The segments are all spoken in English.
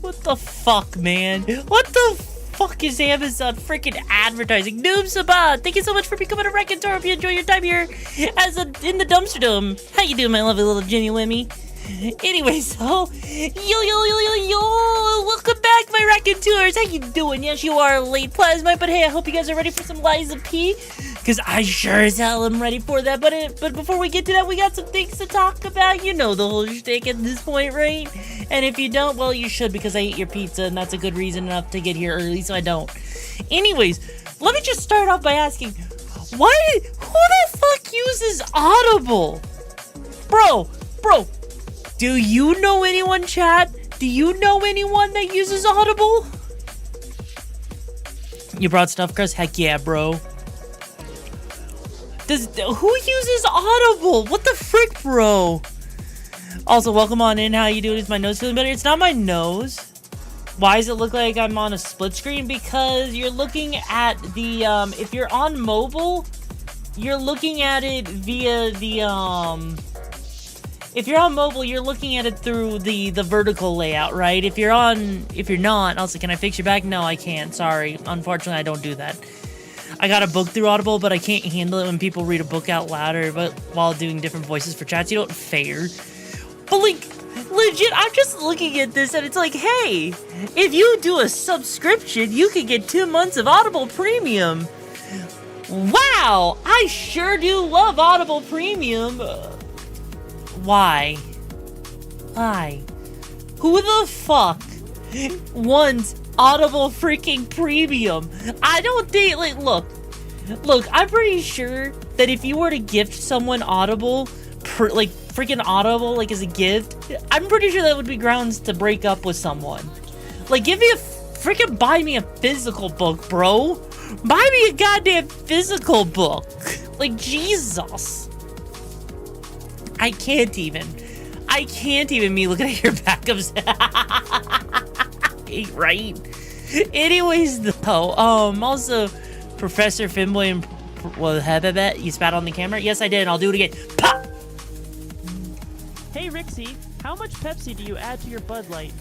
What the fuck, man? What the fuck is Amazon freaking advertising? Noob Sabat, thank you so much for becoming a Wrecking-Tour. Hope you enjoy your time here in the dumpster dome. How you doing, my lovely little Jimmy Wimmy? Anyway, so yo, welcome back, my Wrecking-Tours. How you doing? Yes, you are late, Plasma, but hey, I hope you guys are ready for some Liza P, because I sure as hell am ready for that. But before we get to that, we got some things to talk about. You know the whole shtick at this point, right? And if you don't, well, you should, because I ate your pizza, and that's a good reason enough to get here early, so I don't. Anyways, let me just start off by asking, who the fuck uses Audible? Bro, do you know anyone, chat? Do you know anyone that uses Audible? You brought stuff, Chris? Heck yeah, bro. Who uses Audible? What the frick, bro? Also, welcome on in. How you doing? Is my nose feeling better? It's not my nose. Why does it look like I'm on a split screen? Because you're looking at the, if you're on mobile, you're looking at it via the, if you're on mobile, you're looking at it through the vertical layout, right? If you're not, also, can I fix your back? No, I can't. Sorry. Unfortunately, I don't do that. I got a book through Audible, but I can't handle it when people read a book out louder, but while doing different voices for chats. You don't fair. But like, legit, I'm just looking at this and it's like, hey, if you do a subscription, you can get 2 months of Audible Premium. Wow, I sure do love Audible Premium. Why? Who the fuck wants Audible freaking Premium? I don't think, like, look, I'm pretty sure that if you were to gift someone Audible, freaking Audible, like, as a gift, I'm pretty sure that would be grounds to break up with someone. Like, buy me a physical book, bro. Buy me a goddamn physical book. Like, Jesus. I can't even me looking at your backups. Right? Anyways, though, also, Professor Finboy and, you spat on the camera? Yes, I did, and I'll do it again. Pop! Hey, Rixie, how much Pepsi do you add to your Bud Light?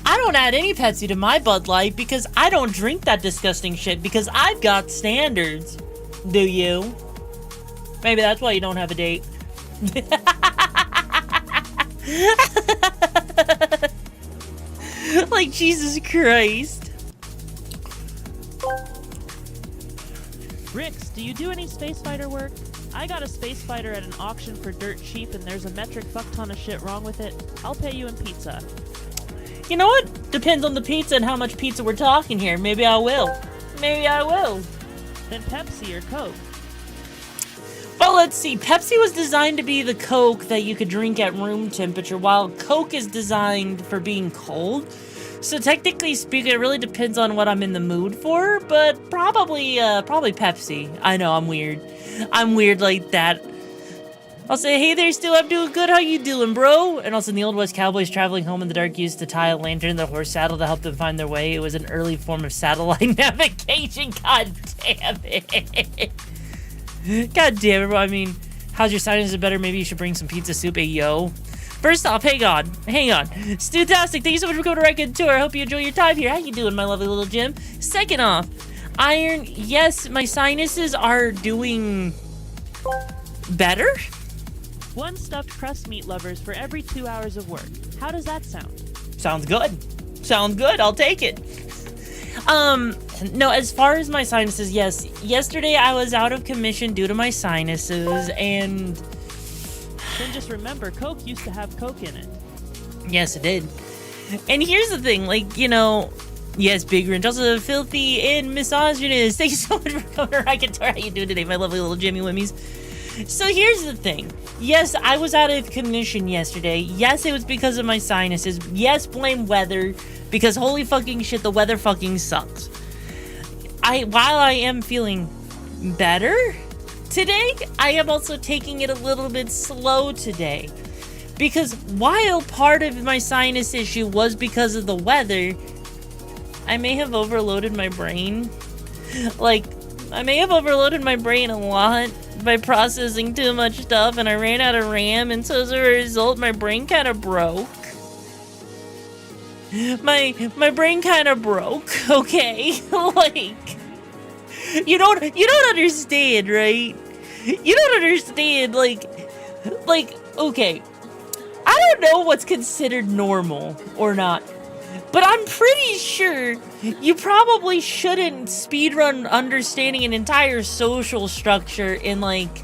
I don't add any Pepsi to my Bud Light because I don't drink that disgusting shit because I've got standards. Do you? Maybe that's why you don't have a date. Like, Jesus Christ. Rix, do you do any space fighter work? I got a space fighter at an auction for dirt cheap and there's a metric fuck ton of shit wrong with it. I'll pay you in pizza. You know what? Depends on the pizza and how much pizza we're talking here. Maybe I will. Then Pepsi or Coke? Well, let's see. Pepsi was designed to be the Coke that you could drink at room temperature, while Coke is designed for being cold. So technically speaking, it really depends on what I'm in the mood for, but probably Pepsi. I know, I'm weird. I'm weird like that. I'll say, hey there, Stu, I'm doing good. How you doing, bro? And also, in the Old West, cowboys traveling home in the dark used to tie a lantern in their horse saddle to help them find their way. It was an early form of satellite navigation. God damn it. God damn it, bro. I mean, how's your sinus better? Maybe you should bring some pizza soup. Hey, yo. First off, hang on. Stu-tastic, thank you so much for coming to Wrecking-Tour. I hope you enjoy your time here. How you doing, my lovely little Jim? Second off, Iron, yes, my sinuses are doing better. 1 stuffed crust meat lovers for every 2 hours of work. How does that sound? Sounds good. I'll take it. No, as far as my sinuses, yes. Yesterday I was out of commission due to my sinuses, and then just remember, Coke used to have Coke in it. Yes, it did. And here's the thing, like, you know, yes, Big Grinch, also filthy and misogynist. Thank you so much for coming to Wrecking-Tour. How you doing today, my lovely little Jimmy Wimmies? So here's the thing. Yes, I was out of commission yesterday. Yes, it was because of my sinuses. Yes, blame weather, because holy fucking shit, the weather fucking sucks. While I am feeling better today, I am also taking it a little bit slow today. Because while part of my sinus issue was because of the weather, I may have overloaded my brain. Like, I may have overloaded my brain a lot by processing too much stuff, and I ran out of RAM, and so as a result, my brain kind of broke. my brain kind of broke, okay? Like, you don't understand, right? You don't understand, like, okay, I don't know what's considered normal or not, but I'm pretty sure you probably shouldn't speedrun understanding an entire social structure in, like,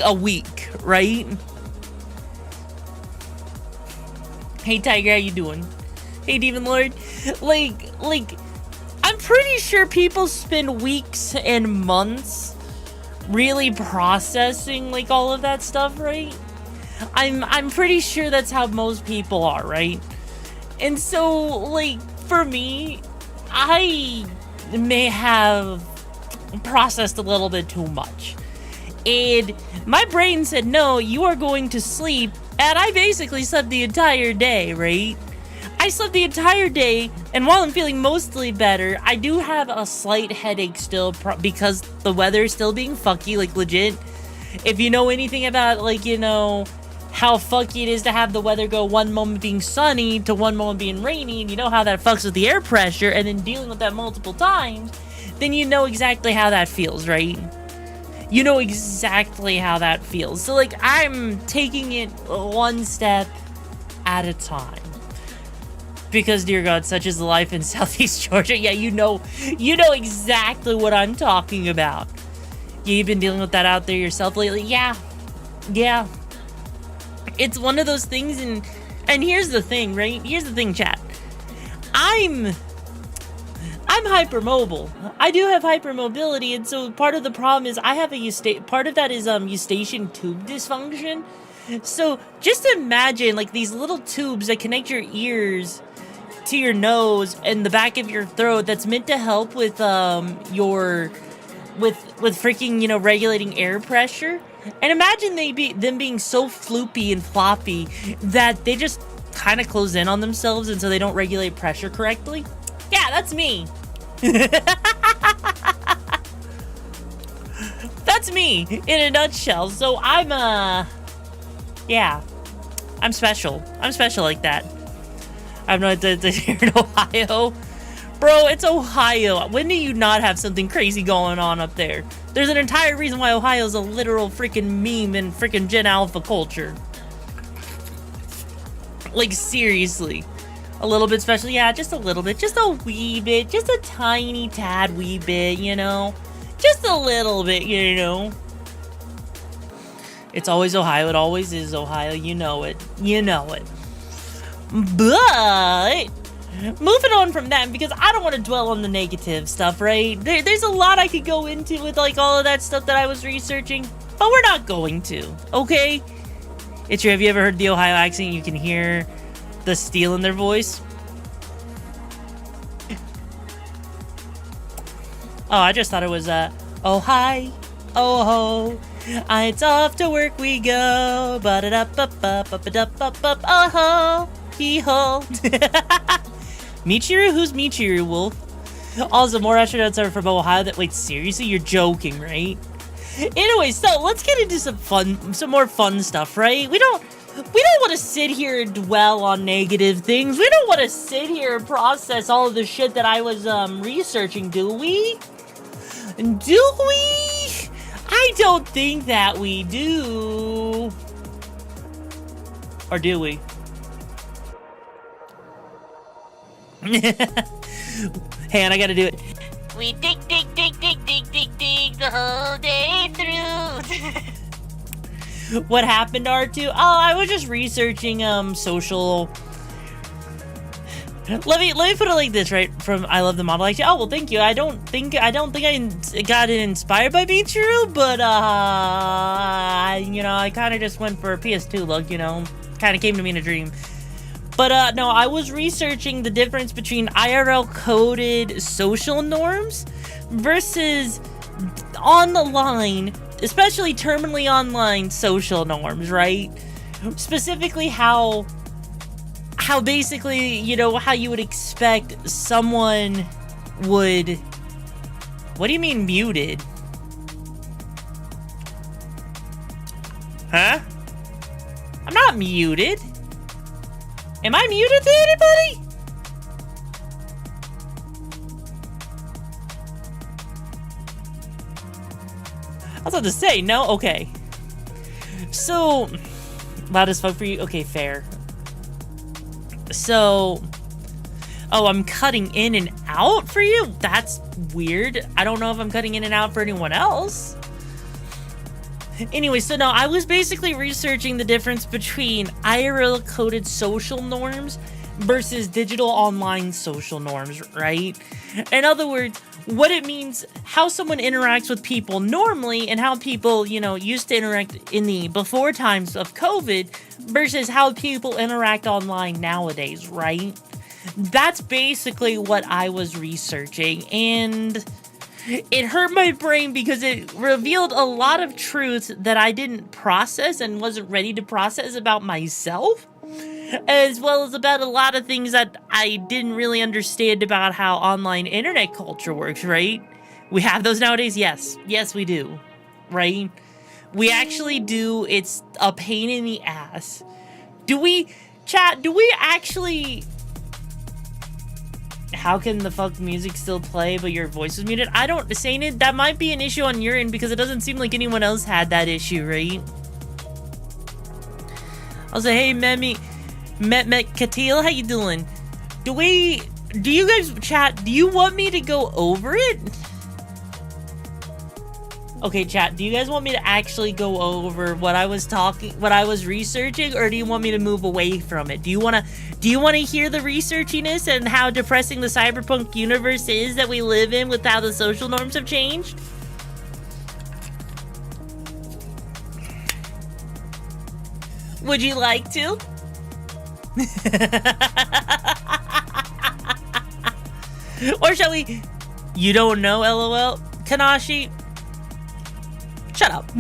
a week, right? Hey, Tiger, how you doing? Hey, Demon Lord. Like, I'm pretty sure people spend weeks and months really processing, like, all of that stuff, right? I'm pretty sure that's how most people are, right? And so, like, for me, I may have processed a little bit too much. And my brain said, no, you are going to sleep. And I basically slept the entire day, right? I slept the entire day, and while I'm feeling mostly better, I do have a slight headache still because the weather is still being fucky, like, legit. If you know anything about, like, you know, how fucky it is to have the weather go one moment being sunny to one moment being rainy, and you know how that fucks with the air pressure, and then dealing with that multiple times, then you know exactly how that feels, right? You know exactly how that feels. So, like, I'm taking it one step at a time. Because, dear God, such is the life in Southeast Georgia. Yeah, you know exactly what I'm talking about. You've been dealing with that out there yourself lately? Yeah. It's one of those things, and here's the thing, right? Here's the thing, chat. I'm hypermobile. I do have hypermobility, and so part of the problem is I have part of that is eustachian tube dysfunction. So just imagine, like, these little tubes that connect your ears to your nose and the back of your throat that's meant to help with with freaking, you know, regulating air pressure. And imagine them being so floopy and floppy that they just kind of close in on themselves, and so they don't regulate pressure correctly. Yeah, that's me. That's me in a nutshell. So yeah, I'm special. I'm special like that. I've no idea here in Ohio. Bro, it's Ohio. When do you not have something crazy going on up there? There's an entire reason why Ohio's a literal freaking meme in freaking Gen Alpha culture. Like, seriously. A little bit special? Yeah, just a little bit. Just a wee bit. Just a tiny tad wee bit, you know? Just a little bit, you know? It's always Ohio. It always is Ohio. You know it. You know it. But moving on from that, because I don't want to dwell on the negative stuff, right? There's a lot I could go into with, like, all of that stuff that I was researching, but we're not going to, okay? It's true. Have you ever heard the Ohio accent? You can hear the steel in their voice. Oh, I just thought it was, oh, hi, oh, ho. It's off to work we go. Ba-da-da-ba-ba-ba-ba-da-ba-ba, oh, ho, hee-ho. Michiru? Who's Michiru, Wolf? Also, more astronauts are from Ohio. Wait, seriously? You're joking, right? Anyway, so let's get into some more fun stuff, right? We don't want to sit here and dwell on negative things. We don't want to sit here and process all of the shit that I was researching, do we? Do we? I don't think that we do. Or do we? Hey, and I gotta do it. We dig the whole day through. What happened, R2? Oh, I was just researching social. Let me put it like this, right? From I love the model. Actually, oh well, thank you. I don't think I got it inspired by Michiru, but you know, I kind of just went for a PS2 look. You know, kind of came to me in a dream. But no, I was researching the difference between IRL coded social norms versus on the line, especially terminally online social norms, right? Specifically how basically, you know, how you would expect someone would... What do you mean muted? Huh? I'm not muted. Am I muted to anybody? was about to say, no? Okay. So, loud as fuck for you? Okay, fair. So, oh, I'm cutting in and out for you? That's weird. I don't know if I'm cutting in and out for anyone else. Anyway, so no, I was basically researching the difference between IRL-coded social norms versus digital online social norms, right? In other words, what it means, how someone interacts with people normally and how people, you know, used to interact in the before times of COVID versus how people interact online nowadays, right? That's basically what I was researching, and it hurt my brain because it revealed a lot of truths that I didn't process and wasn't ready to process about myself, as well as about a lot of things that I didn't really understand about how online internet culture works, right? We have those nowadays? Yes. Yes, we do. Right? We actually do. It's a pain in the ass. Do we, chat, do we actually... How can the fuck music still play but your voice is muted? I don't... Saying it, that might be an issue on your end because it doesn't seem like anyone else had that issue, right? I'll say, hey, Met Katil, how you doing? Do you guys, chat, do you want me to go over it? Okay, chat, do you guys want me to actually go over what I was researching, or do you want me to move away from it? Do you want to hear the researchiness and how depressing the cyberpunk universe is that we live in with how the social norms have changed? Would you like to? Or shall we? You don't know, LOL? Kanashi? Shut up.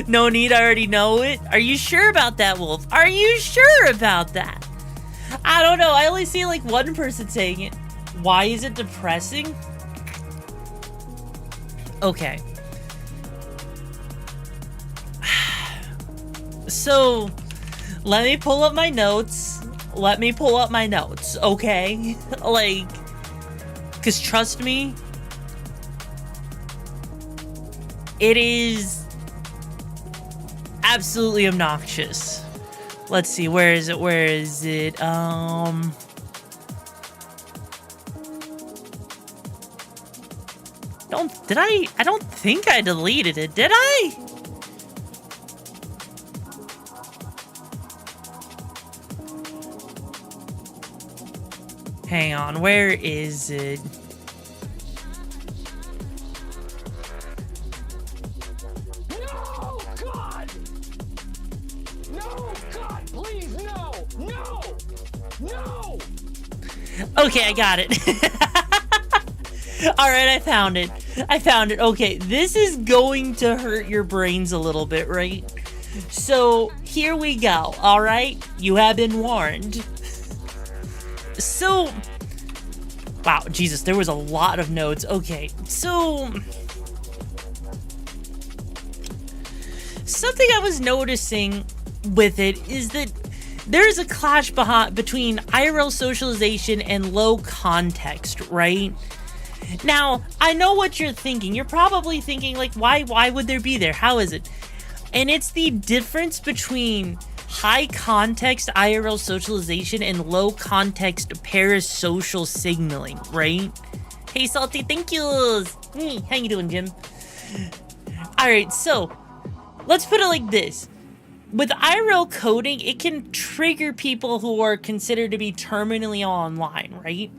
No need, I already know it. Are you sure about that, Wolf? Are you sure about that? I don't know, I only see like one person saying it. Why is it depressing? Okay. So, let me pull up my notes. Okay? Like, because trust me, it is absolutely obnoxious. Let's see, where is it? I don't think I deleted it, did I? Hang on, where is it? No, God! No, God, please, no! No! No! Okay, I got it. Alright, I found it. Okay, this is going to hurt your brains a little bit, right? So, here we go, alright? You have been warned. So, wow, Jesus, there was a lot of notes. Okay, so, something I was noticing with it is that there's a clash between IRL socialization and low context, right? Now, I know what you're thinking. You're probably thinking, like, why would there be there? How is it? And it's the difference between high context IRL socialization and low context parasocial signaling, right? Hey, Salty, thank yous. How you doing, Jim? Alright, so let's put it like this. With IRL coding, it can trigger people who are considered to be terminally online, right?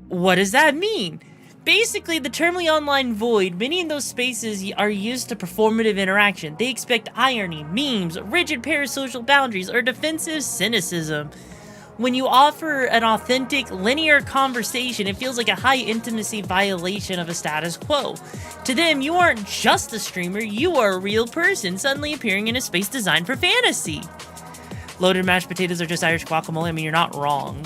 What does that mean? Basically, the terminally online void, many of those spaces are used to performative interaction. They expect irony, memes, rigid parasocial boundaries, or defensive cynicism. When you offer an authentic, linear conversation, it feels like a high intimacy violation of a status quo. To them, you aren't just a streamer, you are a real person suddenly appearing in a space designed for fantasy. Loaded mashed potatoes are just Irish guacamole. I mean, you're not wrong.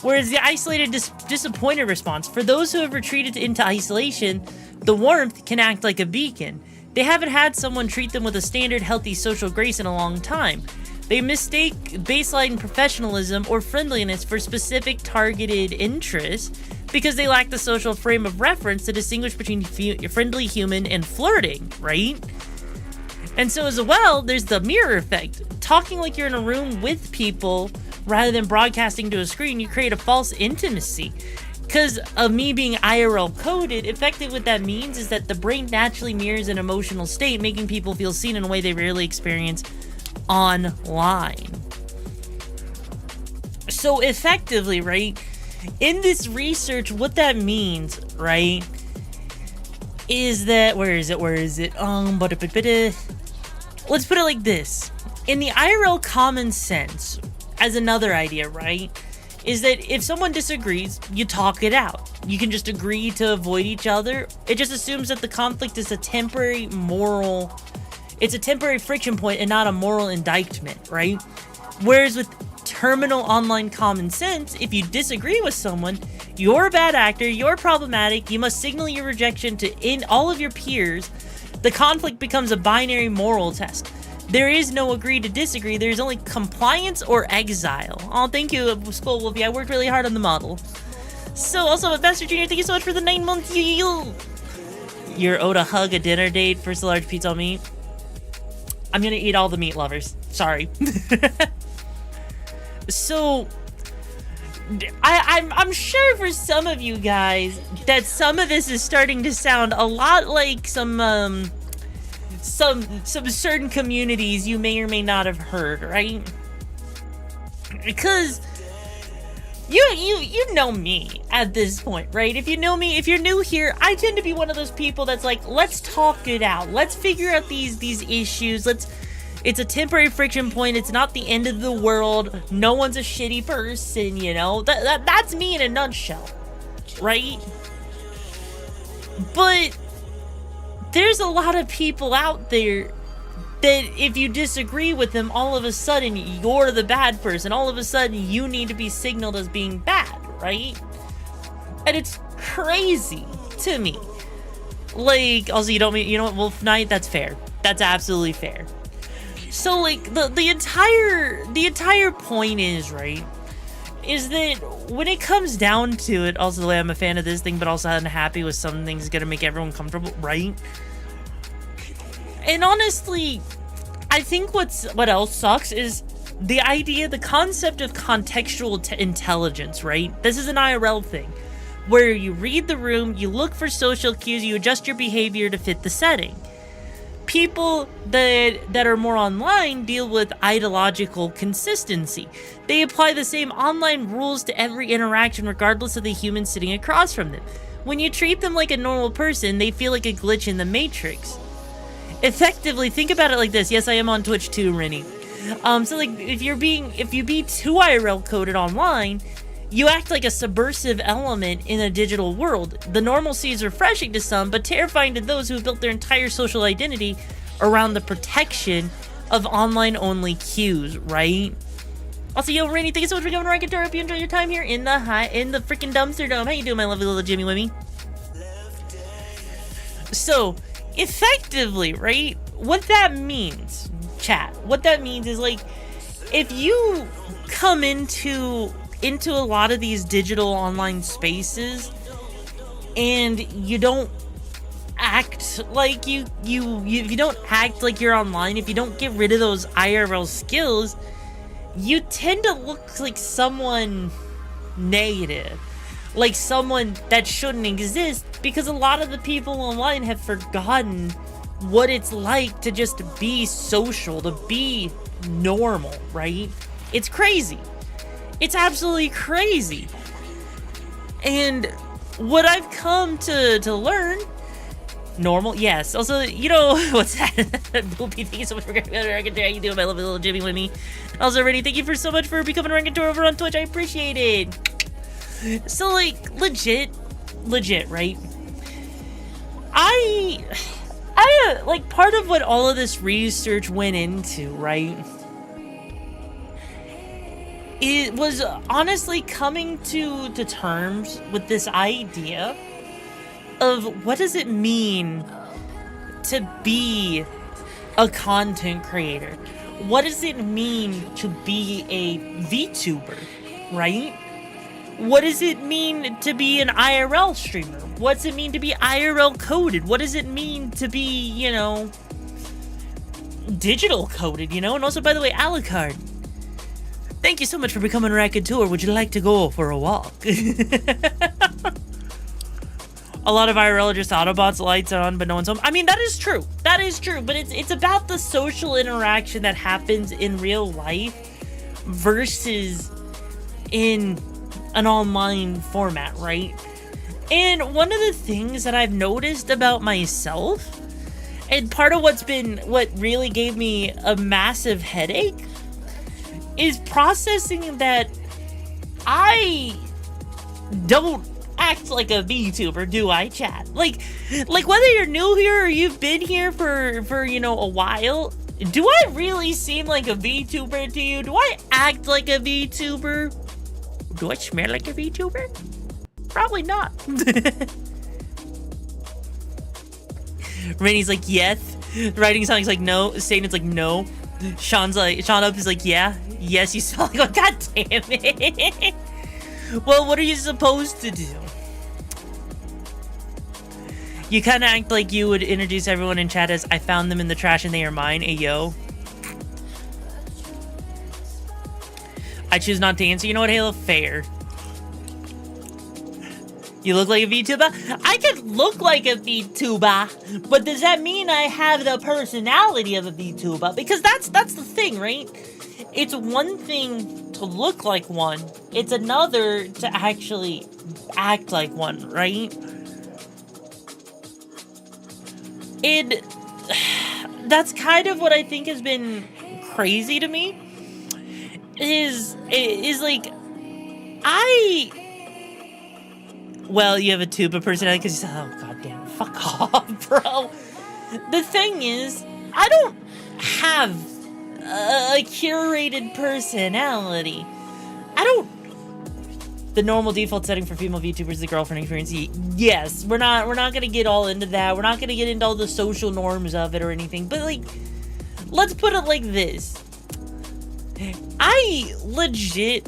Whereas the isolated, disappointed response, for those who have retreated into isolation, the warmth can act like a beacon. They haven't had someone treat them with a standard, healthy social grace in a long time. They mistake baseline professionalism or friendliness for specific targeted interests because they lack the social frame of reference to distinguish between friendly human and flirting, right? And so as well, there's the mirror effect. Talking like you're in a room with people rather than broadcasting to a screen, you create a false intimacy. Because of me being IRL coded, effectively what that means is that the brain naturally mirrors an emotional state, making people feel seen in a way they rarely experience online. So effectively, right, in this research, what that means, right, is that, where is it? Let's put it like this. In the IRL common sense, as another idea, right, is that if someone disagrees, you talk it out. You can just agree to avoid each other. It just assumes that the conflict is a temporary it's a temporary friction point and not a moral indictment, right? Whereas with terminal online common sense, if you disagree with someone, you're a bad actor, you're problematic, you must signal your rejection to all of your peers. The conflict becomes a binary moral test. There is no agree to disagree. There's only compliance or exile. Oh, thank you, Skull Wolfie. I worked really hard on the model. So, also, Master Junior, thank you so much for the 9 months. You're owed a hug, a dinner date, first a large pizza on meat. I'm gonna eat all the meat, lovers. Sorry. So, I'm sure for some of you guys that some of this is starting to sound a lot like some certain communities you may or may not have heard, right? Because you know me at this point, right? If you know me, if you're new here, I tend to be one of those people that's like, let's talk it out. Let's figure out these issues. It's a temporary friction point. It's not the end of the world. No one's a shitty person, you know? That's me in a nutshell, right? But there's a lot of people out there that if you disagree with them, all of a sudden you're the bad person. All of a sudden you need to be signaled as being bad, right? And it's crazy to me. Like, also, you know what, Wolf Knight? That's fair. That's absolutely fair. So, like, the entire point is, right, is that when it comes down to it, also, I'm a fan of this thing, but also unhappy with some things gonna make everyone comfortable, right? And honestly, I think what else sucks is the concept of contextual intelligence, right? This is an IRL thing, where you read the room, you look for social cues, you adjust your behavior to fit the setting. People that are more online deal with ideological consistency. They apply the same online rules to every interaction regardless of the human sitting across from them. When you treat them like a normal person, they feel like a glitch in the matrix. Effectively, think about it like this. Yes, I am on Twitch too, Rennie. So like, if you be too IRL coded online, you act like a subversive element in a digital world. The normalcy is refreshing to some, but terrifying to those who have built their entire social identity around the protection of online-only cues, right? Also, yo, Rennie, thank you so much for coming to Rankin Tour. Hope you enjoy your time here in the freaking dumpster dome. How you doing, my lovely little Jimmy Wimmy? So, effectively, right, what that means, chat, what that means is, like, if you come into a lot of these digital online spaces and you don't act like you don't act like you're online, if you don't get rid of those IRL skills, you tend to look like someone negative, like someone that shouldn't exist, because a lot of the people online have forgotten what it's like to just be social, to be normal, right? It's crazy. It's absolutely crazy. And what I've come to learn, normal, yes. Also, you know, what's that? Boopy, thank you so much for coming on Rankin Tour. How you doing, my lovely little Jimmy Wimmy? Also, Rennie, thank you so much for becoming a Rankin Tour over on Twitch. I appreciate it. So, like, legit, right? I like, part of what all of this research went into, right, it was honestly coming to terms with this idea of what does it mean to be a content creator? what does it mean to be a VTuber, right? What does it mean to be an IRL streamer? What's it mean to be IRL coded? What does it mean to be, you know, digital coded, you know? And also, by the way, Alucard, thank you so much for becoming a raconteur. Would you like to go for a walk? A lot of IRL are just Autobots, lights are on, but no one's home. I mean, that is true. That is true, but it's about the social interaction that happens in real life versus in an online format, right? And one of the things that I've noticed about myself, and part of what really gave me a massive headache, is processing that I don't act like a VTuber, do I, chat? Like whether you're new here or you've been here for you know, a while, do I really seem like a VTuber to you? Do I act like a VTuber? Do I smell like a VTuber? Probably not. Rainey's like, yes. Writing something's like, no. Satan's like, no. Sean Up is like, yeah. Yes, you smell like, oh, god damn it. Well, what are you supposed to do? You kind of act like you would introduce everyone in chat as, I found them in the trash and they are mine. Ayo. I choose not to answer. You know what, Halo? Fair. You look like a VTuber? I could look like a VTuber, but does that mean I have the personality of a VTuber? Because that's the thing, right? It's one thing to look like one. It's another to actually act like one, right? That's kind of what I think has been crazy to me. Is like, well, you have a tuba personality because, oh, goddamn, fuck off, bro. The thing is, I don't have a curated personality. The normal default setting for female VTubers is the girlfriend experience. Yes, we're not gonna get all into that. We're not gonna get into all the social norms of it or anything. But like, let's put it like this. I legit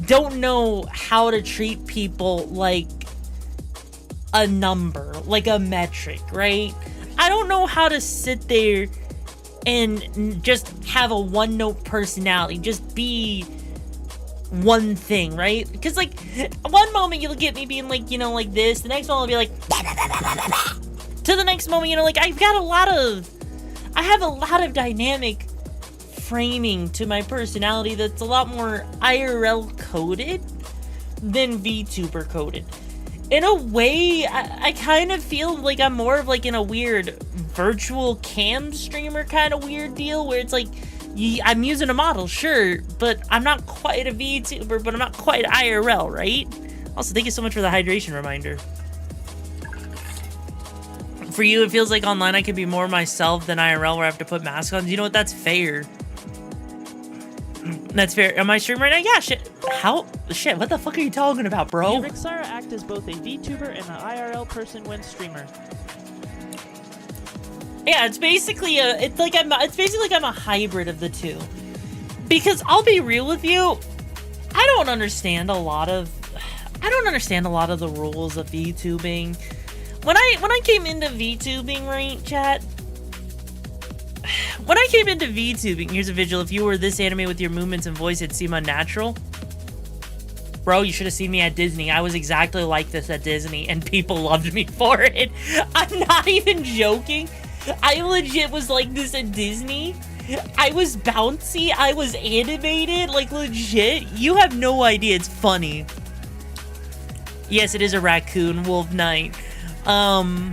don't know how to treat people like a number, like a metric, right? I don't know how to sit there and just have a one-note personality, just be one thing, right? Because like, one moment you'll get me being like, you know, like this, the next moment I'll be like, to the next moment, you know, like I have a lot of dynamic framing to my personality that's a lot more IRL coded than VTuber coded. In a way, I kind of feel like I'm more of like in a weird virtual cam streamer kind of weird deal where it's like, I'm using a model, sure, but I'm not quite a VTuber, but I'm not quite IRL, right? Also, thank you so much for the hydration reminder. For you, it feels like online I can be more myself than IRL where I have to put masks on. You know what? That's fair. That's fair. Am I streaming right now? Yeah, shit. How? Shit, what the fuck are you talking about, bro? RIXARA act as both a VTuber and an IRL person when streamer. Yeah, it's basically I'm a hybrid of the two. Because I'll be real with you, I don't understand a lot of the rules of VTubing. When I came into VTubing, right, chat? When I came into VTubing, here's a visual. If you were this anime with your movements and voice, it'd seem unnatural. Bro, you should have seen me at Disney. I was exactly like this at Disney, and people loved me for it. I'm not even joking. I legit was like this at Disney. I was bouncy. I was animated. Like, legit. You have no idea. It's funny. Yes, it is a raccoon. Wolf Knight. About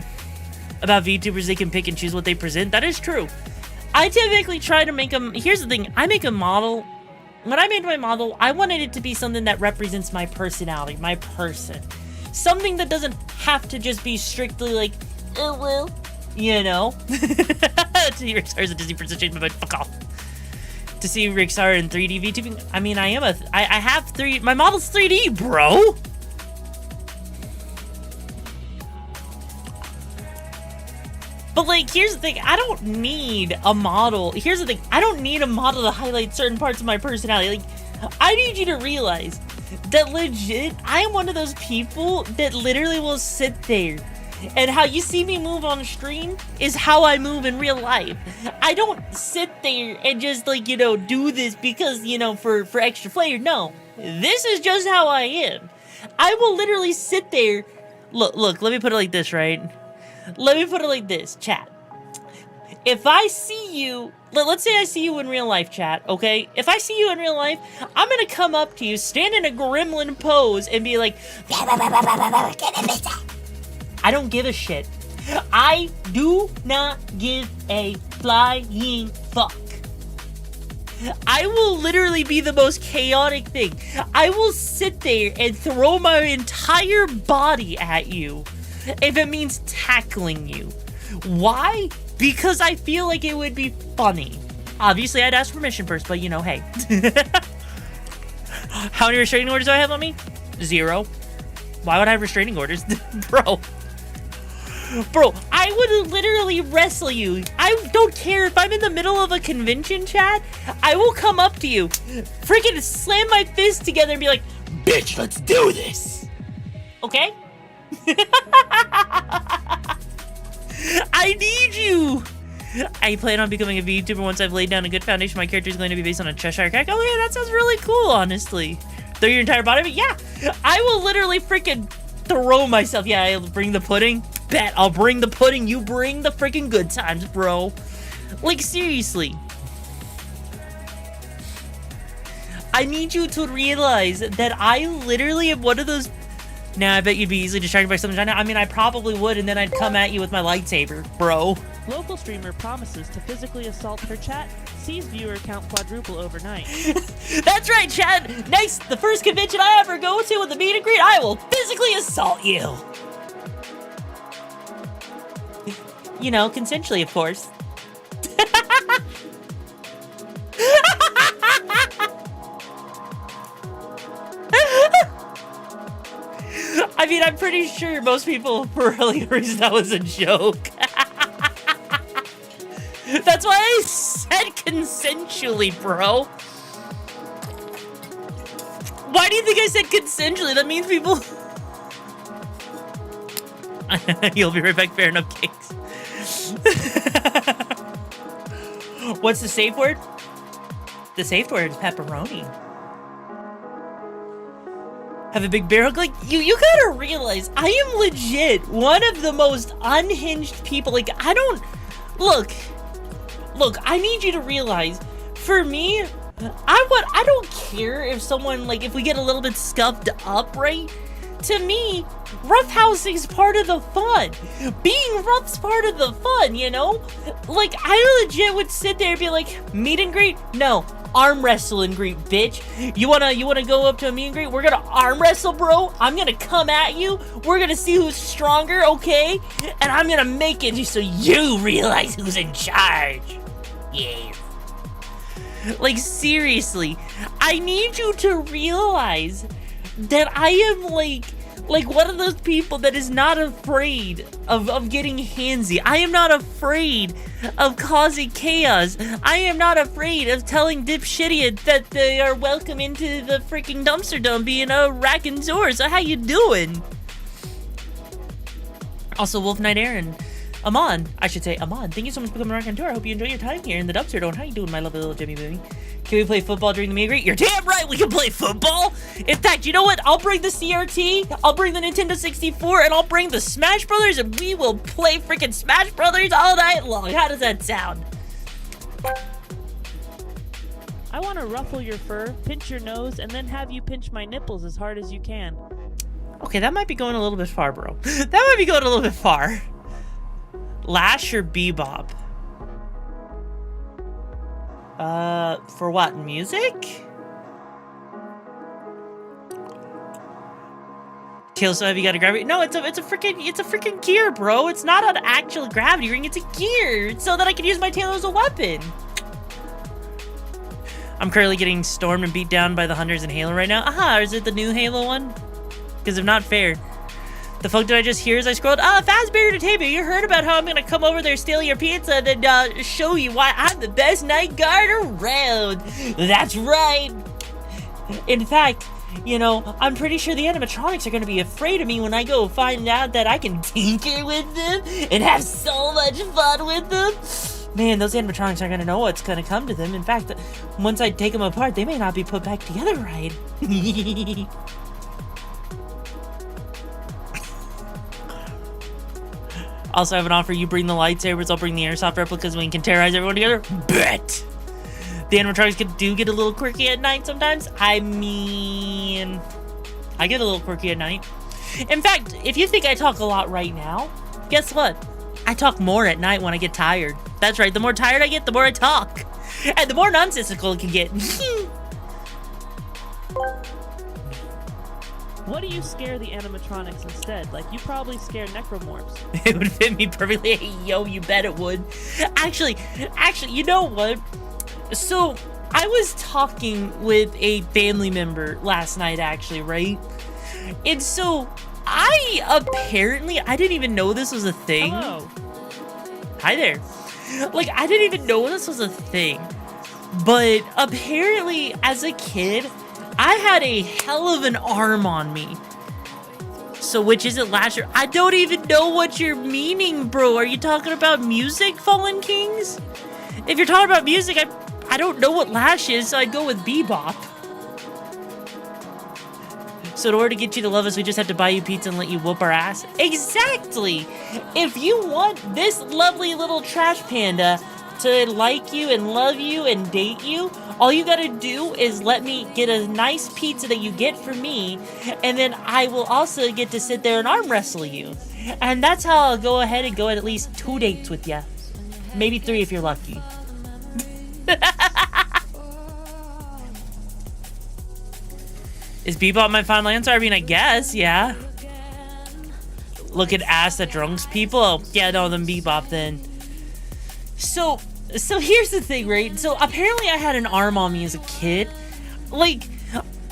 VTubers, they can pick and choose what they present. That is true. I typically try to make them... Here's the thing. I make a model. When I made my model, I wanted it to be something that represents my personality, my person. Something that doesn't have to just be strictly like, oh, well, you know? To see RIXARA is a Disney princess changed my mind. Fuck off. To see RIXARA in 3D VTubing, I mean, I have 3... My model's 3D, bro! But like, here's the thing, I don't need a model. Here's the thing, I don't need a model to highlight certain parts of my personality. Like, I need you to realize that legit, I am one of those people that literally will sit there. And how you see me move on stream is how I move in real life. I don't sit there and just like, you know, do this because, you know, for extra flavor. No, this is just how I am. I will literally sit there. Look, let me put it like this, right? Let me put it like this, chat. If I see you, let's say I see you in real life, chat, okay? If I see you in real life, I'm gonna come up to you, stand in a gremlin pose, and be like, I don't give a shit. I do not give a flying fuck. I will literally be the most chaotic thing. I will sit there and throw my entire body at you if it means tackling you. Why? Because I feel like it would be funny. Obviously, I'd ask permission first, but you know, hey. How many restraining orders do I have on me? 0. Why would I have restraining orders? Bro, I would literally wrestle you. I don't care if I'm in the middle of a convention, chat. I will come up to you, freaking slam my fist together and be like, bitch, let's do this. Okay? I need you. I plan on becoming a VTuber once I've laid down a good foundation. My character is going to be based on a Cheshire Cat. Oh yeah, that sounds really cool, honestly. Throw your entire body, but yeah, I will literally freaking throw myself. Yeah, I'll bring the pudding. Bet I'll bring the pudding. You bring the freaking good times, bro. Like, seriously. I need you to realize that I literally am one of those... Now, I bet you'd be easily distracted by something. I mean, I probably would, and then I'd come at you with my lightsaber, bro. Local streamer promises to physically assault her chat, sees viewer count quadruple overnight. That's right, chat. Next, the first convention I ever go to with a meet and greet, I will physically assault you. You know, consensually, of course. I mean, I'm pretty sure most people really reason that was a joke. That's why I said consensually, bro. Why do you think I said consensually? That means people... You'll be right back, fair enough, Kings. What's the safe word? The safe word is pepperoni. Have a big bear hug? Like, you gotta realize, I am legit one of the most unhinged people. Like, I don't... Look, I need you to realize, for me, I don't care if someone, like, if we get a little bit scuffed up, right? To me, roughhousing's part of the fun. Being rough's part of the fun, you know? Like, I legit would sit there and be like, meet and greet? No. Arm wrestle and greet, bitch. You wanna go up to a meet and greet? We're gonna arm wrestle, bro. I'm gonna come at you. We're gonna see who's stronger, okay? And I'm gonna make it just so you realize who's in charge. Yeah. Like, seriously, I need you to realize that I am like one of those people that is not afraid of getting handsy. I am not afraid of causing chaos. I am not afraid of telling dipshitty that they are welcome into the freaking dumpster dump being a raconteur. So how you doing? Also, Wolf Knight Aaron. Amon, I should say, Amon, thank you so much for becoming a raconteur. I hope you enjoy your time here in the dumpster dome. How you doing, my lovely little Jimmy Boomy? Can we play football during the meet and greet? You're damn right we can play football! In fact, you know what? I'll bring the CRT, I'll bring the Nintendo 64, and I'll bring the Smash Brothers, and we will play freaking Smash Brothers all night long. How does that sound? I want to ruffle your fur, pinch your nose, and then have you pinch my nipples as hard as you can. Okay, that might be going a little bit far, bro. That might be going a little bit far. Lash or Bebop? For what? Music? Tail so heavy, you gotta grab it. No, it's a freaking gear, bro. It's not an actual gravity ring, it's a gear. It's so that I can use my tail as a weapon. I'm currently getting stormed and beat down by the hunters in Halo right now. Aha, is it the new Halo one? Because if not, fair. The fuck did I just hear as I scrolled? Fazbear Entertainment, you heard about how I'm gonna come over there, steal your pizza, and then show you why I'm the best night guard around. That's right. In fact, you know, I'm pretty sure the animatronics are gonna be afraid of me when I go find out that I can tinker with them and have so much fun with them. Man, those animatronics aren't gonna know what's gonna come to them. In fact, once I take them apart, they may not be put back together right. Also, I have an offer. You bring the lightsabers, I'll bring the airsoft replicas, and we can terrorize everyone together. Bet! The animatronics do get a little quirky at night sometimes. I mean, I get a little quirky at night. In fact, if you think I talk a lot right now, guess what? I talk more at night when I get tired. That's right, the more tired I get, the more I talk. And the more nonsensical it can get. What do you scare the animatronics instead? Like, you probably scare necromorphs. It would fit me perfectly. Hey, yo, you bet it would. Actually, you know what? So, I was talking with a family member last night, actually, right? And so, I didn't even know this was a thing. Hello. Hi there. Like, I didn't even know this was a thing. But apparently, as a kid, I had a hell of an arm on me. So which is it, Lasher? I don't even know what you're meaning, bro. Are you talking about music, Fallen Kings? If you're talking about music, I don't know what Lash is, so I'd go with Bebop. So in order to get you to love us, we just have to buy you pizza and let you whoop our ass? Exactly! If you want this lovely little trash panda to like you and love you and date you, all you gotta do is let me get a nice pizza that you get from me, and then I will also get to sit there and arm wrestle you. And that's how I'll go ahead and go at least 2 dates with you. Maybe 3 if you're lucky. Is Bebop my final answer? I mean, I guess, yeah. Look at ass that drunks people. Oh, yeah, no, then Bebop then. So here's the thing, right? So apparently I had an arm on me as a kid. Like,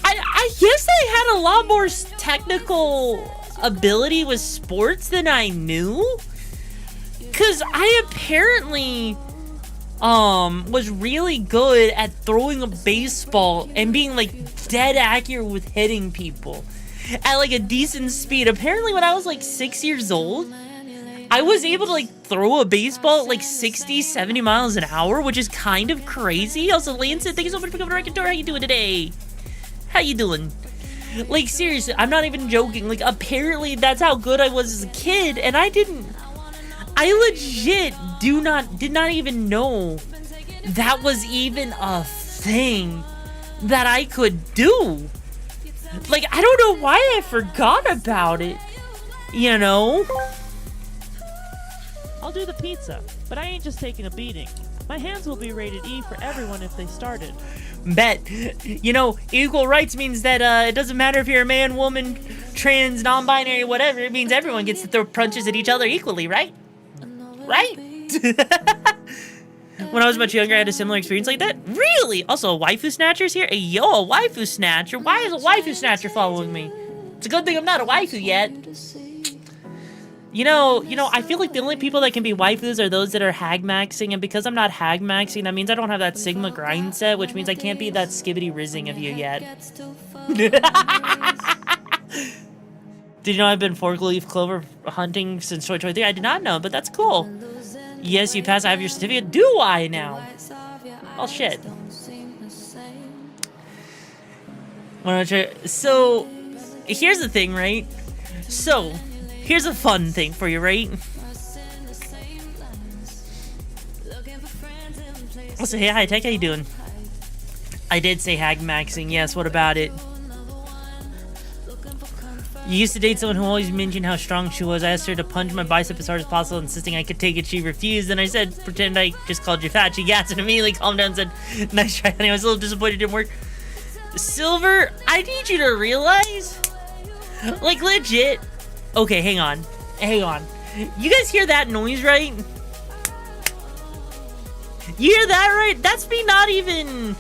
I guess I had a lot more technical ability with sports than I knew. Cause I apparently was really good at throwing a baseball and being like dead accurate with hitting people at like a decent speed. Apparently when I was like 6 years old, I was able to like throw a baseball at like 60, 70 miles an hour, which is kind of crazy. Also, Lancet, thank you so much for coming to Record Door. How you doing today? How you doing? Like, seriously, I'm not even joking. Like, apparently that's how good I was as a kid, and I legit did not even know that was even a thing that I could do. Like, I don't know why I forgot about it, you know? I'll do the pizza, but I ain't just taking a beating. My hands will be rated E for everyone if they started. Bet. You know, equal rights means that it doesn't matter if you're a man, woman, trans, non-binary, whatever. It means everyone gets to throw punches at each other equally, right? Right? When I was much younger, I had a similar experience like that. Really? Also, a waifu snatcher's here? Hey, yo, a waifu snatcher? Why is a waifu snatcher following me? It's a good thing I'm not a waifu yet. You know, I feel like the only people that can be waifus are those that are hag maxing, and because I'm not hag maxing, that means I don't have that Sigma grind set, which means I can't be that skibbity rizzing of you yet. Did you know I've been forkleaf clover hunting since 2023? I did not know, but that's cool. Yes, you pass. I have your certificate. Do I now? Oh shit. So, here's the thing, right? So, here's a fun thing for you, right? Also, hey, hi, Tech, how you doing? I did say hag maxing, yes, what about it? You used to date someone who always mentioned how strong she was. I asked her to punch my bicep as hard as possible, insisting I could take it. She refused, and I said, pretend I just called you fat. She gasped and immediately calmed down and said, nice try, honey. I was a little disappointed it didn't work. Silver, I need you to realize, like, legit. Okay, hang on. You guys hear that noise, right? You hear that, right? That's me not even...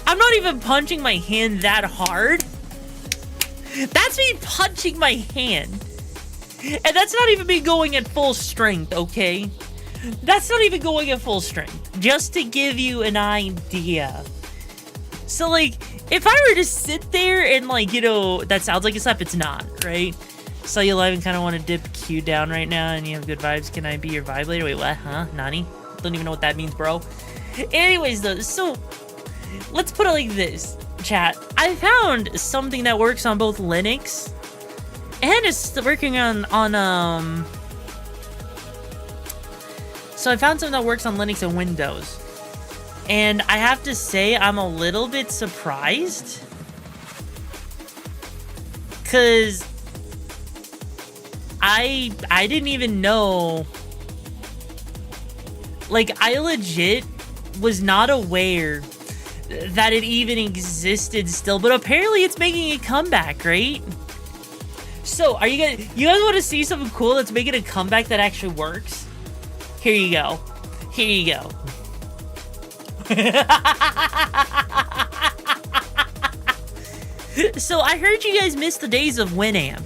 I'm not even punching my hand that hard. That's me punching my hand. And that's not even me going at full strength, okay? That's not even going at full strength. Just to give you an idea. So, like, if I were to sit there and, like, you know, that sounds like a slap, it's not, right? So you live and kind of want to dip Q down right now and you have good vibes. Can I be your vibe later? Wait, what? Huh? Nani? Don't even know what that means, bro. Anyways, though, so let's put it like this, chat. I found something that works on both Linux and it's working on so I found something that works on Linux and Windows. And I have to say, I'm a little bit surprised. Cause I didn't even know. Like, I legit was not aware that it even existed still, but apparently it's making a comeback, right? So, you guys want to see something cool that's making a comeback that actually works? Here you go. Here you go. So, I heard you guys missed the days of Winamp.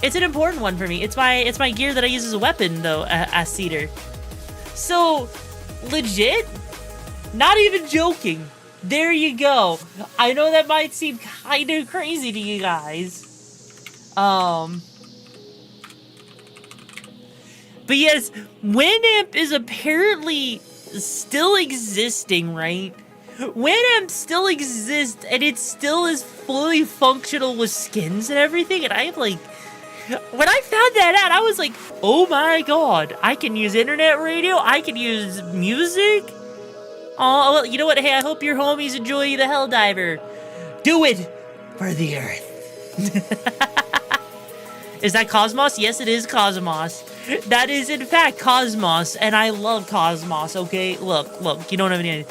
It's an important one for me. It's my gear that I use as a weapon, though, as Cedar. So, legit, not even joking. There you go. I know that might seem kind of crazy to you guys. But yes, Winamp is apparently still existing, right? Winamp still exists, and it still is fully functional with skins and everything, and I'm like, when I found that out, I was like, oh my god, I can use internet radio, I can use music. Oh, well, you know what? Hey, I hope your homies enjoy the Helldiver. Do it for the Earth. Is that Cosmos? Yes, it is Cosmos. That is, in fact, Cosmos, and I love Cosmos, okay? Look, you don't have any...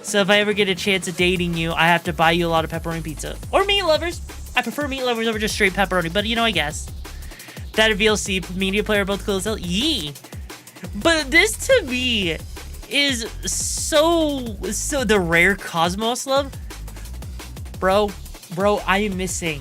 So if I ever get a chance of dating you, I have to buy you a lot of pepperoni pizza. Or meat lovers. I prefer meat lovers over just straight pepperoni, but, you know, I guess. That VLC, media player, both cool as hell. Yee! But this, to me, is so the rare Cosmos love. Bro, I am missing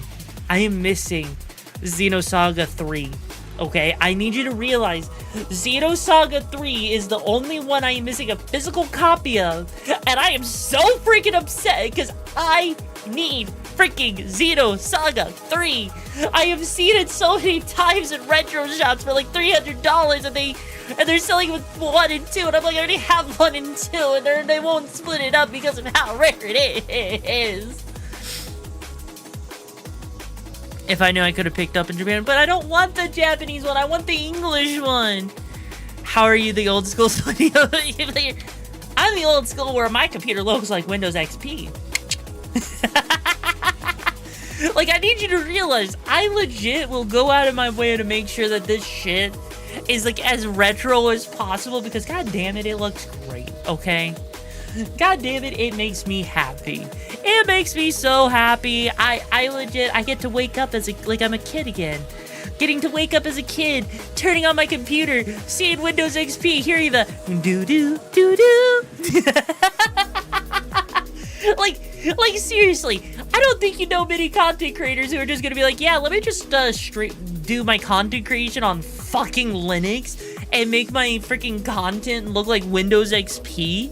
Xenosaga 3. Okay, I need you to realize Xenosaga 3 is the only one I am missing a physical copy of, and I am so freaking upset because I need freaking Xenosaga 3. I have seen it so many times in retro shops for like $300, and they're selling with 1 and 2, and I'm like, I already have 1 and 2, and they won't split it up because of how rare it is. If I knew, I could have picked up in Japan, but I don't want the Japanese one. I want the English one. How are you, the old school? I'm the old school where my computer looks like Windows XP. Like, I need you to realize, I legit will go out of my way to make sure that this shit is, like, as retro as possible, because, god damn it, it looks great, okay? God damn it, it makes me happy. It makes me so happy. I legit, I get to wake up as like I'm a kid again. Getting to wake up as a kid, turning on my computer, seeing Windows XP, hearing the do-do-do-do. Like seriously, I don't think you know many content creators who are just gonna be like, yeah, let me just straight do my content creation on fucking Linux and make my freaking content look like Windows XP.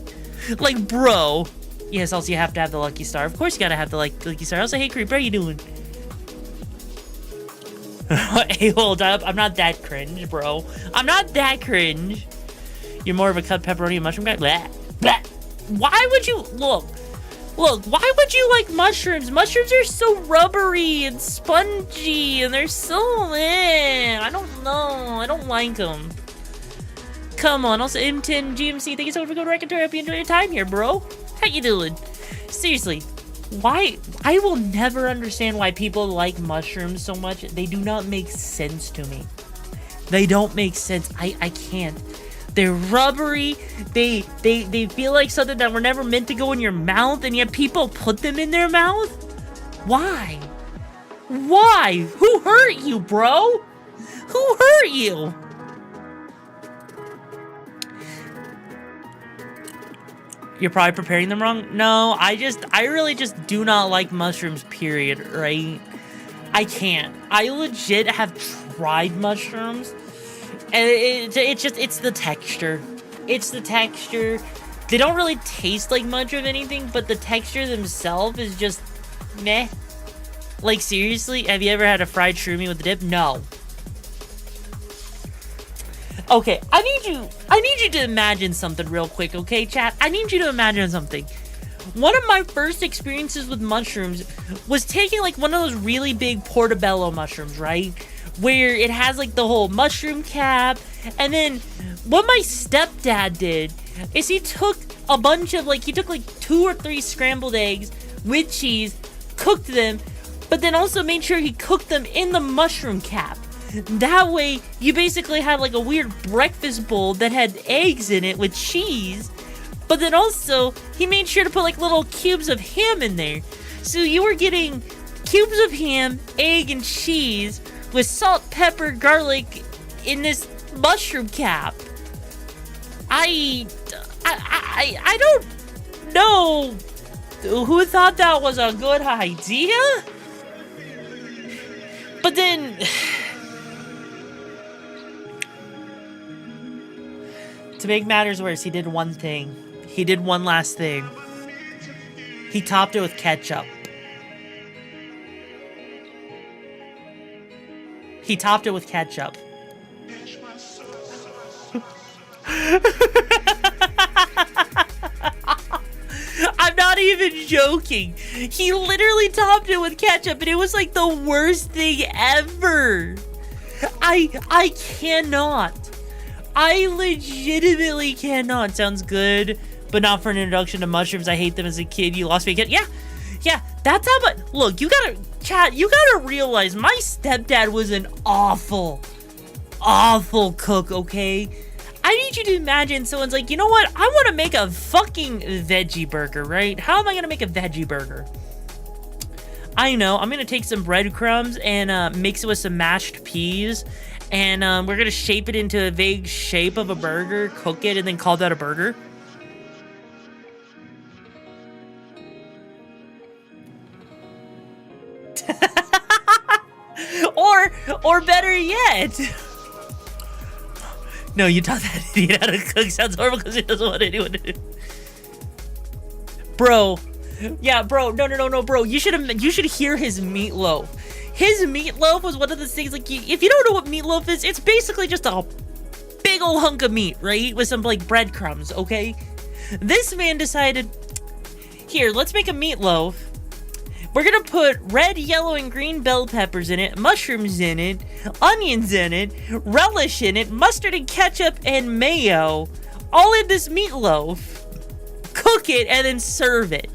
Like, bro. Yes, also you have to have the Lucky Star. Of course you gotta have the Lucky Star. Also, hey, Creeper, how you doing? Hey, hold up. I'm not that cringe, bro. I'm not that cringe. You're more of a cut pepperoni and mushroom guy? Blah, blah. Why would you... Look, why would you like mushrooms? Mushrooms are so rubbery and spongy, and they're so... I don't know. I don't like them. Come on, also M10 GMC, thank you so much for going to Raconteur. I hope you enjoy your time here, bro. How you doing? Seriously, why? I will never understand why people like mushrooms so much. They do not make sense to me. They don't make sense. I can't. They're rubbery. They feel like something that were never meant to go in your mouth, and yet people put them in their mouth? Why? Why? Who hurt you, bro? Who hurt you? You're probably preparing them wrong? No, I really just do not like mushrooms, period, right? I can't. I legit have fried mushrooms. And it's the texture. It's the texture. They don't really taste like much of anything, but the texture themselves is just meh. Like, seriously, have you ever had a fried shroomy with a dip? No. Okay, I need you to imagine something real quick, okay, chat? I need you to imagine something. One of my first experiences with mushrooms was taking, like, one of those really big portobello mushrooms, right? Where it has, like, the whole mushroom cap. And then what my stepdad did is he took a bunch of, like, he took, like, 2 or 3 scrambled eggs with cheese, cooked them, but then also made sure he cooked them in the mushroom cap. That way, you basically had, like, a weird breakfast bowl that had eggs in it with cheese. But then also, he made sure to put, like, little cubes of ham in there. So you were getting cubes of ham, egg, and cheese with salt, pepper, garlic in this mushroom cap. I don't know who thought that was a good idea. But then... to make matters worse, he did one thing. He did one last thing. He topped it with ketchup. He topped it with ketchup. I'm not even joking. He literally topped it with ketchup, and it was like the worst thing ever. I cannot. I legitimately cannot. Sounds good, but not for an introduction to mushrooms. I hate them as a kid. You lost me again. Yeah, that's how much. Look, you gotta, chat, you gotta realize my stepdad was an awful cook, okay? I need you to imagine someone's like, you know what? I want to make a fucking veggie burger, right? How am I gonna make a veggie burger? I know, I'm gonna take some breadcrumbs and mix it with some mashed peas. And we're gonna shape it into a vague shape of a burger, cook it, and then call that a burger. or better yet. No, you taught that idiot how to cook. Sounds horrible because he doesn't want anyone to do. Bro. Yeah, bro. No, bro. You should hear his meatloaf. His meatloaf was one of the things, like, if you don't know what meatloaf is, it's basically just a big old hunk of meat, right? With some, like, breadcrumbs, okay? This man decided, here, let's make a meatloaf. We're gonna put red, yellow, and green bell peppers in it, mushrooms in it, onions in it, relish in it, mustard and ketchup and mayo, all in this meatloaf. Cook it and then serve it.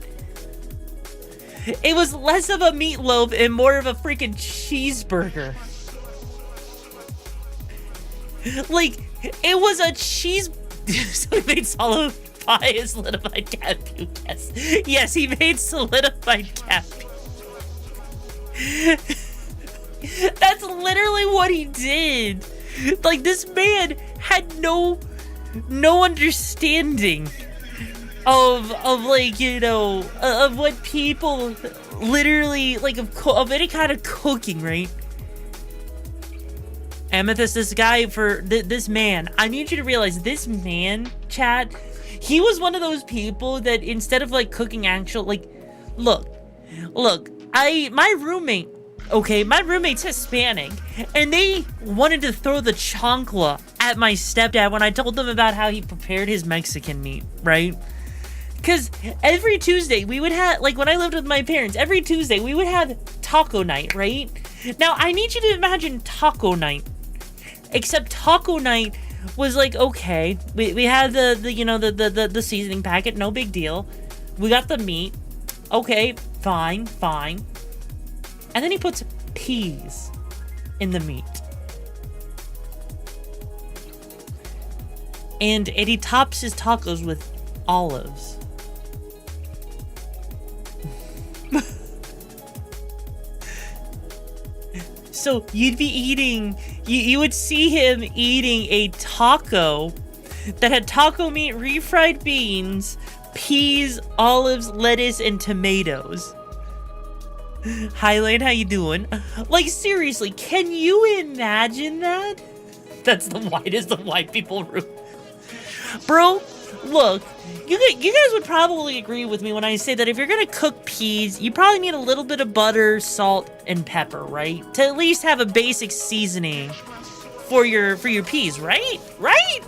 It was less of a meatloaf and more of a freaking cheeseburger. Like, it was a cheese... So he made solidified cat puke, yes. Yes, he made solidified cat puke. That's literally what he did. Like, this man had no understanding of like, you know, of what people literally, like, of any kind of cooking, right? Amethyst, this guy, for this man, I need you to realize, this man, chat, he was one of those people that instead of, like, cooking actual, like, look, my roommate, okay, my roommate's Hispanic, and they wanted to throw the chancla at my stepdad when I told them about how he prepared his Mexican meat, right? Because every Tuesday, we would have, like, when I lived with my parents, every Tuesday, we would have taco night, right? Now, I need you to imagine taco night. Except taco night was like, okay, we had the seasoning packet, no big deal. We got the meat. Okay, fine. And then he puts peas in the meat. And he tops his tacos with olives. So you'd be eating, you would see him eating a taco that had taco meat, refried beans, peas, olives, lettuce, and tomatoes. Hi, Lane, how you doing? Like, seriously, can you imagine that? That's the whitest of white people room. Bro, look, you guys would probably agree with me when I say that if you're gonna cook peas, you probably need a little bit of butter, salt, and pepper, right? To at least have a basic seasoning for your peas, right? Right?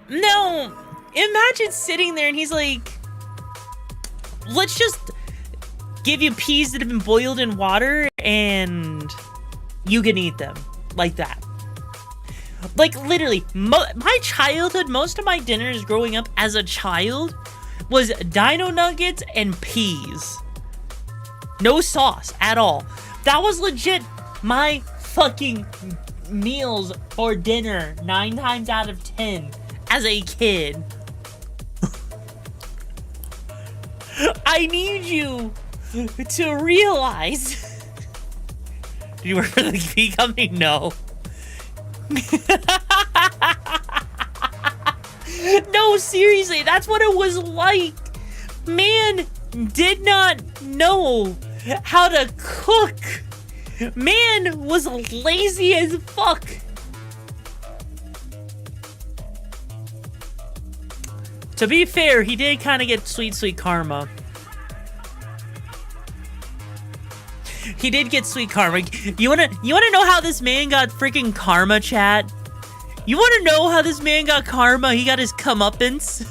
No, imagine sitting there and he's like, let's just give you peas that have been boiled in water and you can eat them like that. Like, literally, my childhood, most of my dinners growing up as a child was dino nuggets and peas. No sauce at all. That was legit my fucking meals for dinner 9 times out of 10 as a kid. I need you to realize. Do you work for the pea company? No. No, seriously, that's what it was like. Man did not know how to cook. Man was lazy as fuck. To be fair, he did kind of get sweet karma. He did get sweet karma. You wanna know how this man got freaking karma, chat? You wanna know how this man got karma? He got his comeuppance.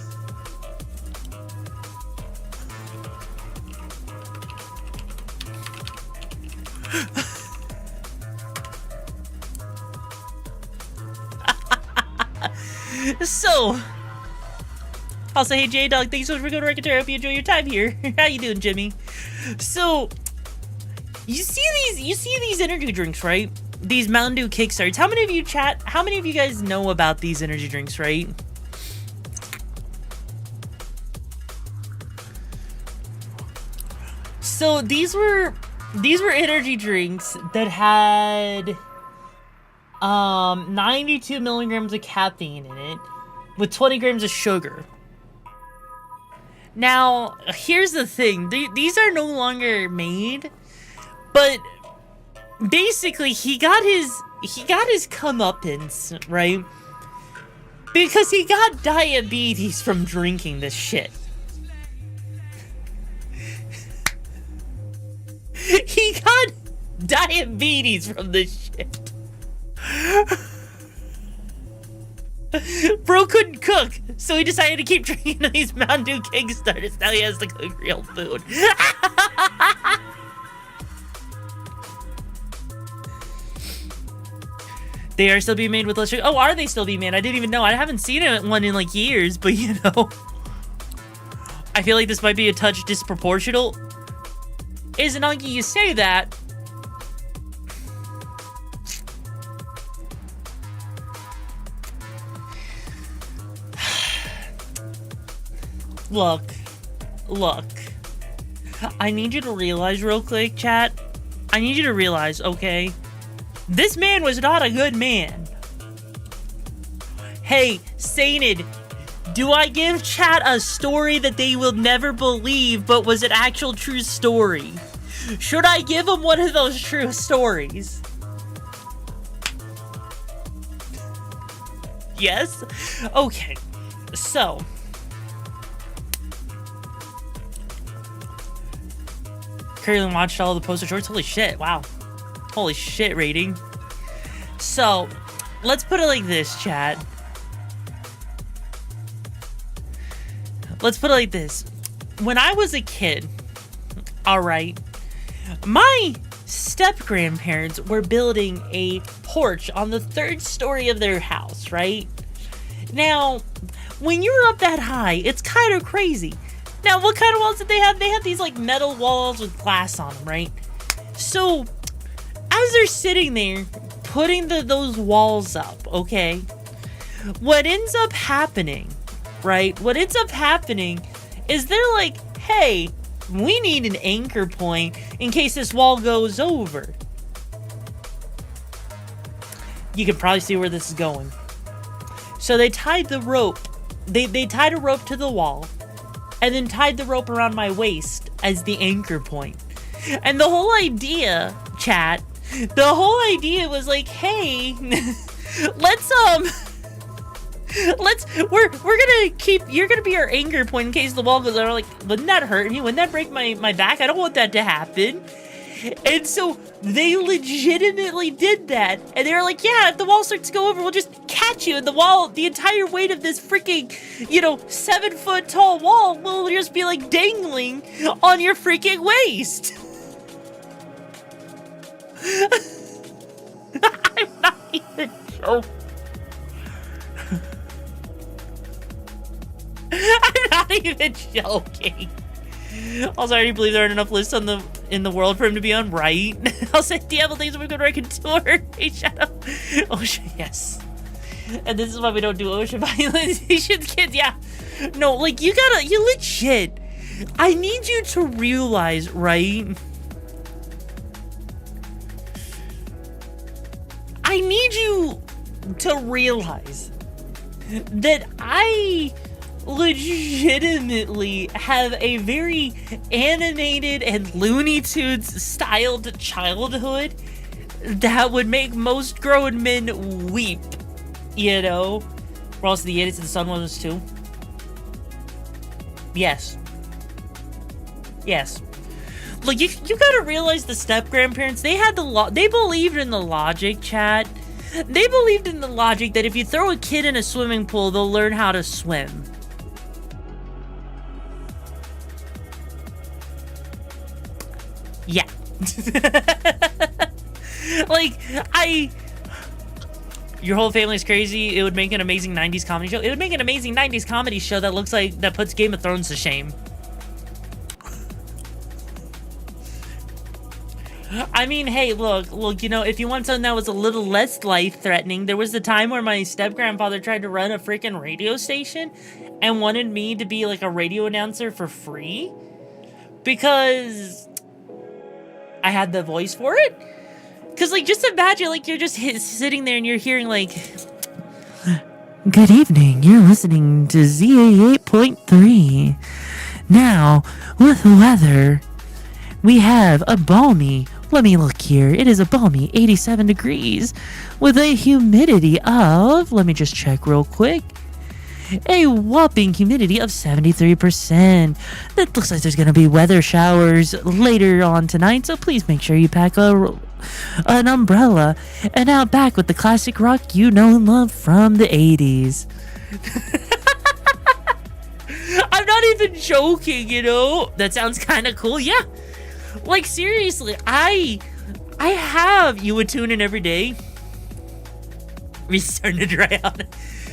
So, I'll say, hey, J-Dog, thanks so much for going to Record. I hope you enjoy your time here. How you doing, Jimmy? So, you see these energy drinks, right? These Mountain Dew Kickstarts. How many of you guys know about these energy drinks, right? So, these were energy drinks that had 92 milligrams of caffeine in it with 20 grams of sugar. Now, here's the thing. These are no longer made, but basically he got his comeuppance, right? Because he got diabetes from drinking this shit. He got diabetes from this shit. Bro couldn't cook, so he decided to keep drinking these Mountain Dew Kickstarters. Now he has to cook real food. They are still being made with less sugar. Oh, are they still being made? I didn't even know. I haven't seen one in like years, but you know. I feel like this might be a touch disproportional. Isn't Unky you say that? Look. I need you to realize real quick, chat. I need you to realize, okay? This man was not a good man. Hey, Sainted, do I give chat a story that they will never believe, but was an actual true story? Should I give them one of those true stories? Yes? Okay, so... Currently watched all the poster shorts. Holy shit, wow. Holy shit rating. So, let's put it like this, chat. Let's put it like this. When I was a kid, alright, my step-grandparents were building a porch on the 3rd story of their house, right? Now, when you're up that high, it's kind of crazy. Now, what kind of walls did they have? They had these, like, metal walls with glass on them, right? So, as they're sitting there, putting those walls up, okay? What ends up happening, right? What ends up happening is they're like, hey, we need an anchor point in case this wall goes over. You can probably see where this is going. So they tied the rope. They tied a rope to the wall. and then tied the rope around my waist as the anchor point. And the whole idea, chat, the whole idea was like, hey, we're gonna keep, you're gonna be our anchor point in case the wall goes over. Like, wouldn't that hurt me? Wouldn't that break my back? I don't want that to happen. And so they legitimately did that. And they were like, yeah, if the wall starts to go over, we'll just catch you. And the wall, the entire weight of this freaking, 7-foot tall wall will just be like dangling on your freaking waist. I'm not even joking. I'm not even joking. Also, I already believe there aren't enough lists in the world for him to be on, right? I'll say Diablo things we're going to tour. Hey, shut up. Ocean, yes. And this is why we don't do ocean violence. Kids, yeah. No, like, you legit. I need you to realize, right? I need you to realize that I legitimately have a very animated and Looney Tunes styled childhood that would make most grown men weep, We're also the idiots and the Sun Ones too. Yes. Like, you gotta realize the step-grandparents, they believed in the logic, chat. They believed in the logic that if you throw a kid in a swimming pool, they'll learn how to swim. Yeah. Your whole family's crazy. It would make an amazing 90s comedy show. It would make an amazing 90s comedy show that looks like, that puts Game of Thrones to shame. I mean, hey, look, if you want something that was a little less life-threatening, there was the time where my step-grandfather tried to run a freaking radio station and wanted me to be, like, a radio announcer for free because I had the voice for it. Because, like, just imagine, like, you're just sitting there and you're hearing, like, good evening, you're listening to ZA 8.3. Now, with the weather, we have a balmy, let me look here, it is a balmy 87 degrees with a humidity of, let me just check real quick, a whopping humidity of 73%. That looks like there's going to be weather showers later on tonight, so please make sure you pack an umbrella. And now back with the classic rock you know and love from the 80s. I'm not even joking, That sounds kind of cool, yeah. Like, seriously, I have, you would tune in every day. We're starting to dry out.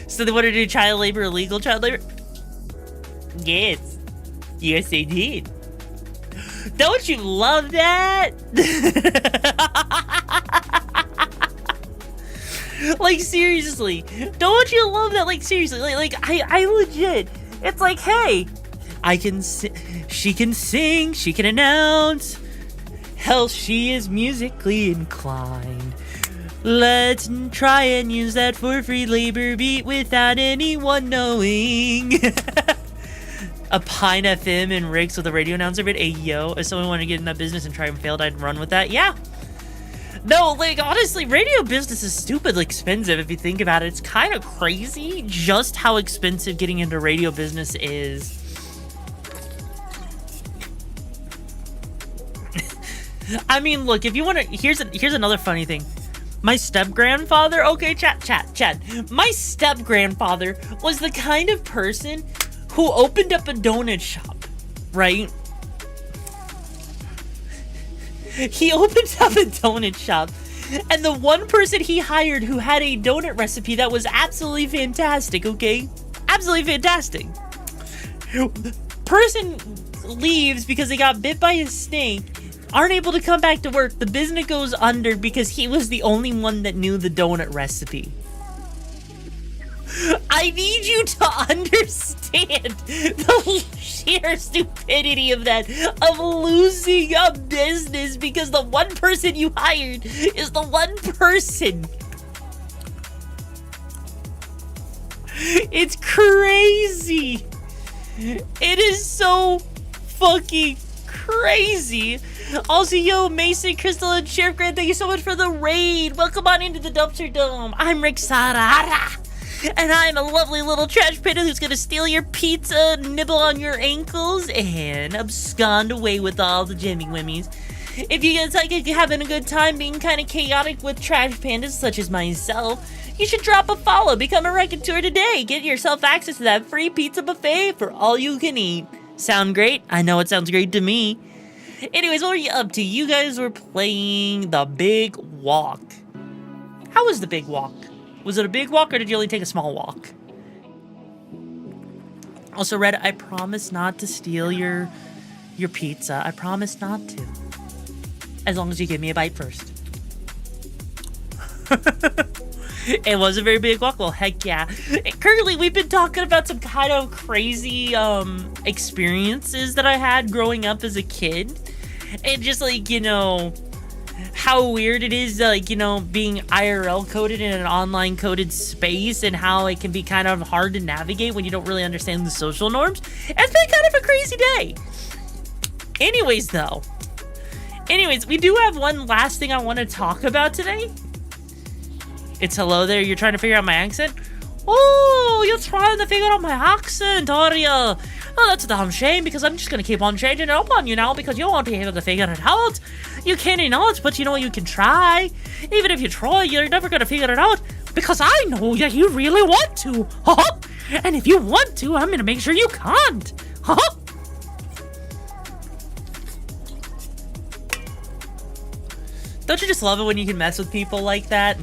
So they want to do child labor, illegal child labor? Yes. Yes, they did. Don't you love that? Like, seriously. Don't you love that? Like, seriously. Like I legit. It's like, hey, she can sing, she can announce. Hell, she is musically inclined. Let's try and use that for free labor beat without anyone knowing. A Pine FM and Riggs with a radio announcer bit. Hey, yo, if someone wanted to get in that business and try and failed, I'd run with that. Yeah. No, like, honestly, radio business is stupidly expensive if you think about it. It's kind of crazy just how expensive getting into radio business is. I mean, look, if you want to, here's another funny thing. My step-grandfather, okay, chat. My step-grandfather was the kind of person who opened up a donut shop, right? He opened up a donut shop, and the one person he hired who had a donut recipe that was absolutely fantastic, okay? Absolutely fantastic. Person leaves because they got bit by a snake, aren't able to come back to work. The business goes under because he was the only one that knew the donut recipe. I need you to understand the sheer stupidity of that, of losing a business because the one person you hired is the one person. It's crazy. It is so fucking crazy. Also, yo, Mason, Crystal, and Sheriff Grant, thank you so much for the raid. Welcome on into the Dumpster Dome. I'm RIXARA. And I'm a lovely little trash panda who's gonna steal your pizza, nibble on your ankles, and abscond away with all the Jimmy Wimmies. If you guys like having a good time being kind of chaotic with trash pandas such as myself, you should drop a follow, become a Raconteur today, get yourself access to that free pizza buffet for all you can eat. Sound great? I know it sounds great to me. Anyways, what were you up to? You guys were playing the Big Walk. How was the Big Walk? Was it a big walk or did you only take a small walk? Also, Red, I promise not to steal your pizza. I promise not to. As long as you give me a bite first. It was a very big walk. Well, heck yeah. Currently, we've been talking about some kind of crazy experiences that I had growing up as a kid. And just like, you know, how weird it is, like, you know, being IRL coded in an online coded space and how it can be kind of hard to navigate when you don't really understand the social norms. It's been kind of a crazy day. Anyways, we do have one last thing I want to talk about today. It's hello there, you're trying to figure out my accent? Oh, you're trying to figure out my accent, are you? Oh, that's a damn shame, because I'm just going to keep on changing it up on you now, because you won't be able to figure it out. You can't not, but you know you can try. Even if you try, you're never going to figure it out, because I know that you really want to. And if you want to, I'm going to make sure you can't. Don't you just love it when you can mess with people like that?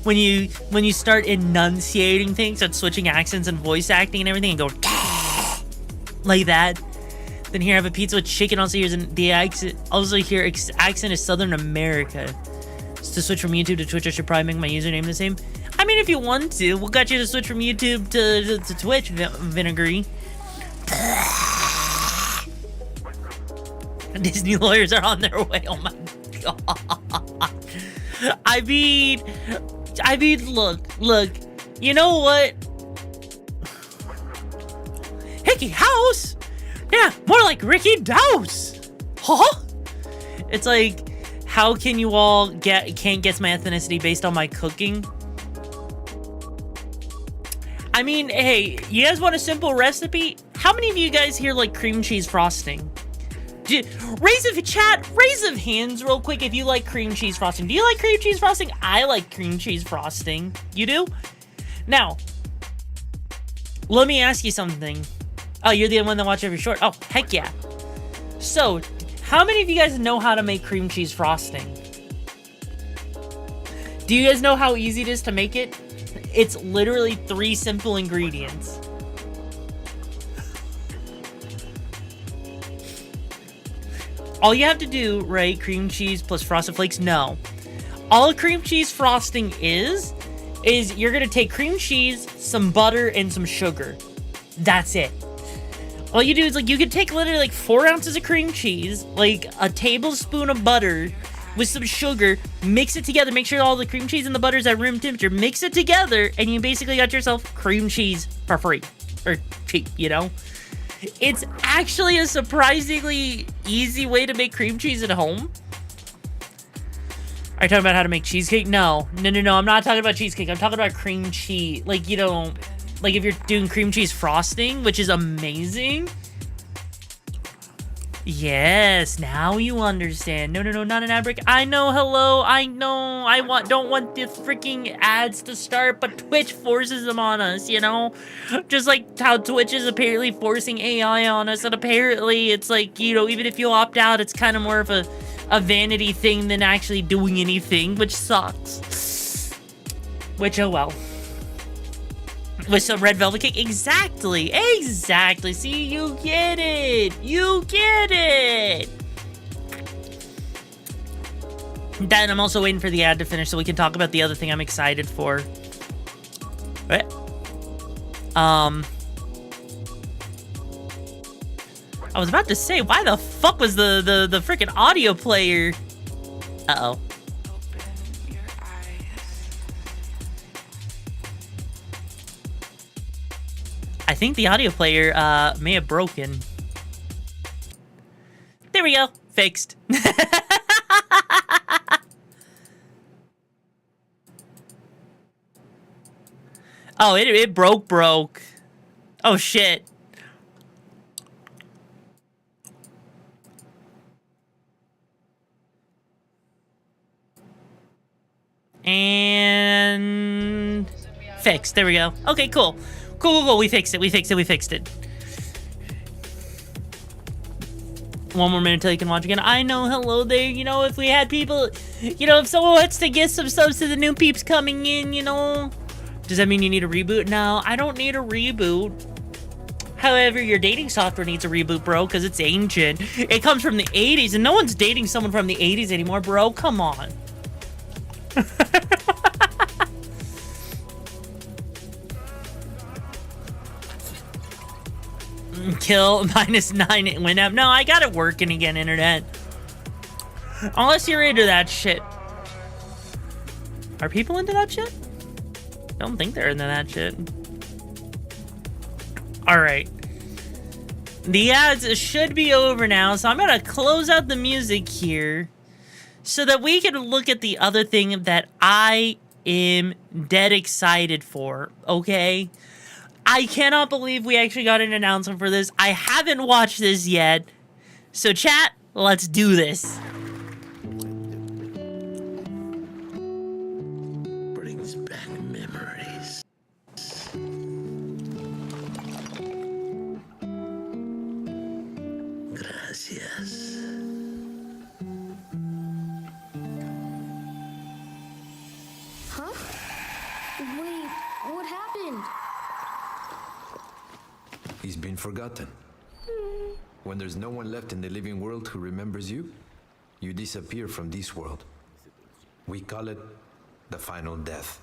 When you start enunciating things and switching accents and voice acting and everything and go like that. Then here I have a pizza with chicken. Also here's the accent. Also here accent is Southern America. So to switch from YouTube to Twitch, I should probably make my username the same. I mean, if you want to, we'll got you to switch from YouTube to Twitch, Vinegary. Disney lawyers are on their way. Oh my god. I mean, look. You know what? Hickey House? Yeah, more like Ricky Douse. It's like, how can you all can't guess my ethnicity based on my cooking? I mean, hey, you guys want a simple recipe? How many of you guys here like cream cheese frosting? Raise of hands real quick if you like cream cheese frosting. Do you like cream cheese frosting? I like cream cheese frosting. You do? Now, let me ask you something. Oh, you're the one that watches every short. Oh, heck yeah. So, how many of you guys know how to make cream cheese frosting? Do you guys know how easy it is to make it? It's literally 3 simple ingredients. All you have to do, right, cream cheese plus Frosted Flakes? No. All cream cheese frosting is you're going to take cream cheese, some butter, and some sugar. That's it. All you do is, like, you can take literally, like, 4 ounces of cream cheese, like, a tablespoon of butter with some sugar, mix it together, make sure all the cream cheese and the butter is at room temperature, mix it together, and you basically got yourself cream cheese for free. Or cheap, you know? It's actually a surprisingly easy way to make cream cheese at home. Are you talking about how to make cheesecake? No, I'm not talking about cheesecake. I'm talking about cream cheese. Like, you know, like if you're doing cream cheese frosting, which is amazing. Yes, now you understand. No, not an ad break. I know, hello, I know. Don't want the freaking ads to start, but Twitch forces them on us, you know? Just like how Twitch is apparently forcing AI on us, and apparently it's like, you know, even if you opt out, it's kind of more of a vanity thing than actually doing anything, which sucks. Which, oh well. With some red velvet cake? Exactly. See, you get it. Then I'm also waiting for the ad to finish so we can talk about the other thing I'm excited for. What? I was about to say, why the fuck was the freaking audio player? Uh-oh. I think the audio player may have broken. There we go. Fixed. Oh, it broke. Oh, shit. And fixed. There we go. Okay, cool. Cool. We fixed it. We fixed it. One more minute until you can watch again. I know. Hello there. You know, if we had people, you know, if someone wants to get some subs to the new peeps coming in, you know, does that mean you need a reboot? No, I don't need a reboot. However, your dating software needs a reboot, bro, because it's ancient. It comes from the 80s, and no one's dating someone from the 80s anymore, bro. Come on. Kill -9, it went up. No, I got it working again, internet. Unless you're into that shit. Are people into that shit? I don't think they're into that shit. Alright. The ads should be over now, so I'm gonna close out the music here so that we can look at the other thing that I am dead excited for, okay? I cannot believe we actually got an announcement for this. I haven't watched this yet. So chat, let's do this. Brings back memories. Gracias. Huh? Wait, what happened? He's been forgotten. When there's no one left in the living world who remembers you, you disappear from this world. We call it the final death.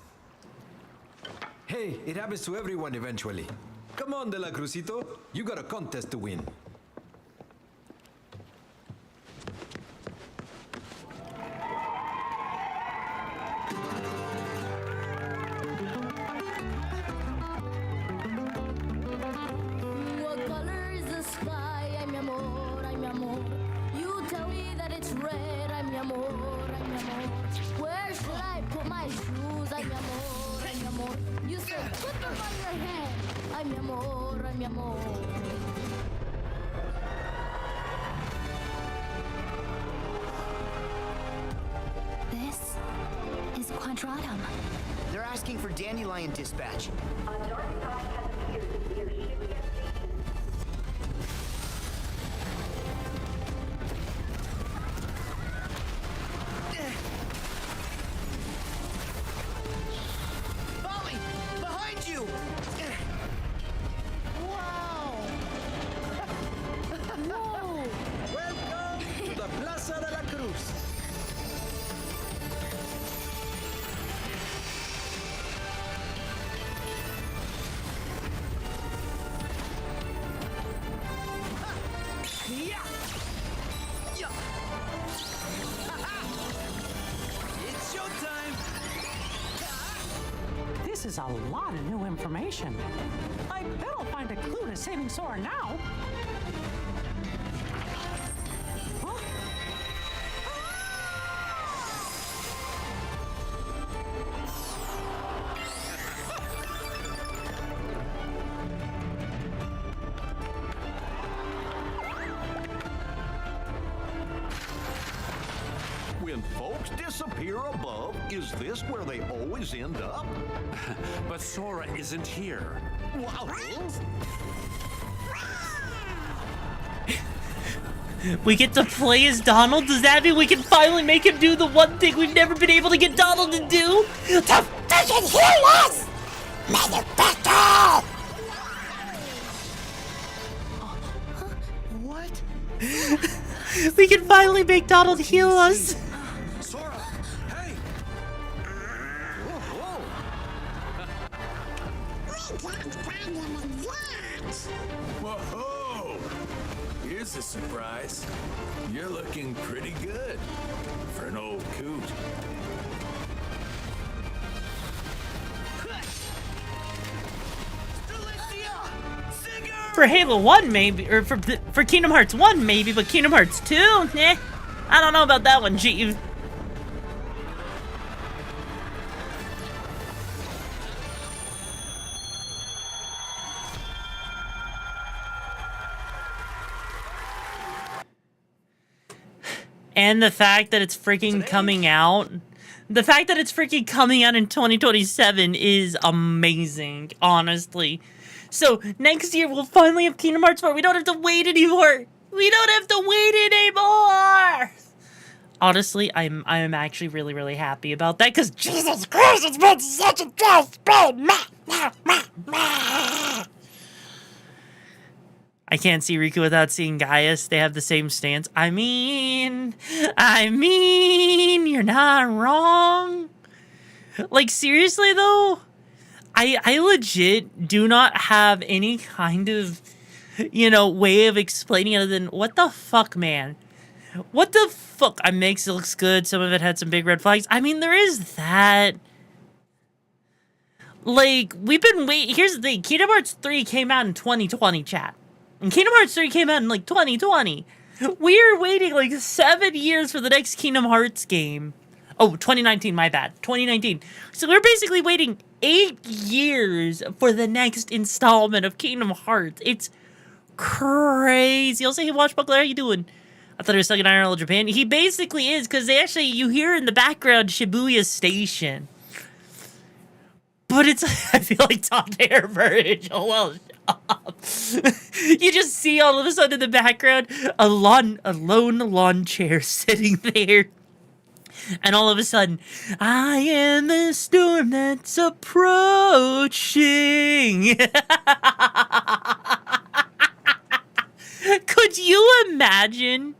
Hey, it happens to everyone eventually. Come on, De La Cruzito. You got a contest to win. What color is the sky? Ay, mi amor, ay, mi amor. You tell me that it's red. Ay, mi amor, ay, mi amor. Where should I put my shoes? Ay, mi amor, ay, mi amor. You said put them on your head. Ay, mi amor, ay, mi amor. This is Quadratum. They're asking for Dandelion dispatch. Molly, behind you! Wow! Whoa! Welcome to the Plaza de la Cruz. Yeah! Yeah! It's showtime! This is a lot of new information. I bet I'll find a clue to saving Sora now. Huh? When folks disappear above, is this where they always end up? But Sora isn't here. Wow. We get to play as Donald? Does that mean we can finally make him do the one thing we've never been able to get Donald to do? To freaking heal us! Motherfucker! What? We can finally make Donald heal us. Sora, hey! Whoa, Whoa! Here's a surprise. You're looking pretty good for an old coot. Celestia! For Halo 1, maybe, or for Kingdom Hearts 1, maybe, but Kingdom Hearts 2, eh? I don't know about that one, Jeeve. And the fact that it's freaking coming out. The fact that it's freaking coming out in 2027 is amazing, honestly. So, next year we'll finally have Kingdom Hearts 4. We don't have to wait anymore. We don't have to wait anymore. Honestly, I'm actually really, really happy about that, because Jesus Christ, it's been such a tough spread. I can't see Riku without seeing Gaius. They have the same stance. I mean, you're not wrong. Like, seriously, though, I legit do not have any kind of, you know, way of explaining it other than, what the fuck, man? What the fuck? I makes it looks good. Some of it had some big red flags. I mean, there is that. Like, we've been waiting. Here's the thing. Kingdom Hearts 3 came out in 2020, chat. And Kingdom Hearts 3 came out in, like, 2020. We're waiting, like, 7 years for the next Kingdom Hearts game. Oh, 2019, my bad. 2019. So we're basically waiting 8 years for the next installment of Kingdom Hearts. It's crazy. Also, hey, Watchbuckler, how you doing? I thought he was stuck in IRL Japan. He basically is, because they actually, you hear in the background Shibuya Station. But it's, I feel like Tom Air Virgil. Well, you just see all of a sudden in the background a lone lawn chair sitting there. And all of a sudden, I am the storm that's approaching. Could you imagine?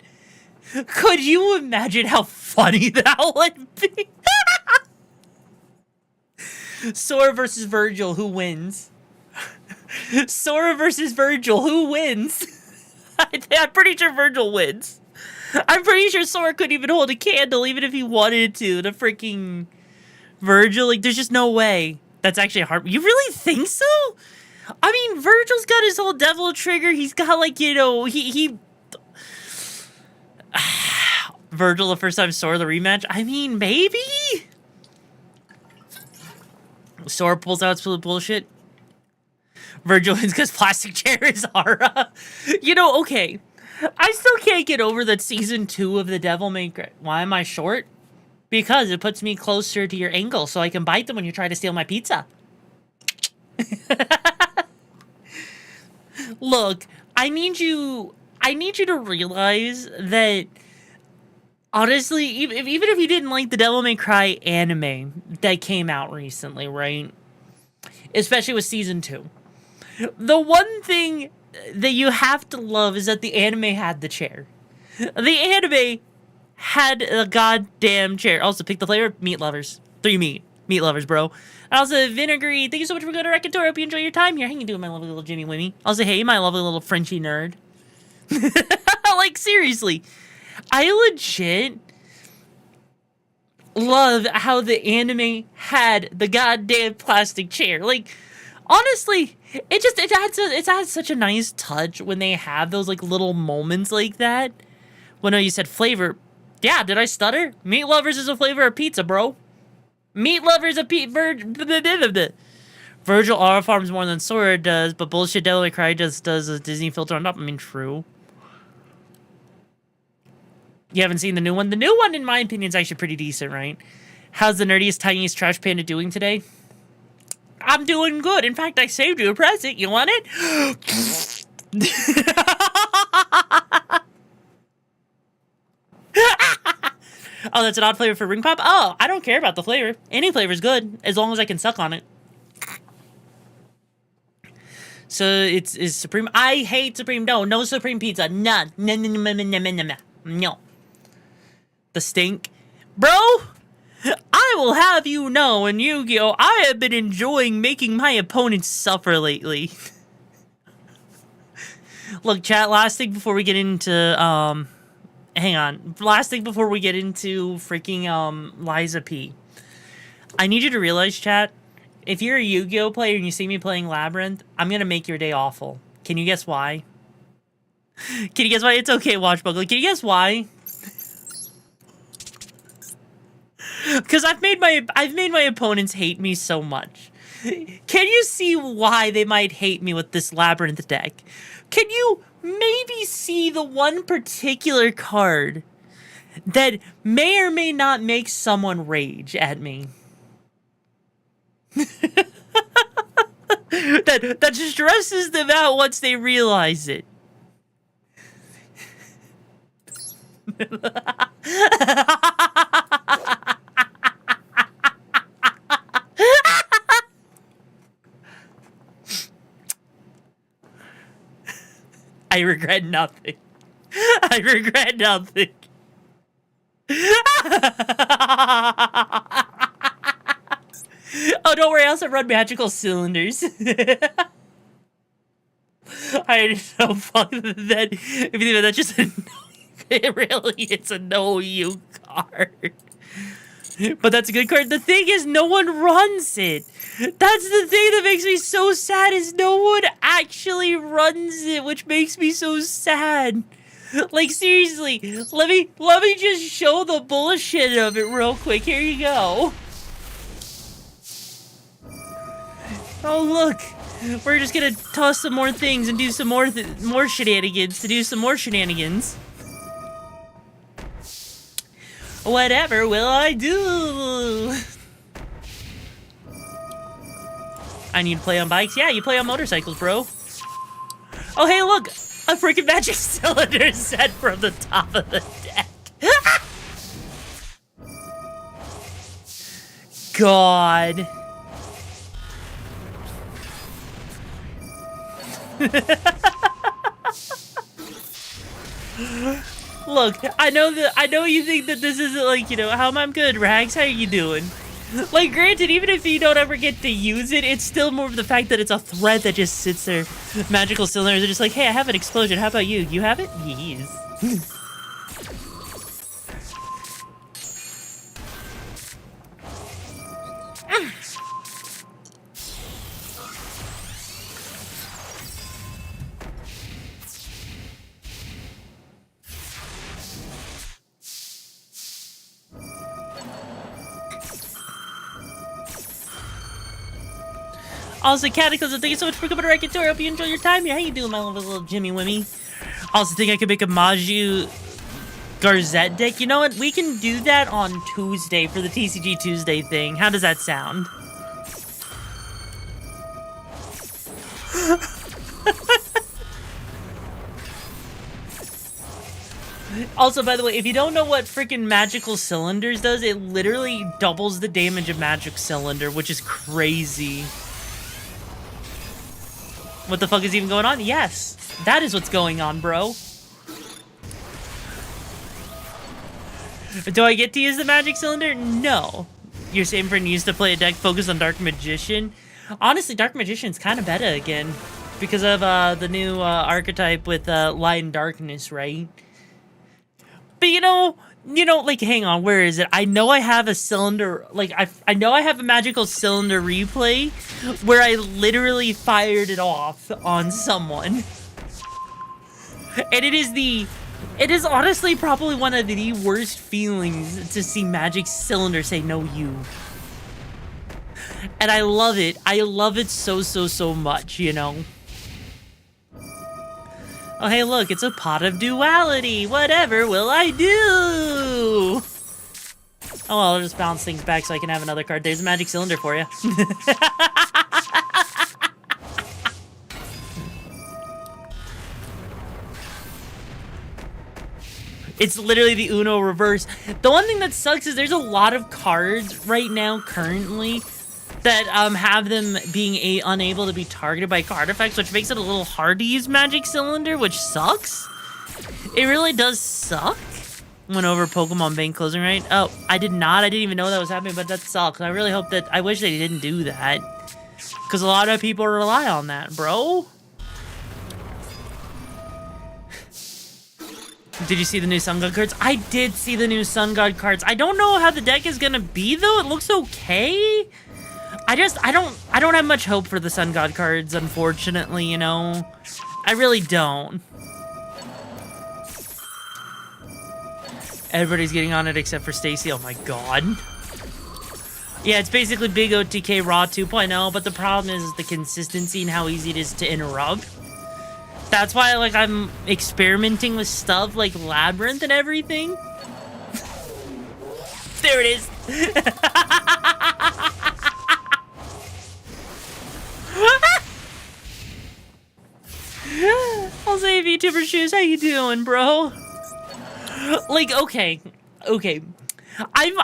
Could you imagine how funny that would be? Sora versus Virgil, who wins? Sora versus Virgil, who wins? I'm pretty sure Virgil wins. I'm pretty sure Sora couldn't even hold a candle, even if he wanted to freaking Virgil. Like, there's just no way. That's actually hard. You really think so? I mean, Virgil's got his whole devil trigger. He's got, like, you know, he... Virgil, the first time Sora, the rematch. I mean, maybe? Sora pulls out his bullshit. Virgil wins because plastic chair is Aura. You know, okay. I still can't get over that season 2 of The Devil May Cry. Why am I short? Because it puts me closer to your ankle so I can bite them when you try to steal my pizza. Look, I need you to realize that, honestly, even if you didn't like the Devil May Cry anime that came out recently, right? Especially with season 2. The one thing that you have to love is that the anime had the chair. The anime had a goddamn chair. Also, pick the flavor. Meat lovers. 3 meat. Meat lovers, bro. And also, Vinegary, thank you so much for going to Rekator. Hope you enjoy your time here. How you doing, my lovely little Jimmy Wimmy? Also, hey, my lovely little Frenchy nerd. Like, seriously. I legit love how the anime had the goddamn plastic chair. Like, honestly, it adds such a nice touch when they have those, like, little moments like that. Well, no, you said flavor. Yeah, did I stutter? Meat lovers is a flavor of pizza, bro. Meat lovers of Virgil Aura farms more than Sora does, but bullshit Devil May Cry just does a Disney filter on top. I mean, true. You haven't seen the new one? The new one, in my opinion, is actually pretty decent, right? How's the nerdiest, tiniest trash panda doing today? I'm doing good. In fact, I saved you a present. You want it? Oh, that's an odd flavor for ring pop? Oh, I don't care about the flavor. Any flavor's good, as long as I can suck on it. So, it's Supreme. I hate Supreme. No Supreme pizza. None. No. The stink. Bro, I will have you know, in Yu-Gi-Oh! I have been enjoying making my opponents suffer lately. Look, chat, last thing before we get into, hang on. Last thing before we get into freaking, Liza P. I need you to realize, chat, if you're a Yu-Gi-Oh! Player and you see me playing Labyrinth, I'm gonna make your day awful. Can you guess why? Can you guess why? It's okay, Watchbuckle. Can you guess why? Because I've made my opponents hate me so much. Can you see why they might hate me with this Labyrinth deck? Can you maybe see the one particular card that may or may not make someone rage at me? that stresses them out once they realize it. I regret nothing. I regret nothing. Oh, don't worry, I also run magical cylinders. I just so fuck that. If you think about that, just it's a no you card. But that's a good card. The thing is, no one runs it. That's the thing that makes me so sad, is no one actually runs it, which makes me so sad. Like, seriously, let me just show the bullshit of it real quick. Here you go. Oh, look. We're just gonna toss some more things and do some more shenanigans to do some more shenanigans. Whatever will I do? I need to play on bikes? Yeah, you play on motorcycles, bro. Oh, hey, look! A freaking magic cylinder set from the top of the deck. God. Look, I know you think that this isn't like, you know, I'm good, Rags, how are you doing? Like, granted, even if you don't ever get to use it, it's still more of the fact that it's a threat that just sits there. Magical cylinders are just like, hey, I have an explosion, how about you? You have it? Yes. Also, Cataclysm, thank you so much for coming to Racket Tour. I hope you enjoy your time here. How you doing, my little Jimmy Wimmy? Also, think I could make a Maju Garzette deck. You know what? We can do that on Tuesday for the TCG Tuesday thing. How does that sound? Also, by the way, if you don't know what freaking Magical Cylinders does, it literally doubles the damage of Magic Cylinder, which is crazy. What the fuck is even going on? Yes, that is what's going on, bro. Do I get to use the Magic Cylinder? No. You're saying for used to play a deck focused on Dark Magician? Honestly, Dark Magician's kind of meta again because of the new archetype with Light and Darkness, right? But you know, like, hang on, where is it? I know I have a cylinder, like, I know I have a Magical Cylinder replay where I literally fired it off on someone. And it is honestly probably one of the worst feelings to see Magic Cylinder say, no, you. And I love it. I love it so much, you know? Oh, hey, look, it's a pot of duality. Whatever will I do? Oh, well, I'll just bounce things back so I can have another card. There's a Magic Cylinder for you. It's literally the Uno reverse. The one thing that sucks is there's a lot of cards right now, currently, that have them being unable to be targeted by card effects, which makes it a little hard to use Magic Cylinder, which sucks. It really does suck. Went over Pokemon Bank closing, right? Oh, I did not. I didn't even know that was happening, but that sucks. I really hope that... I wish they didn't do that. Because a lot of people rely on that, bro. Did you see the new Sun God cards? I did see the new Sun God cards. I don't know how the deck is gonna be, though. It looks okay. I don't have much hope for the Sun God cards, unfortunately, you know. I really don't. Everybody's getting on it except for Stacy. Oh my god. Yeah, it's basically Big OTK Raw 2.0, but the problem is the consistency and how easy it is to interrupt. That's why, like, I'm experimenting with stuff like Labyrinth and everything. There it is. I'll say VTuber Shoes, how you doing, bro? Like, okay. I'm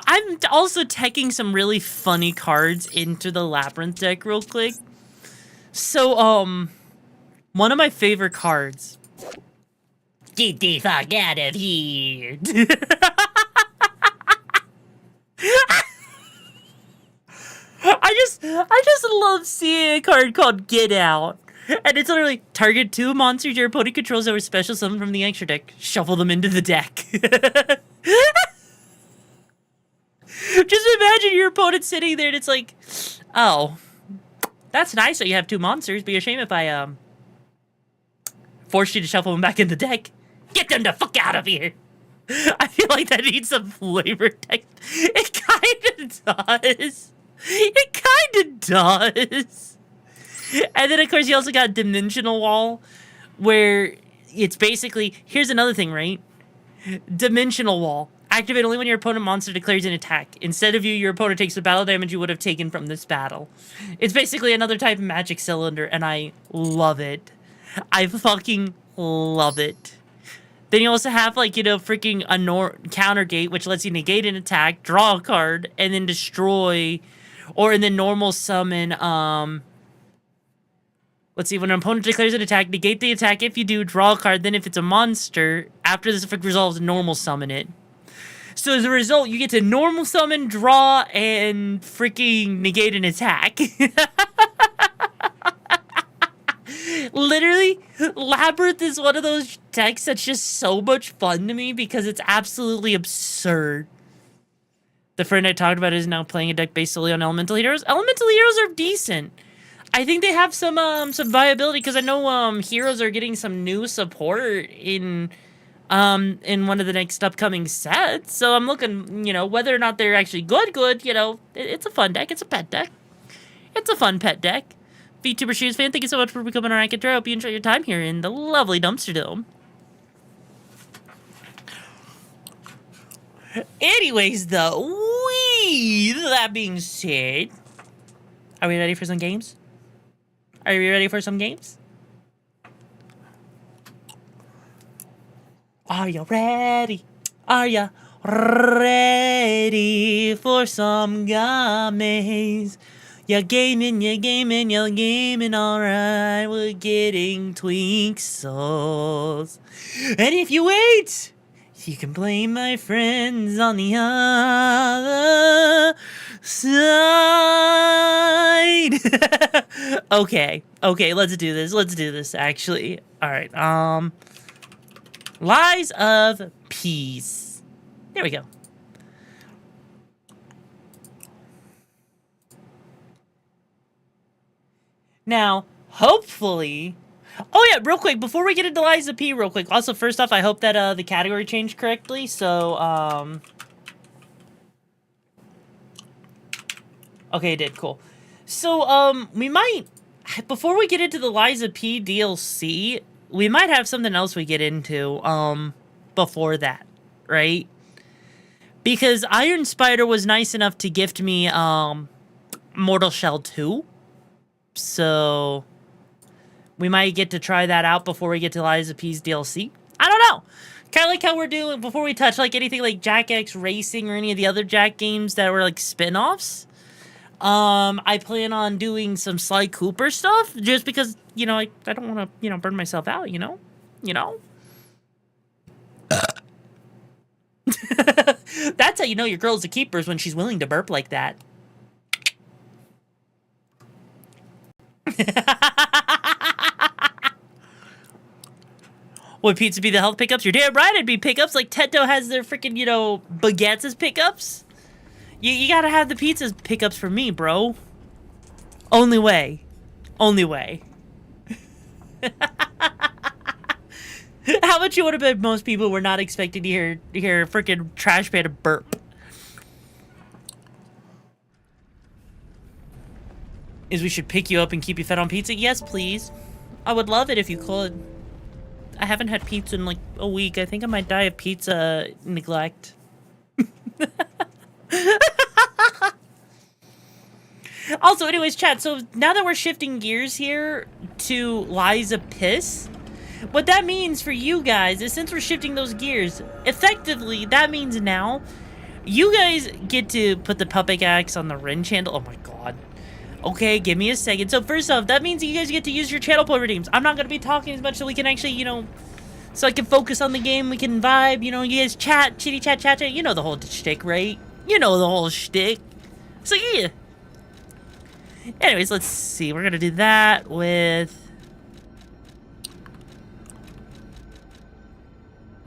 also taking some really funny cards into the Labyrinth deck real quick. So, one of my favorite cards. Get the fuck out of here. I just love seeing a card called Get Out. And it's literally target 2 monsters your opponent controls that were special summon from the extra deck. Shuffle them into the deck. Just imagine your opponent sitting there and it's like, oh, that's nice that you have 2 monsters, but you're ashamed if I forced you to shuffle them back in the deck. Get them the fuck out of here. I feel like that needs some flavor text. It kind of does. It kind of does. And then, of course, you also got Dimensional Wall, where it's basically... Here's another thing, right? Dimensional Wall. Activate only when your opponent monster declares an attack. Instead of you, your opponent takes the battle damage you would have taken from this battle. It's basically another type of magic cylinder, and I love it. I fucking love it. Then you also have, like, you know, freaking a counter gate, which lets you negate an attack, draw a card, and then destroy... Or in the normal summon, let's see, when an opponent declares an attack, negate the attack. If you do, draw a card. Then if it's a monster, after this effect resolves, normal summon it. So as a result, you get to normal summon, draw, and freaking negate an attack. Literally, Labyrinth is one of those decks that's just so much fun to me because it's absolutely absurd. The friend I talked about is now playing a deck based solely on Elemental Heroes. Elemental Heroes are decent. I think they have some viability because I know heroes are getting some new support in one of the next upcoming sets. So I'm looking, you know, whether or not they're actually good, you know, it's a fun deck. It's a pet deck. It's a fun pet deck. VTuber Shoes fan, thank you so much for becoming our anchor. I hope you enjoy your time here in the lovely Dumpster Dome. Anyways, though, that being said, are we ready for some games? Are you ready for some games? Are you ready? Are you ready for some games? You're gaming, alright. We're getting twink souls. And if you wait, you can blame my friends on the other side. Okay, let's do this, actually. Alright, Lies of Peace. There we go. Now, hopefully... Oh yeah, real quick, before we get into Lies of P, real quick. Also, first off, I hope that the category changed correctly, so, okay, it did, cool. So, we might... Before we get into the Lies of P DLC, we might have something else we get into, before that, right? Because Iron Spider was nice enough to gift me, Mortal Shell 2. So, we might get to try that out before we get to Lies of P's DLC. I don't know. Kind of like how we're doing, before we touch, like, anything like Jack X Racing or any of the other Jack games that were, like, spin-offs. I plan on doing some Sly Cooper stuff, just because, you know, I don't want to, you know, burn myself out, you know? You know? That's how you know your girl's a keeper, is when she's willing to burp like that. Would pizza be the health pickups? You're damn right it'd be pickups. Like Teto has their freaking, you know, baguettes as pickups. You gotta have the pizzas pickups for me, bro. Only way. Only way. How much you would have bet most people were not expecting to hear a freaking trash panda burp? Is we should pick you up and keep you fed on pizza? Yes, please. I would love it if you could. I haven't had pizza in like a week. I think I might die of pizza neglect. Also, anyways, chat, so now that we're shifting gears here to Liza Piss, what that means for you guys is since we're shifting those gears, effectively, that means now you guys get to put the puppet axe on the wrench handle. Oh my god. Okay, give me a second. So first off, that means you guys get to use your channel point redeems. I'm not going to be talking as much so we can actually, you know, so I can focus on the game, we can vibe, you know, you guys chat, chitty chat, chat, chat. You know the whole shtick, right? You know the whole shtick. So yeah. Anyways, let's see. We're going to do that with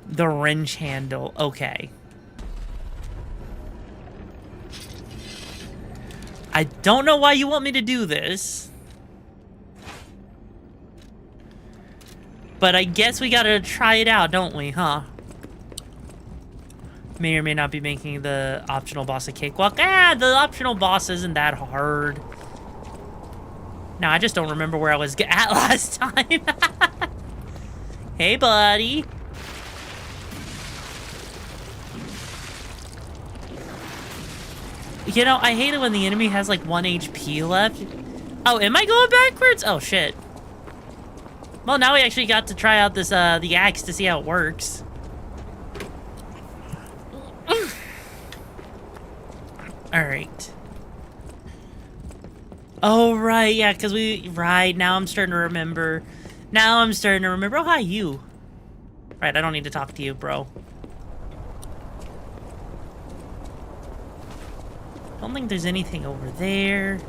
the wrench handle. Okay. I don't know why you want me to do this. But I guess we gotta try it out, don't we, huh? May or may not be making the optional boss a cakewalk. Ah, the optional boss isn't that hard. No, I just don't remember where I was at last time. Hey, buddy. You know, I hate it when the enemy has like 1 HP left. Oh, am I going backwards? Oh, shit. Well, now we actually got to try out this, the axe to see how it works. Alright. Oh, right, yeah, because right, now I'm starting to remember. Now I'm starting to remember. Oh, hi, you. Right, I don't need to talk to you, bro. I don't think there's anything over there.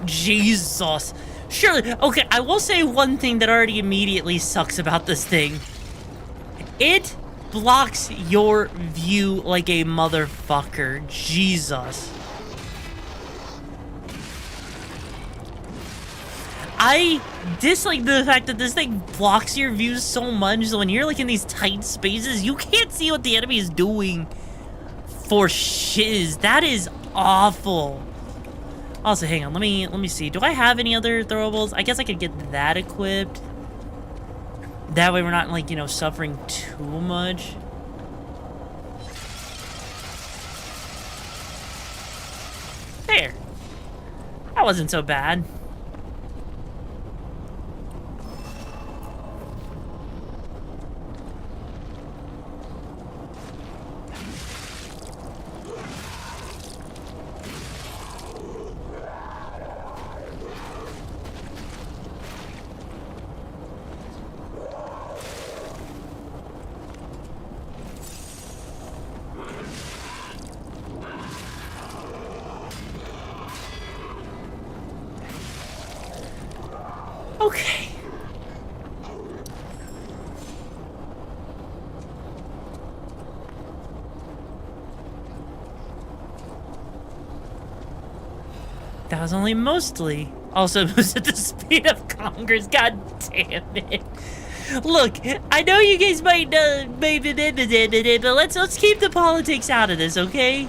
Jesus. Surely. Okay, I will say one thing that already immediately sucks about this thing. It blocks your view like a motherfucker. Jesus. I dislike the fact that this thing blocks your view so much so when you're like in these tight spaces, you can't see what the enemy is doing for shiz. That is awful. Also, hang on, let me see. Do I have any other throwables? I guess I could get that equipped. That way we're not, like, you know, suffering too much. There. That wasn't so bad. Okay. That was only mostly. Also, it was at the speed of Congress. God damn it. Look, I know you guys might maybe but let's keep the politics out of this, okay?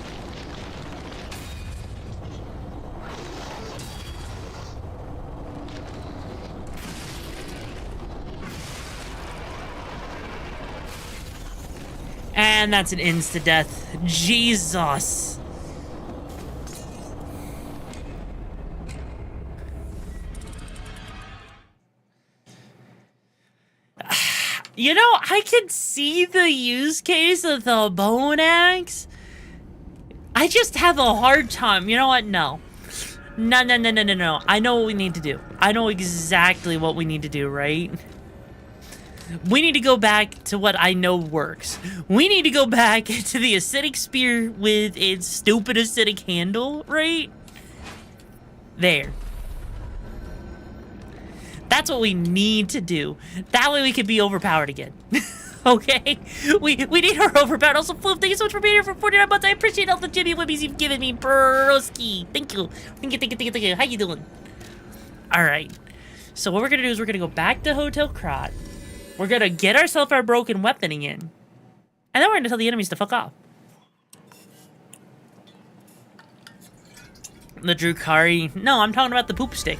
And that's an insta-death. Jesus. You know, I can see the use case of the bone axe. I just have a hard time. You know what? No. No. I know what we need to do. I know exactly what we need to do, right? We need to go back to what I know works. We need to go back to the acidic spear with its stupid acidic handle, right? There. That's what we need to do. That way we can be overpowered again. Okay? We need our overpowered. Also, Floof, thank you so much for being here for 49 months. I appreciate all the Jimmy Wibbies you've given me, broski. Thank you. Thank you. How you doing? Alright. So what we're gonna do is we're gonna go back to Hotel Krat. We're gonna get ourselves our broken weapon again. And then we're gonna tell the enemies to fuck off. The Drukari. No, I'm talking about the poop stick.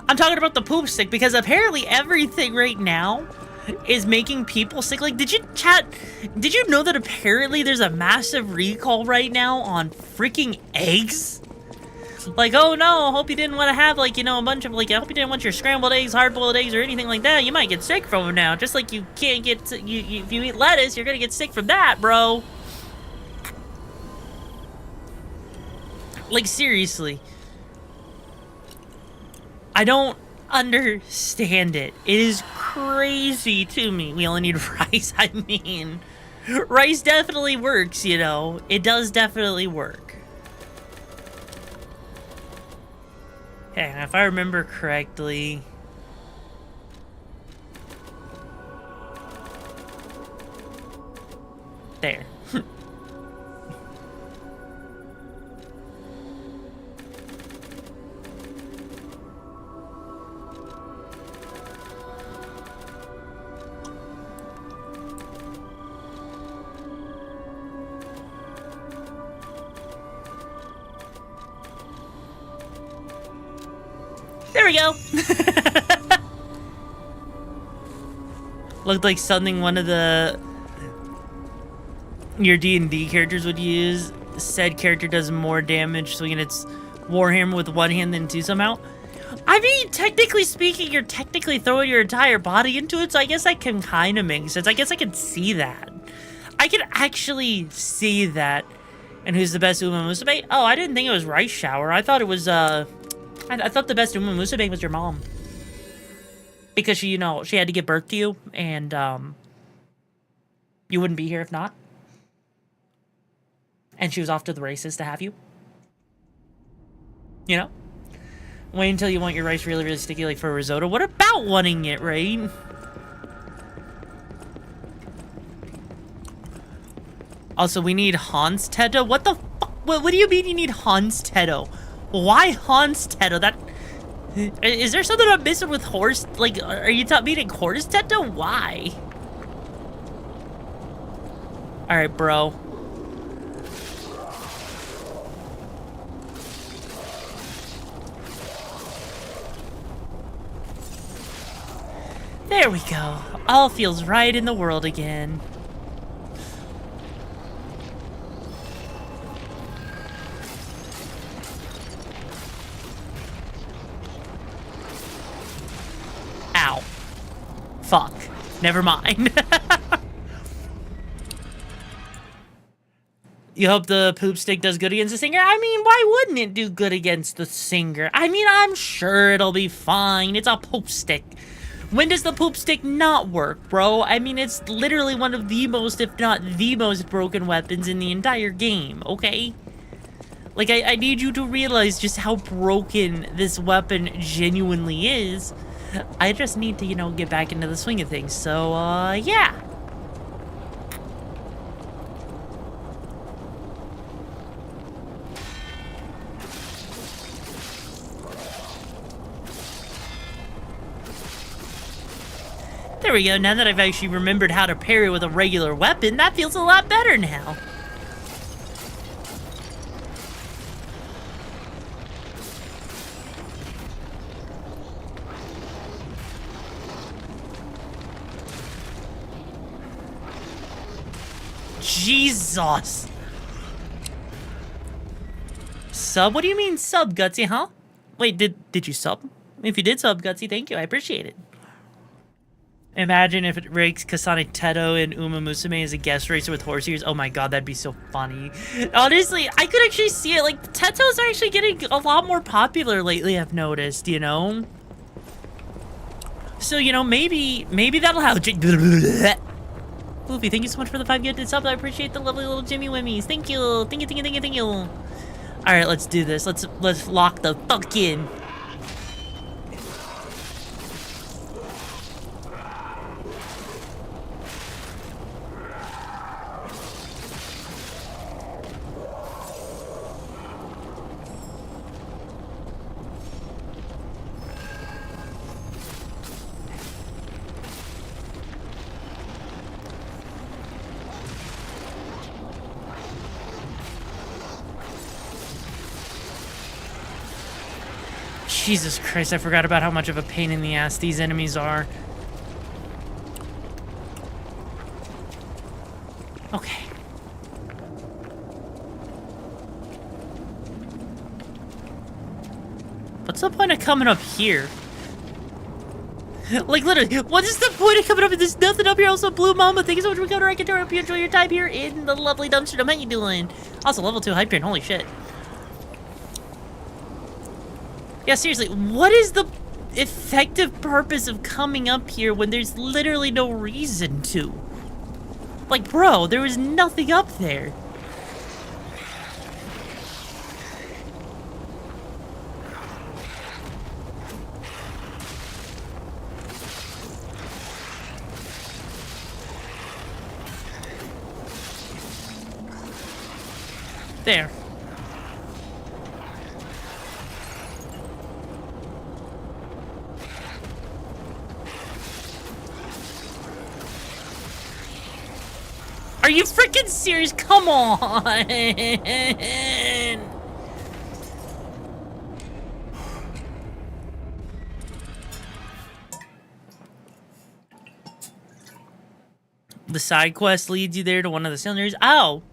I'm talking about the poop stick because apparently everything right now is making people sick. Like, did you know that apparently there's a massive recall right now on freaking eggs? Like, oh no, hope you didn't want to have, like, you know, a bunch of, like, I hope you didn't want your scrambled eggs, hard-boiled eggs, or anything like that. You might get sick from them now. Just like you can't get, if you eat lettuce, you're gonna get sick from that, bro. Like, seriously. I don't understand it. It is crazy to me. We only need rice. I mean, rice definitely works, you know. It does definitely work. Okay, if I remember correctly... There. There we go. Looked like something one of your D&D characters would use. Said character does more damage swinging its warhammer with one hand than two somehow. I mean, technically speaking, you're technically throwing your entire body into it, so I guess that can kind of make sense. I guess I can see that. I can actually see that. And who's the best Uma Musume? Oh, I didn't think it was Rice Shower. I thought it was, I thought the best Uma Musume was your mom. Because she, you know, she had to give birth to you, and, you wouldn't be here if not. And she was off to the races to have you. You know? Wait until you want your rice really, really sticky, like for a risotto. What about wanting it, right? Also, we need Hans Tedo. What the fuck? What do you mean you need Hans Tedo? Why Hans Tedo? That... Is there something I'm missing with horse? Like, are you meaning horse Tedo? Why? Alright, bro. There we go. All feels right in the world again. Ow. Fuck. Never mind. You hope the poop stick does good against the singer? I mean, why wouldn't it do good against the singer? I mean, I'm sure it'll be fine. It's a poop stick. When does the poop stick not work, bro? I mean, it's literally one of the most, if not the most broken weapons in the entire game, okay? Like, I need you to realize just how broken this weapon genuinely is. I just need to, you know, get back into the swing of things. So, yeah. There we go. Now that I've actually remembered how to parry with a regular weapon, that feels a lot better now. Jesus. Sub? What do you mean sub, Gutsy, huh? Wait, did you sub? If you did sub, Gutsy, thank you. I appreciate it. Imagine if it ranks Kasane Tedo and Uma Musume as a guest racer with horse ears. Oh my god, that'd be so funny. Honestly, I could actually see it. Like, Teto's actually getting a lot more popular lately, I've noticed, you know? So, you know, maybe that'll have... Poofy, thank you so much for the 5 gifted subs. I appreciate the lovely little Jimmy Wimmies. Thank you. Thank you. Alright, let's do this. Let's lock the fuck in. Jesus Christ, I forgot about how much of a pain in the ass these enemies are. Okay. What's the point of coming up here? Like, literally, what is the point of coming up here? There's nothing up here. Also, Blue Mama, thank you so much for coming. I can hope you enjoy your time here in the lovely dumpster. How you doing? Also, level 2 hype train. Holy shit. Yeah, seriously, what is the effective purpose of coming up here when there's literally no reason to? Like, bro, there was nothing up there. There. Are you freaking serious? Come on! The side quest leads you there to one of the cylinders. Oh!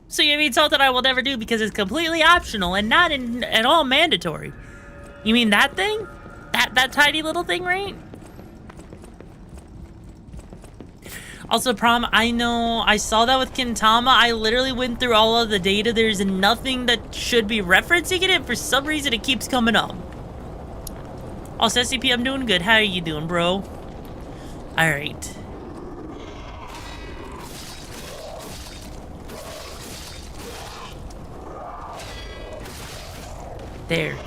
So you mean something I will never do because it's completely optional and not at all mandatory? You mean that thing? That tiny little thing, right? Also, Prom, I know, I saw that with Kintama. I literally went through all of the data. There's nothing that should be referencing it, and for some reason it keeps coming up. Also, SCP, I'm doing good. How are you doing, bro? Alright. There.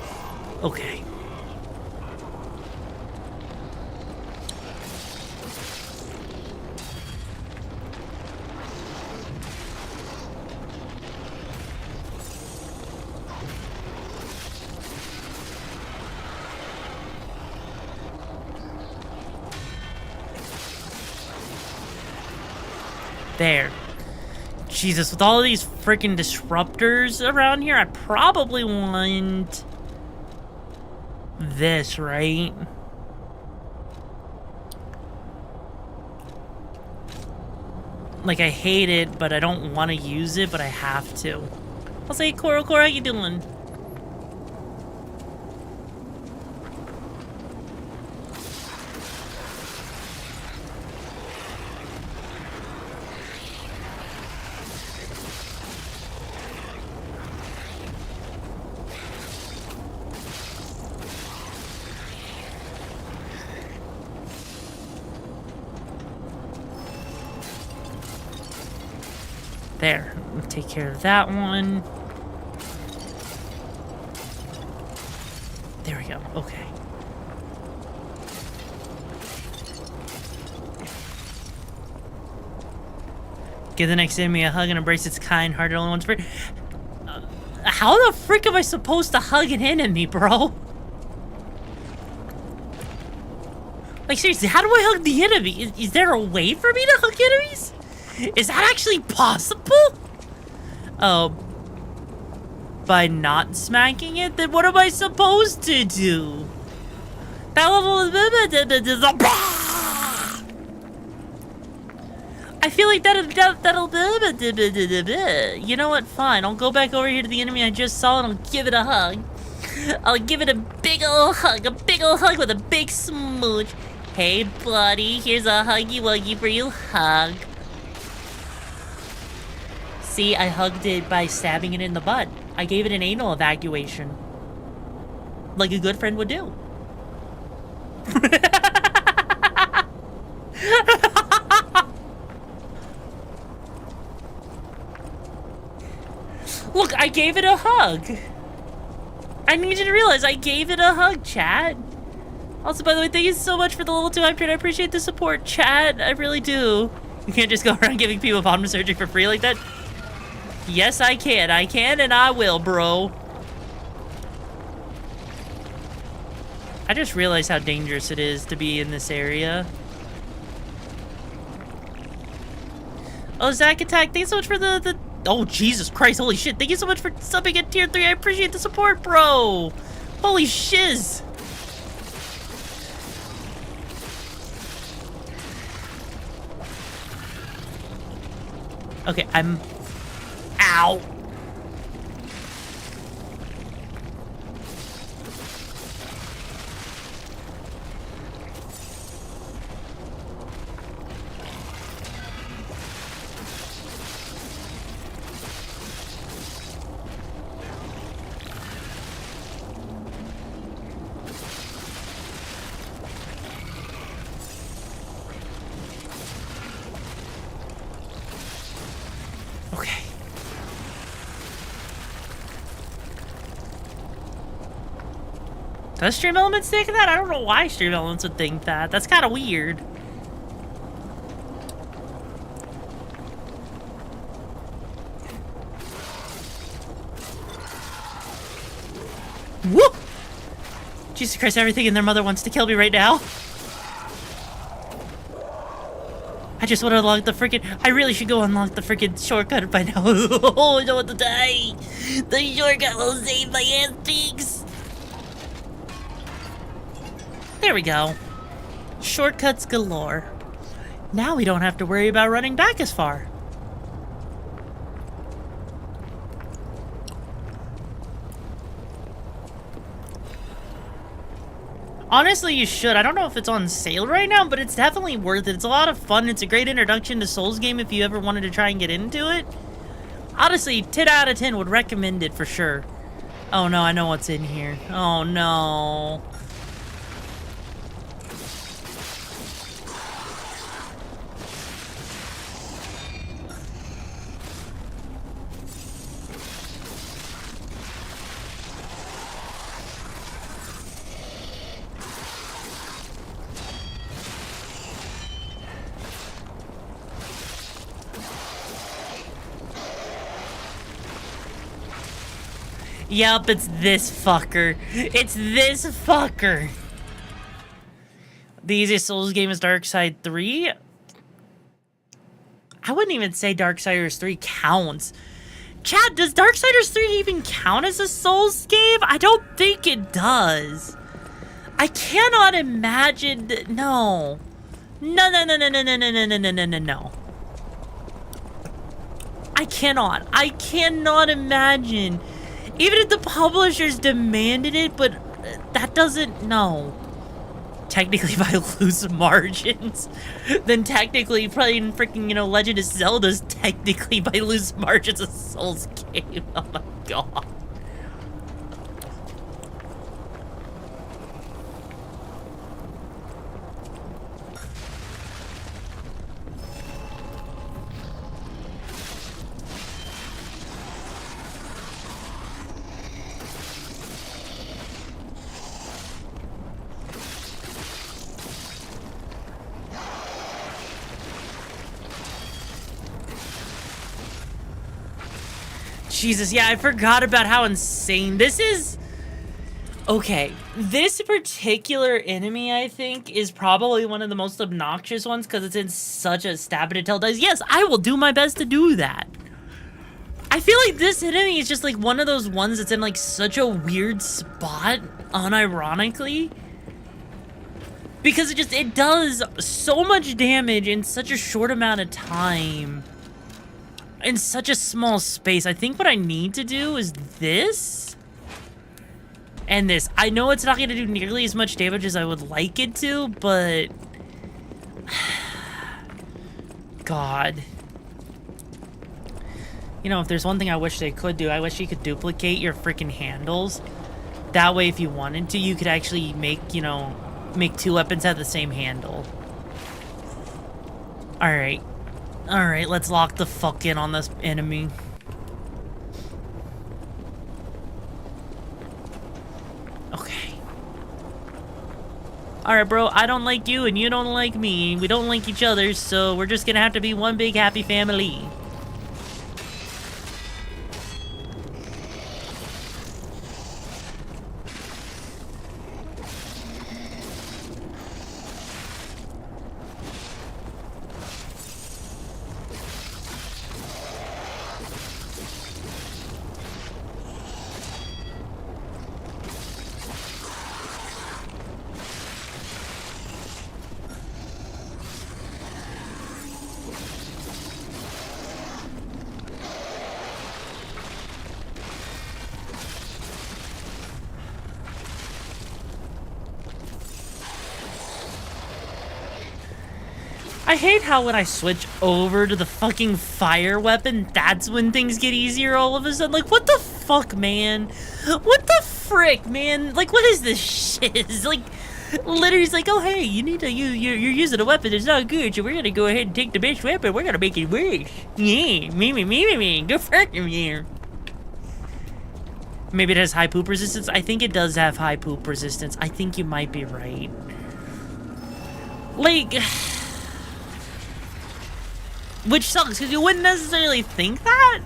Okay. There. Jesus, with all of these freaking disruptors around here, I probably want this, right? Like, I hate it, but I don't want to use it, but I have to. I'll say, Coral, how you doing? There, take care of that one. There we go, okay. Give the next enemy a hug and embrace its kind-hearted only one's free. How the frick am I supposed to hug an enemy, bro? Like, seriously, how do I hug the enemy? Is there a way for me to hug enemies? Is that actually possible? Oh. By not smacking it? Then what am I supposed to do? That level is... I feel like that'll... You know what? Fine. I'll go back over here to the enemy I just saw and I'll give it a hug. I'll give it a big ol' hug. A big ol' hug with a big smooch. Hey, buddy. Here's a huggy-wuggy for you. Hug. See, I hugged it by stabbing it in the butt. I gave it an anal evacuation. Like a good friend would do. Look, I gave it a hug. I need you to realize I gave it a hug, chat. Also, by the way, thank you so much for the level 2 hype train. I appreciate the support, chat. I really do. You can't just go around giving people bottom surgery for free like that. Yes, I can. I can and I will, bro. I just realized how dangerous it is to be in this area. Oh, Zach Attack, thanks so much for the... Oh, Jesus Christ, holy shit. Thank you so much for subbing at tier 3. I appreciate the support, bro. Holy shiz. Okay, I'm... Ow! Okay. Does Stream Elements think that? I don't know why Stream Elements would think that. That's kind of weird. Whoop! Jesus Christ, everything in their mother wants to kill me right now. I just want to unlock the freaking... I really should go unlock the freaking shortcut by now. Oh, I don't want to die. The shortcut will save my ass cheeks. There we go. Shortcuts galore. Now we don't have to worry about running back as far. Honestly, you should. I don't know if it's on sale right now, but it's definitely worth it. It's a lot of fun. It's a great introduction to Souls game if you ever wanted to try and get into it. Honestly, 10 out of 10 would recommend it for sure. Oh no, I know what's in here. Oh no. Yep, it's this fucker. It's this fucker. The easiest Souls game is Darkseid 3. I wouldn't even say Darksiders 3 counts. Chat, does Darksiders 3 even count as a Souls game? I don't think it does. I cannot imagine... No. No. I cannot imagine... Even if the publishers demanded it, but that doesn't... No. Technically, if I lose margins, then technically playing freaking, you know, Legend of Zelda's technically by lose margins a Souls game. Oh my god. Jesus, yeah, I forgot about how insane this is. Okay, this particular enemy, I think, is probably one of the most obnoxious ones because it's in such a stab it until it dies. Yes, I will do my best to do that. I feel like this enemy is just like one of those ones that's in like such a weird spot, unironically. Because it does so much damage in such a short amount of time. In such a small space. I think what I need to do is this. And this. I know it's not going to do nearly as much damage as I would like it to, but... God. You know, if there's one thing I wish they could do, I wish you could duplicate your freaking handles. That way, if you wanted to, you could actually make, you know, make two weapons have the same handle. Alright. Alright, let's lock the fuck in on this enemy. Okay. Alright, bro, I don't like you and you don't like me. We don't like each other, so we're just gonna have to be one big happy family. I hate how when I switch over to the fucking fire weapon, that's when things get easier all of a sudden. Like, what the fuck, man? What the frick, man? Like, what is this shit? It's like, literally, it's like, oh, hey, you need to use, you're using a weapon that's not good, so we're gonna go ahead and take the best weapon. We're gonna make it worse. Yeah, me. Go fuck him here. Maybe it has high poop resistance. I think it does have high poop resistance. I think you might be right. Like... Which sucks, because you wouldn't necessarily think that.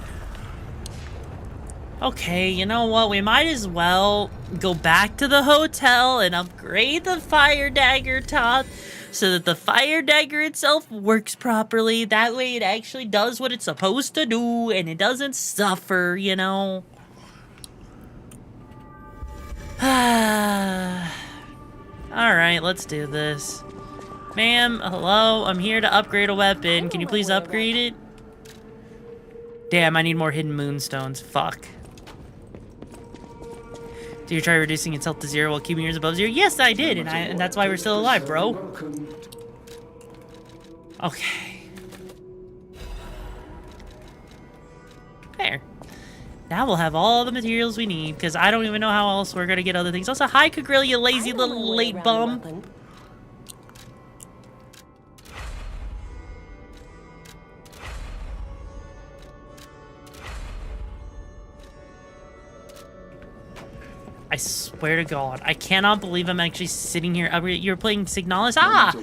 Okay, you know what? We might as well go back to the hotel and upgrade the fire dagger top so that the fire dagger itself works properly. That way it actually does what it's supposed to do and it doesn't suffer, you know? Alright, let's do this. Ma'am, hello, I'm here to upgrade a weapon. Can you please upgrade it? Damn, I need more hidden moonstones. Fuck. Did you try reducing its health to 0 while keeping yours above 0? Yes, I did, and that's why we're still alive, bro. Okay. There. Now we'll have all the materials we need, because I don't even know how else we're gonna get other things. Also, hi, Kagrill, you lazy little late bum. I swear to God, I cannot believe I'm actually sitting here. You're playing Signalis? Ah!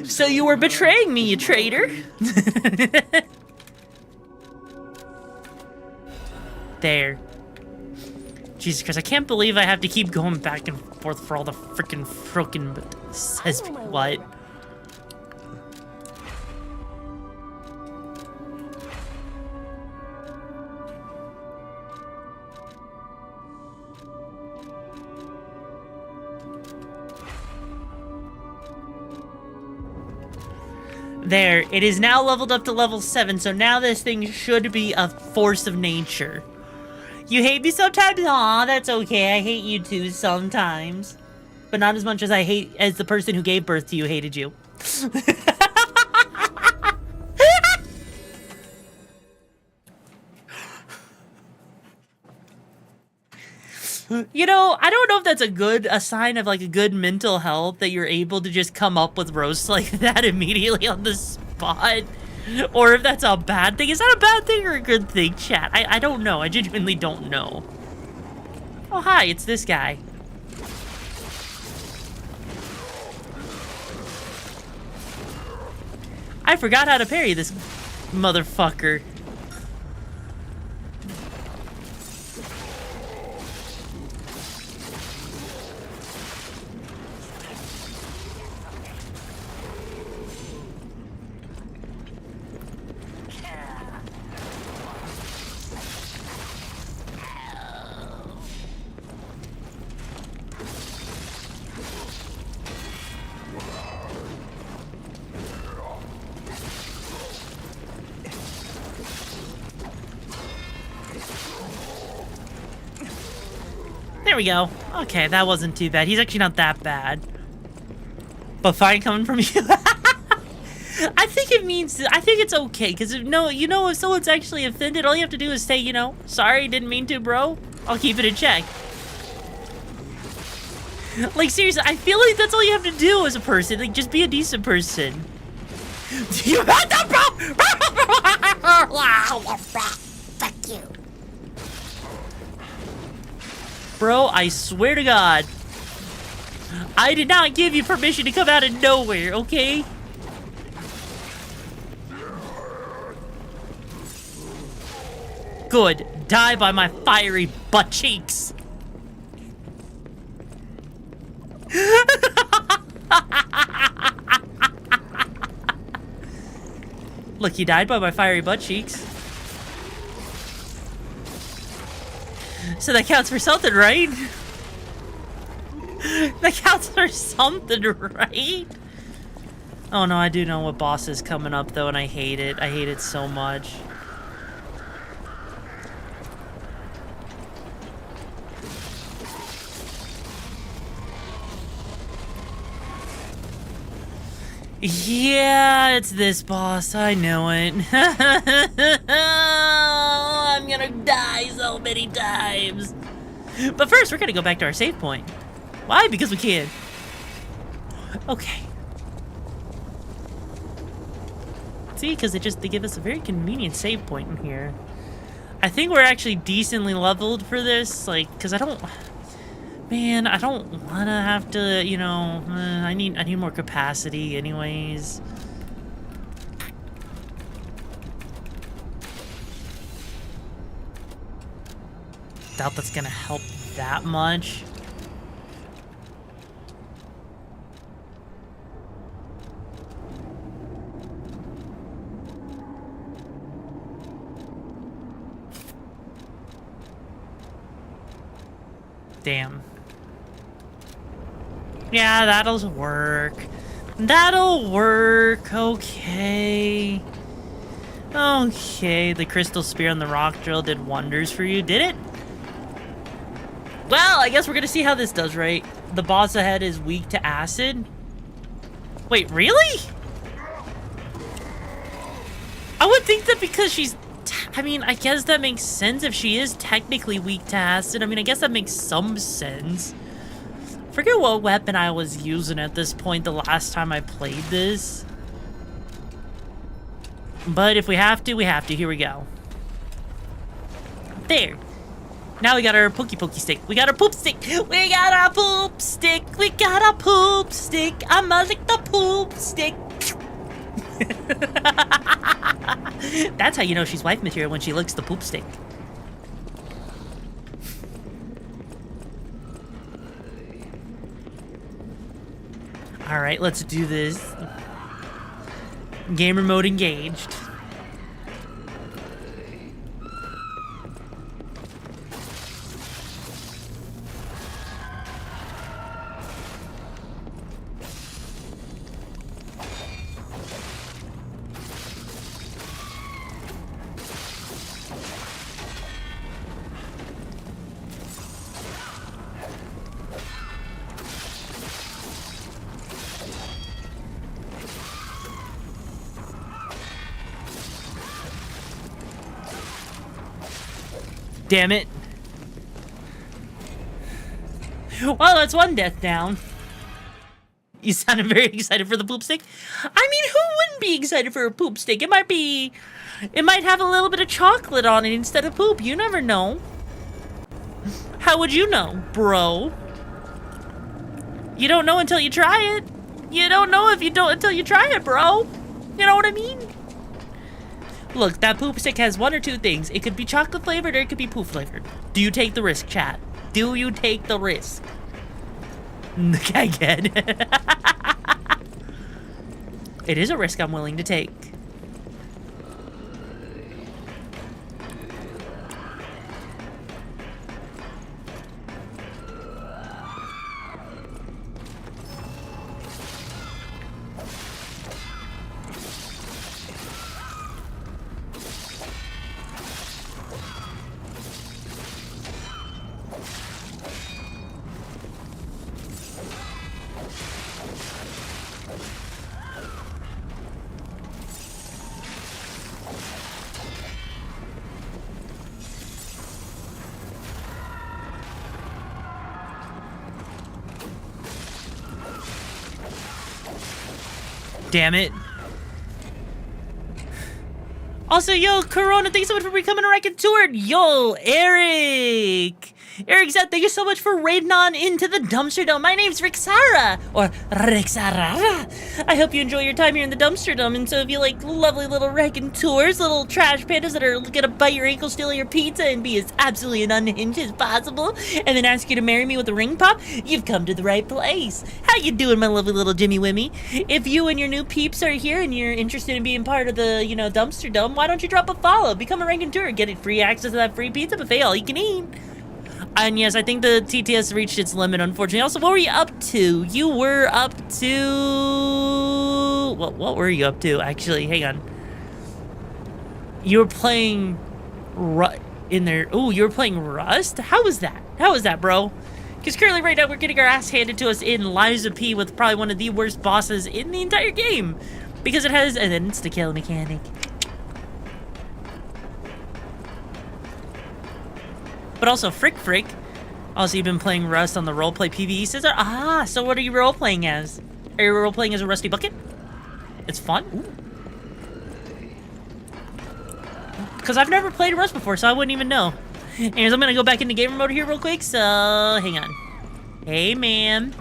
So you were betraying me, you traitor! There. Jesus Christ, I can't believe I have to keep going back and forth for all the frickin' says what? There, it is now leveled up to level 7, so now this thing should be a force of nature. You hate me sometimes? Aw, that's okay. I hate you too sometimes. But not as much as I hate as the person who gave birth to you hated you. You know, I don't know if that's a sign of like a good mental health that you're able to just come up with roasts like that immediately on the spot. Or if that's a bad thing. Is that a bad thing or a good thing, chat? I don't know. I genuinely don't know. Oh, hi, it's this guy. I forgot how to parry this motherfucker. There we go. Okay, that wasn't too bad. He's actually not that bad. But fine coming from you. I think it means, I think it's okay. Because, no, you know, if someone's actually offended, all you have to do is say, you know, sorry, didn't mean to, bro. I'll keep it in check. Like, seriously, I feel like that's all you have to do as a person. Like, just be a decent person. You had that, bro! Fuck you. Bro, I swear to God, I did not give you permission to come out of nowhere, okay? Good. Die by my fiery butt cheeks. Look, he died by my fiery butt cheeks. So that counts for something, right? That counts for something, right? Oh no, I do know what boss is coming up though, and I hate it. I hate it so much. Yeah, it's this boss. I know it. I'm gonna die so many times. But first, we're gonna go back to our save point. Why? Because we can. Okay. See, because they give us a very convenient save point in here. I think we're actually decently leveled for this, like, because I don't want to have to, you know, I need more capacity anyways. Doubt that's gonna help that much. Damn. Yeah, that'll work. That'll work. Okay. Okay, the crystal spear and the rock drill did wonders for you. Did it? Well, I guess we're gonna see how this does, right? The boss ahead is weak to acid. Wait, really? I would think that because she's... I mean, I guess that makes sense if she is technically weak to acid. I mean, I guess that makes some sense. I forget what weapon I was using at this point the last time I played this. But if we have to, we have to. Here we go. There. Now we got our pokey stick. We got our poop stick. We got our poop stick. We got our poop stick. I'ma lick the poop stick. That's how you know she's wife material, when she licks the poop stick. Alright, let's do this. Gamer mode engaged. Damn it. Well, that's one death down. You sounded very excited for the poop stick. I mean, who wouldn't be excited for a poop stick? It might have a little bit of chocolate on it instead of poop. You never know. How would you know, bro? You don't know until you try it. You don't know if you don't until you try it, bro. You know what I mean? Look, that poop stick has one or two things. It could be chocolate flavored or it could be poop flavored. Do you take the risk, chat? Do you take the risk? I get it. It is a risk I'm willing to take. Damn it. Also, yo, Corona, thanks so much for becoming a raconteur. Yo, Eric. Eric said, thank you so much for raiding on into the dumpster dome. My name's RIXARA, or RIXARA. I hope you enjoy your time here in the dumpster dome. And so if you like lovely little raconteurs, little trash pandas that are gonna bite your ankle, steal your pizza, and be as absolutely as unhinged as possible, and then ask you to marry me with a ring pop, you've come to the right place. How you doing, my lovely little Jimmy Wimmy? If you and your new peeps are here and you're interested in being part of the, you know, dumpster dome, why don't you drop a follow, become a raconteur, get it free access to that free pizza buffet, all you can eat. And yes, I think the TTS reached its limit, unfortunately. Also, what were you up to? You were up to... What were you up to, actually? Hang on. You were playing... in there... Ooh, you were playing Rust? How was that? How was that, bro? Because currently right now we're getting our ass handed to us in Liza P with probably one of the worst bosses in the entire game. Because it has an insta-kill mechanic. But also, frick. Also, you've been playing Rust on the roleplay PvE scissor. Ah, so what are you roleplaying as? Are you roleplaying as a Rusty Bucket? It's fun. Because I've never played Rust before, so I wouldn't even know. Anyways, I'm gonna go back into gamer mode here real quick, so hang on. Hey, man.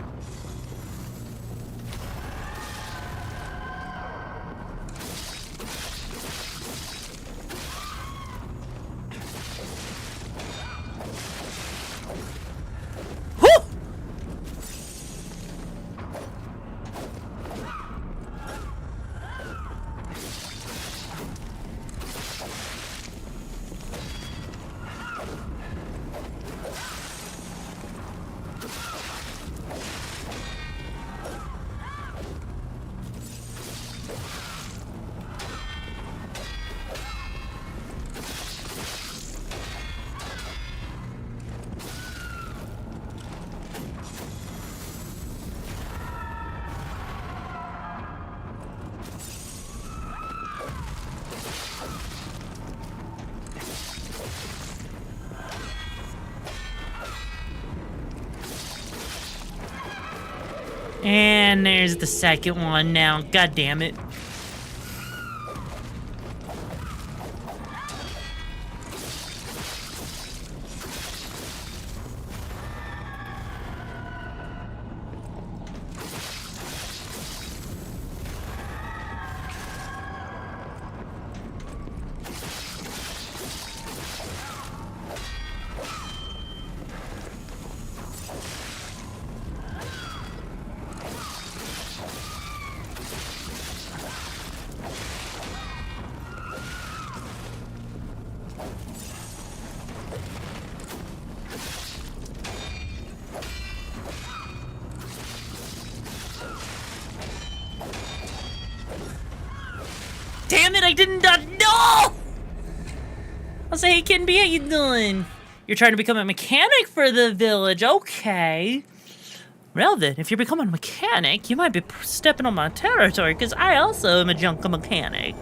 And there's the second one now. God damn it. Damn it, I didn't no! I'll say, hey, Kid B, how you doing? You're trying to become a mechanic for the village, okay. Well then, if you're becoming a mechanic, you might be stepping on my territory, because I also am a junk mechanic.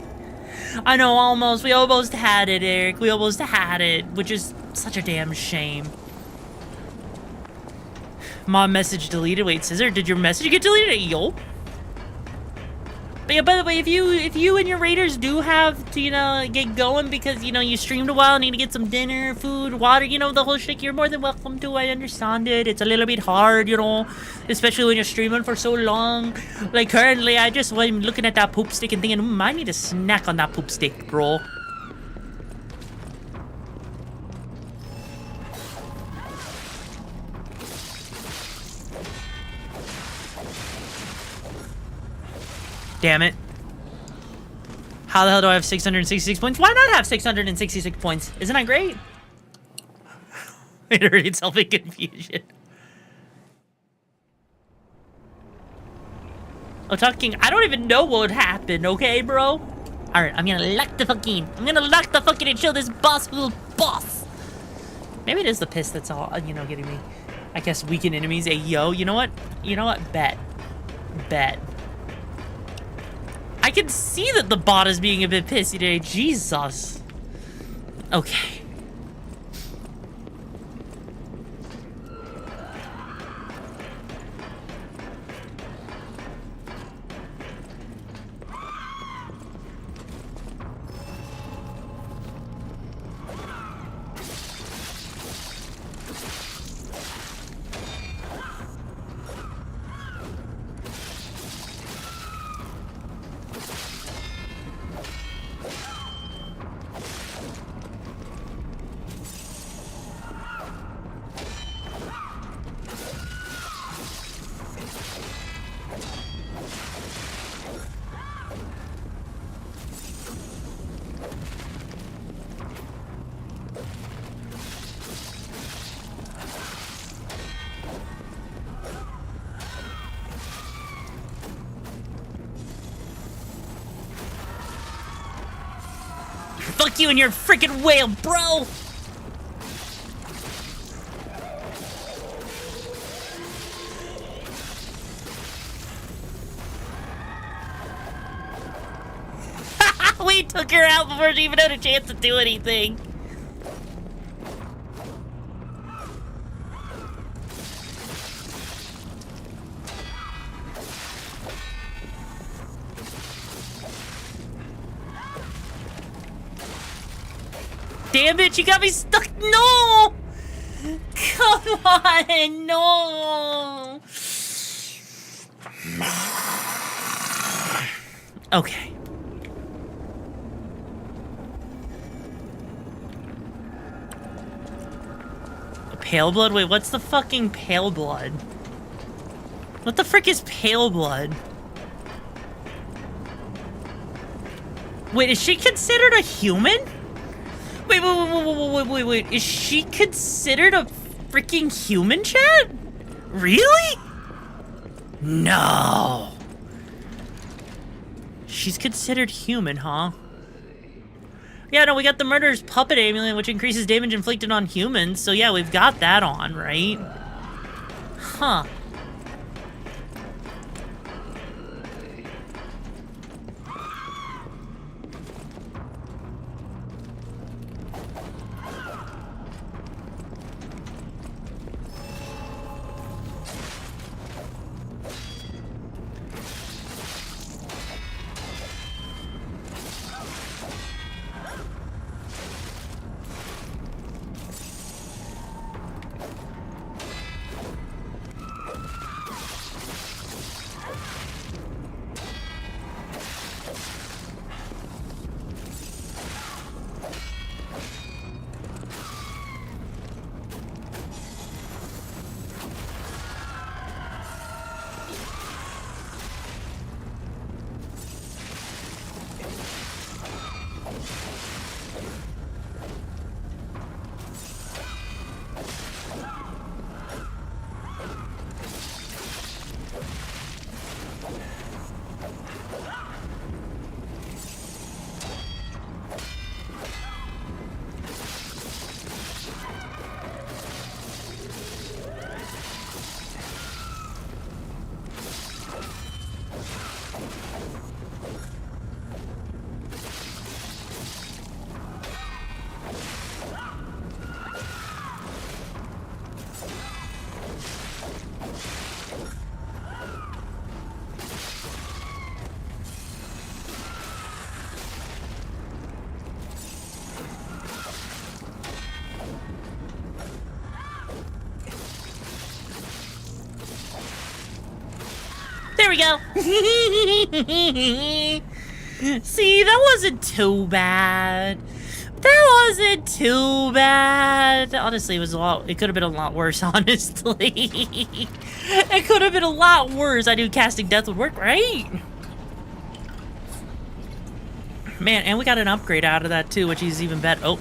I know, we almost had it, Eric. We almost had it, which is such a damn shame. My message deleted. Wait, Scissor, did your message get deleted? Yo. But yeah, by the way, if you and your raiders do have to, get going because, you streamed a while, need to get some dinner, food, water, the whole shit, you're more than welcome to. I understand it. It's a little bit hard, especially when you're streaming for so long. Like, currently, I'm looking at that poop stick and thinking, I need a snack on that poop stick, bro. Damn it. How the hell do I have 666 points? Why not have 666 points? Isn't that great? It hurt itself in confusion. Oh, talking. I don't even know what would happen, okay, bro? Alright, I'm gonna lock the fucking and show this boss little boss. Maybe it is the piss that's all, getting me. I guess weaken enemies. Hey, yo, you know what? Bet. I can see that the bot is being a bit pissy today. Jesus. Okay. Fuck you and your freaking whale, bro! literally took her out before she even had a chance to do anything. Damn it, you got me stuck. No! Come on, no! Okay. Pale blood? Wait, what's the fucking pale blood? What the frick is pale blood? Wait, is she considered a human? Wait. Is she considered a freaking human, chat? Really? No. She's considered human, huh? Yeah, no, we got the murderer's puppet amulet, which increases damage inflicted on humans. So yeah, we've got that on, right? Huh. There we go. See, that wasn't too bad. That wasn't too bad. Honestly, it was a lot. It could have been a lot worse, honestly. It could have been a lot worse. I knew casting death would work, right? Man, and we got an upgrade out of that too, which is even better. Oh.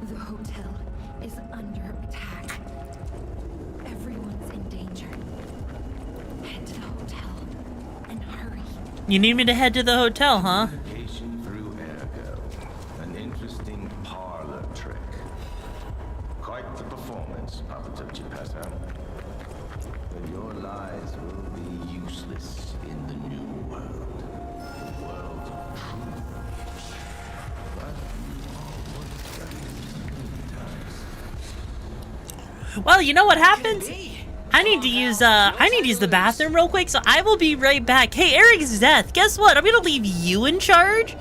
The hotel is under attack. Everyone's in danger. Head to the hotel and hurry. You need me to head to the hotel, huh? Through Ergo. An interesting parlor trick. Quite the performance, Papa Tupchipeta. But your lies will be useless in the new world. The world of truth. But Well, you know what happens? I need to use the bathroom real quick, so I will be right back. Hey, Eric's death. Guess what? I'm gonna leave you in charge.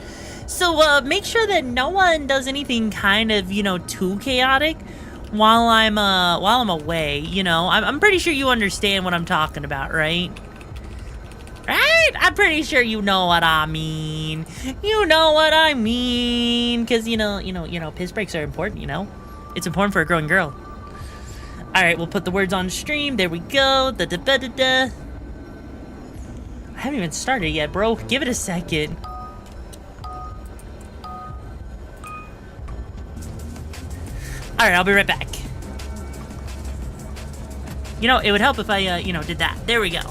So make sure that no one does anything kind of, you know, too chaotic while I'm away. You know, I'm pretty sure you understand what I'm talking about, right? Right? I'm pretty sure you know what I mean. You know what I mean, because you know, piss breaks are important. You know, it's important for a growing girl. All right, we'll put the words on stream. There we go. Da, da, da, da, da. I haven't even started yet, bro. Give it a second. All right, I'll be right back. You know, it would help if I, did that. There we go.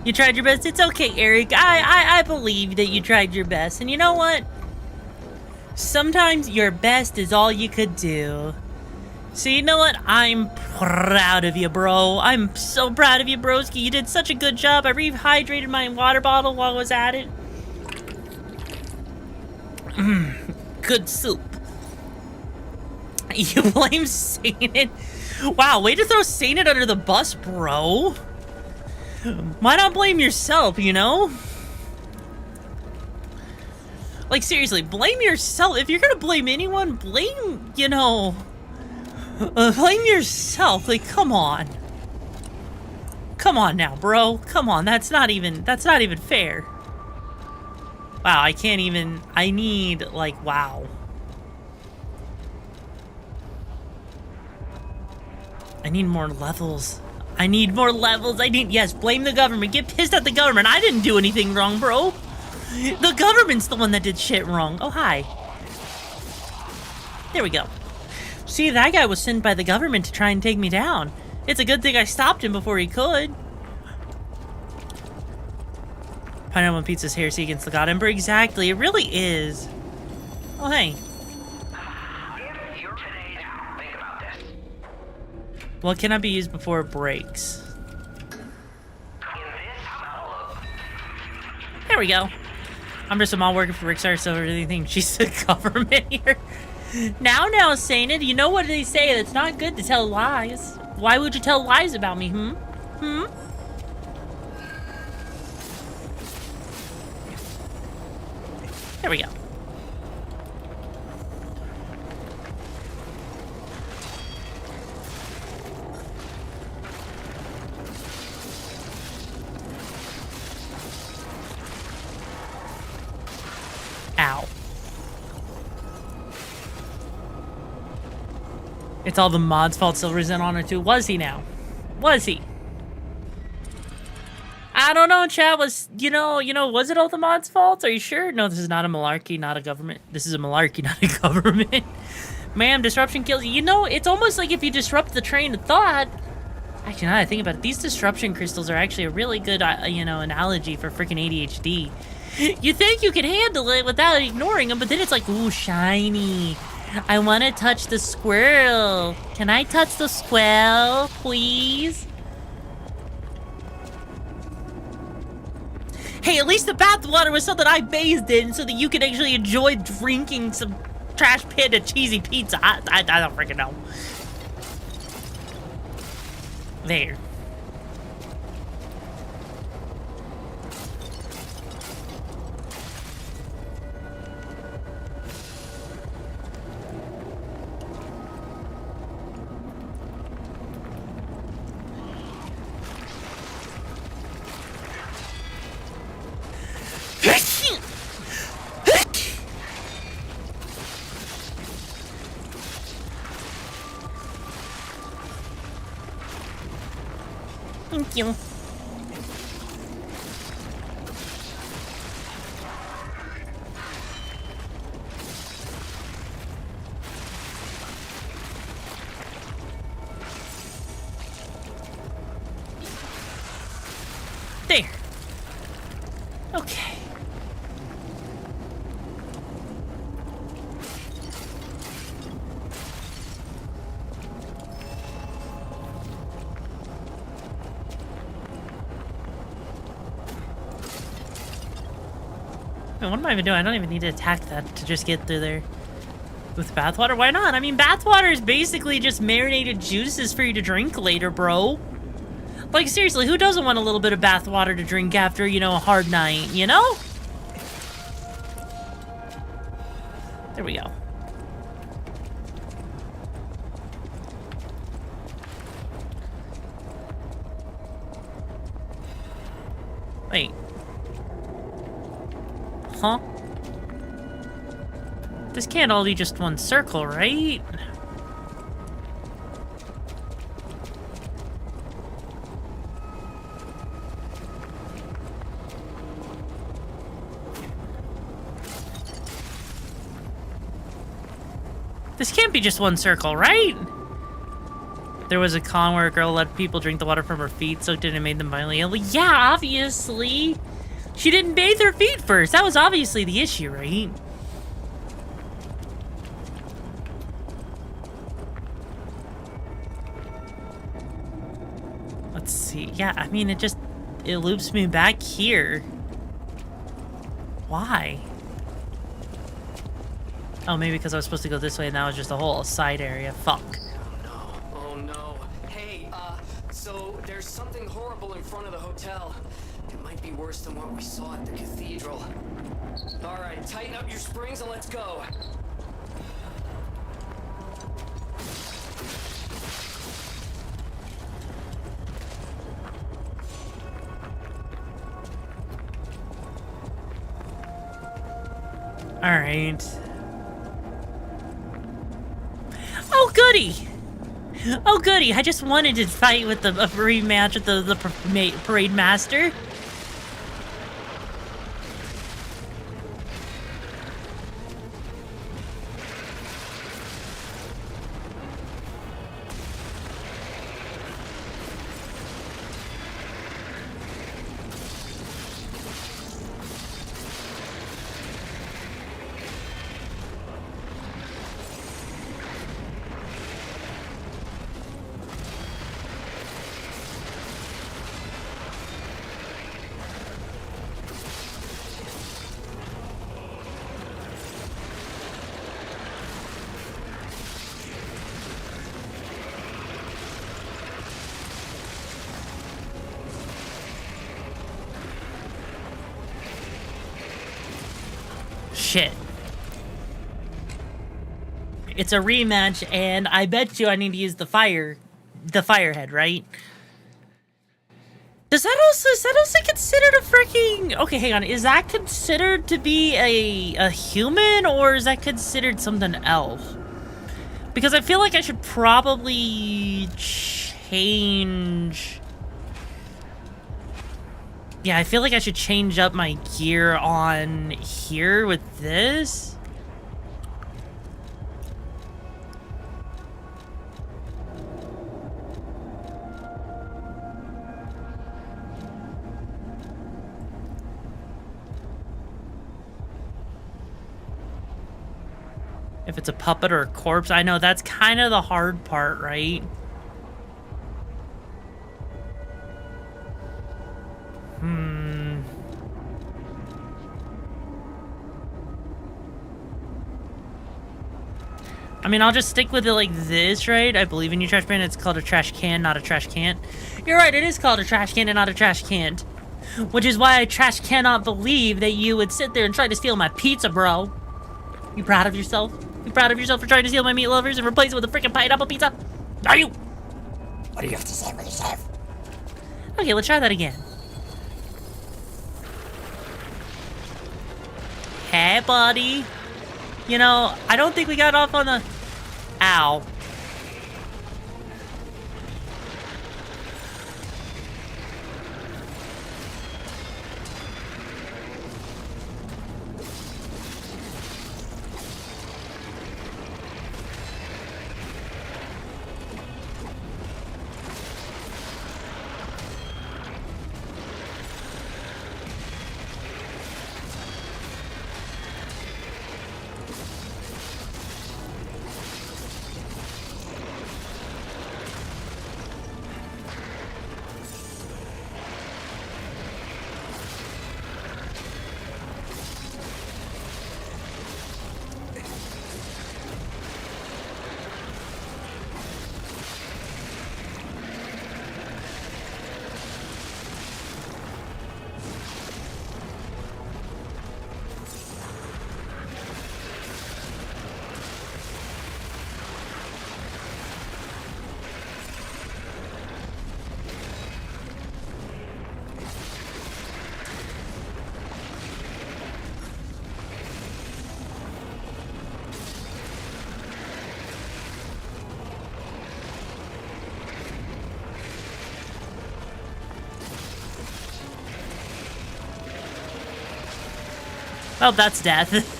You tried your best. It's okay, Eric. I believe that you tried your best. And you know what? Sometimes your best is all you could do. So you know what? I'm proud of you, bro. I'm so proud of you, broski. You did such a good job. I rehydrated my water bottle while I was at it. Good soup. You blame Sainted? Wow, way to throw Sainted under the bus, bro. Why not blame yourself, you know? Like, seriously, blame yourself. If you're gonna blame anyone, blame, you know... blame yourself. Like, come on. Come on now, bro. Come on, that's not even fair. Wow, I can't even... I need, like, wow. I need more levels. I need more levels. Yes, blame the government. Get pissed at the government. I didn't do anything wrong, bro. The government's the one that did shit wrong. Oh, hi. There we go. See, that guy was sent by the government to try and take me down. It's a good thing I stopped him before he could. Pineapple Pizza's heresy against the God Emperor. Exactly, it really is. Oh, hey. What cannot be used before it breaks? There we go. I'm just a mom working for RIXARA, so really think she's the government here. Now, Sainted, you know what they say, it's not good to tell lies. Why would you tell lies about me, There we go. Ow. It's all the mod's fault Silver's in on it too. Was he now? Was he? I don't know, chat. Was, you know, was it all the mod's fault? Are you sure? No, this is not a malarkey, not a government. This is a malarkey, not a government. Ma'am, disruption kills you. You know, it's almost like if you disrupt the train of thought. Actually, now that I think about it, these disruption crystals are actually a really good, you know, analogy for freaking ADHD. You think you can handle it without ignoring them, but then it's like, ooh, shiny. I want to touch the squirrel. Can I touch the squirrel, please? Hey, at least the bathwater was something I bathed in so that you can actually enjoy drinking some trash panda cheesy pizza. I don't freaking know. There. Thank you. There. Okay. What am I even doing? I don't even need to attack that to just get through there. With bathwater? Why not? I mean, bathwater is basically just marinated juices for you to drink later, bro. Like, seriously, who doesn't want a little bit of bathwater to drink after, you know, a hard night, you know? There we go. Wait. Huh? This can't all be just one circle, right? This can't be just one circle, right? There was a con where a girl let people drink the water from her feet, soaked it and made them violently ill. Yeah, obviously. She didn't bathe her feet first. That was obviously the issue, right? Let's see. Yeah, I mean, it loops me back here. Why? Oh, maybe because I was supposed to go this way and that was just a whole side area. Fuck. Oh no. Hey, so there's something horrible in front of the hotel. It might be worse than what we saw at the cathedral. Alright, tighten up your springs and let's go. Alright. Oh, goody! Oh, goody! I just wanted to fight with a rematch with the parade master. Shit. It's a rematch, and I bet you I need to use the firehead, right? Is that also considered a freaking... Okay, hang on. Is that considered to be a human, or is that considered something else? Because I feel like I should probably change... Yeah, I feel like I should change up my gear on here with this. If it's a puppet or a corpse, I know that's kind of the hard part, right? I mean, I'll just stick with it like this, right? I believe in you, trash man. It's called a trash can, not a trash can. You're right, it is called a trash can and not a trash can. Which is why I trash cannot believe that you would sit there and try to steal my pizza, bro. You proud of yourself? You proud of yourself for trying to steal my meat lovers and replace it with a freaking pineapple pizza? Are you? What do you have to say for yourself? Okay, let's try that again. Hey, buddy. You know, I don't think we got off on the... Ow. Well, that's death.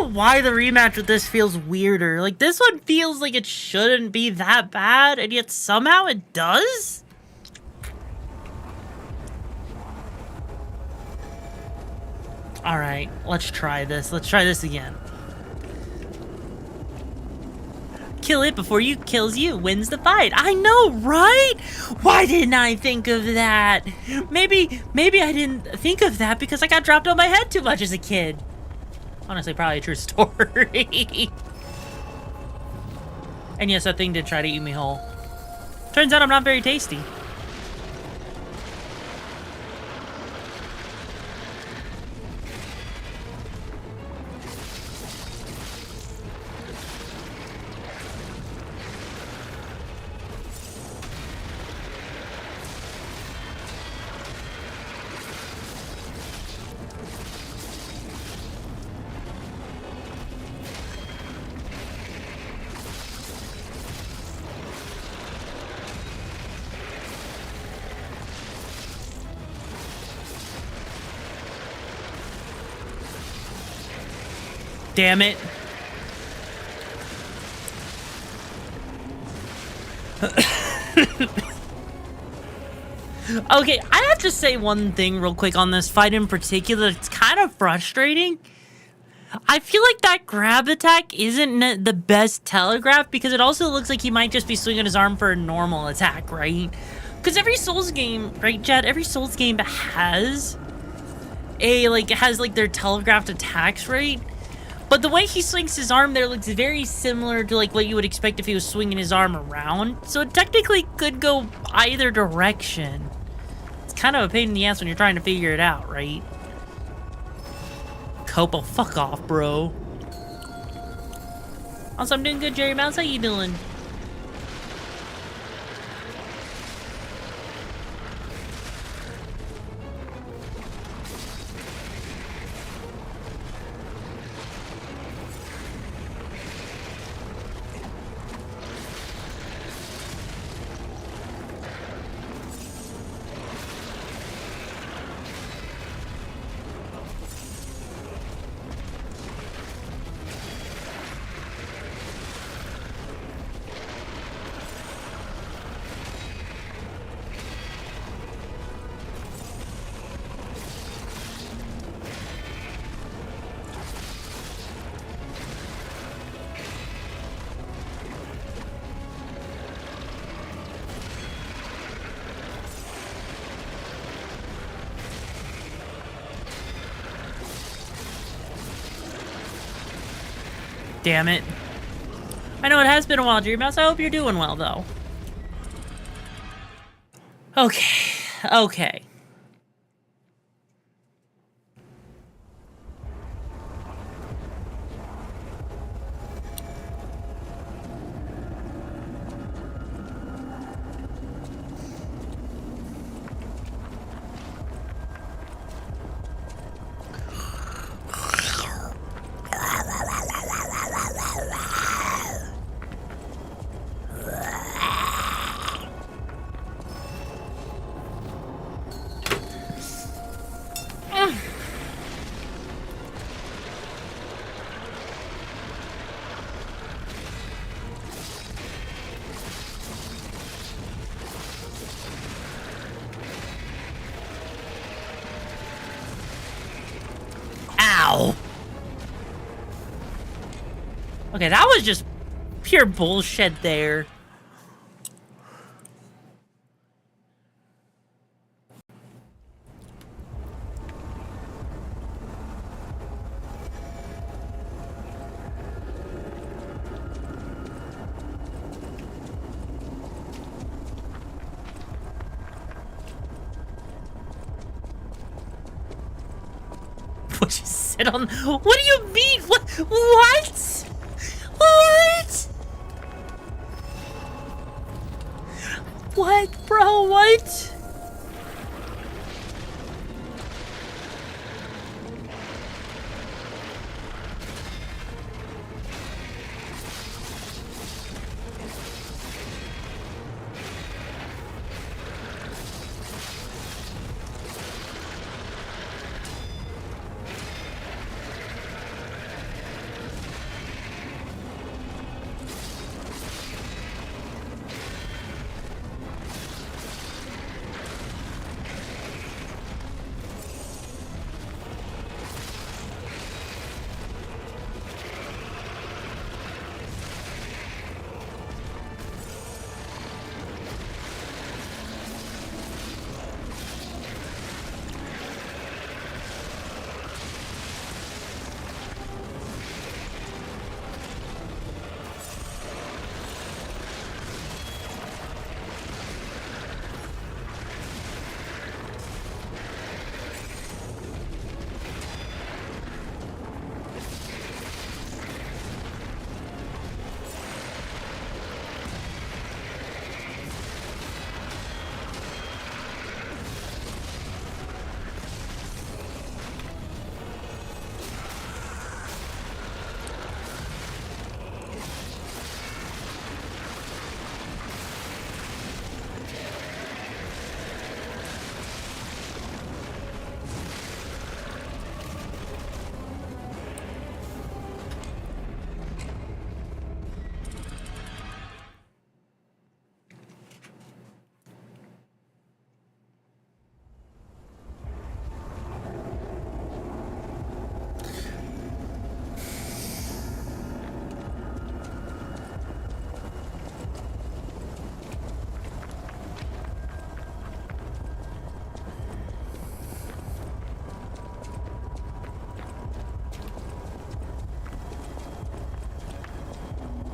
know why the rematch with this feels weirder. Like, this one feels like it shouldn't be that bad, and yet somehow it does? Alright, let's try this. Let's try this again. Kill it before you kills you wins the fight. I know, right? Why didn't I think of that? Maybe I didn't think of that because I got dropped on my head too much as a kid. Honestly, probably a true story. And yes, that thing did try to eat me whole. Turns out I'm not very tasty. Damn it. Okay, I have to say one thing real quick on this fight in particular. It's kind of frustrating. I feel like that grab attack isn't the best telegraph because it also looks like he might just be swinging his arm for a normal attack, right? Because every Souls game, right, Jed? Every Souls game has their telegraphed attacks, right? But the way he swings his arm there looks very similar to like what you would expect if he was swinging his arm around. So it technically could go either direction. It's kind of a pain in the ass when you're trying to figure it out, right? Copo, fuck off, bro. Also, I'm doing good, Jerry Mouse. How you doing? Damn it. I know it has been a while, Dream Mouse. I hope you're doing well, though. Okay. Okay. Ow. Okay, that was just pure bullshit there. What you sit on? What do you mean? What? What? What? What, bro? What?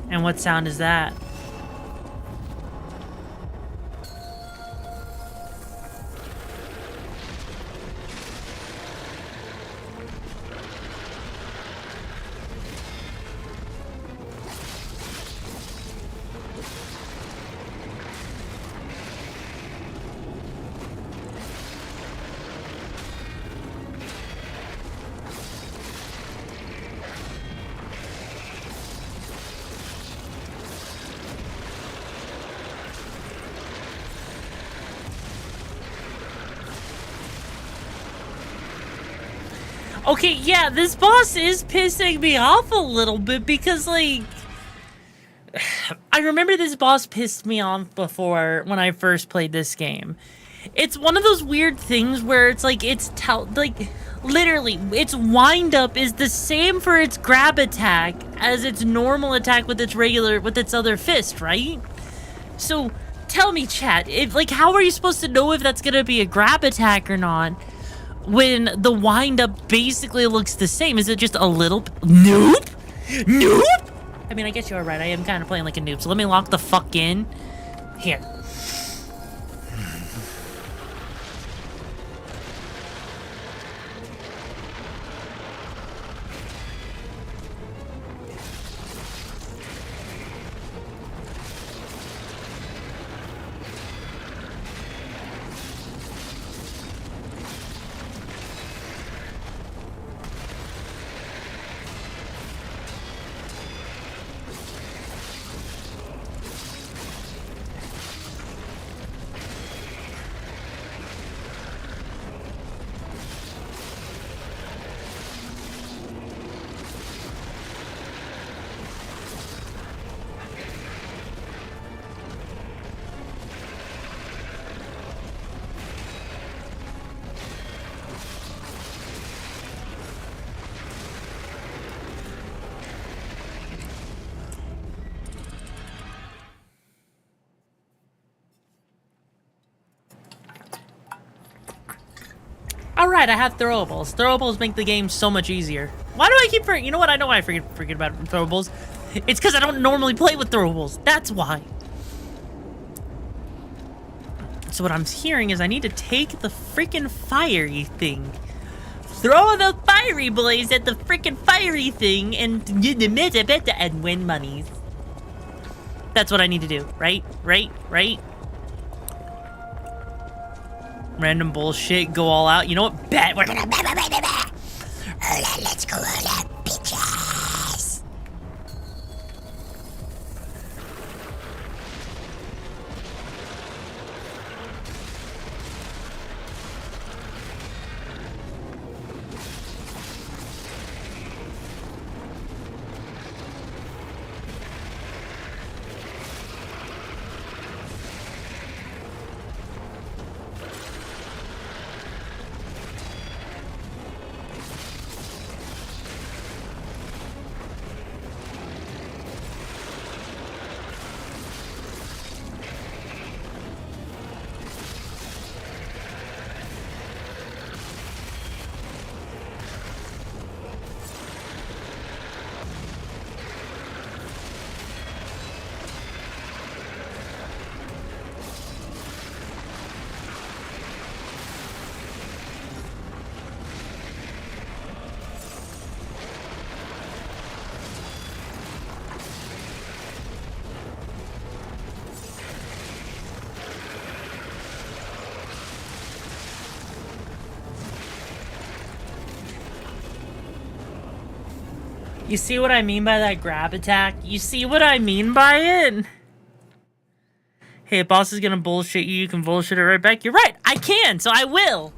And what sound is that? Okay, yeah, this boss is pissing me off a little bit because, like, I remember this boss pissed me off before when I first played this game. It's one of those weird things where it's like, literally, its wind up is the same for its grab attack as its normal attack with its other fist, right? So, tell me, chat, how are you supposed to know if that's gonna be a grab attack or not? When the wind-up basically looks the same? Is it just a little... Nope! Nope! I mean, I guess you're right. I am kind of playing like a noob, so let me lock the fuck in. Here. Alright, I have throwables. Throwables make the game so much easier. Why do I keep forgetting? You know what? I know why I forget about throwables. It's because I don't normally play with throwables. That's why. So what I'm hearing is I need to take the freaking fiery thing. Throw the fiery blaze at the freaking fiery thing and win monies. That's what I need to do. Right? Random bullshit, go all out. You know what? Bet we're gonna let's go all out, bitches. You see what I mean by that grab attack? You see what I mean by it? Hey, if boss is gonna bullshit you, you can bullshit it right back. You're right, I can, so I will.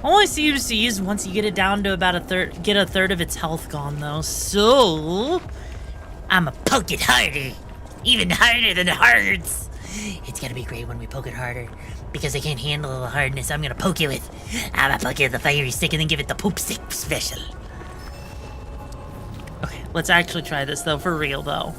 Only CUC is once you get it down to about a third of its health gone though. So I'ma poke it harder. Even harder than it hurts. It's gonna be great when we poke it harder. Because I can't handle the hardness I'm gonna poke it with. I'm gonna poke it with the fiery stick and then give it the poop stick special. Okay, let's actually try this though, for real though.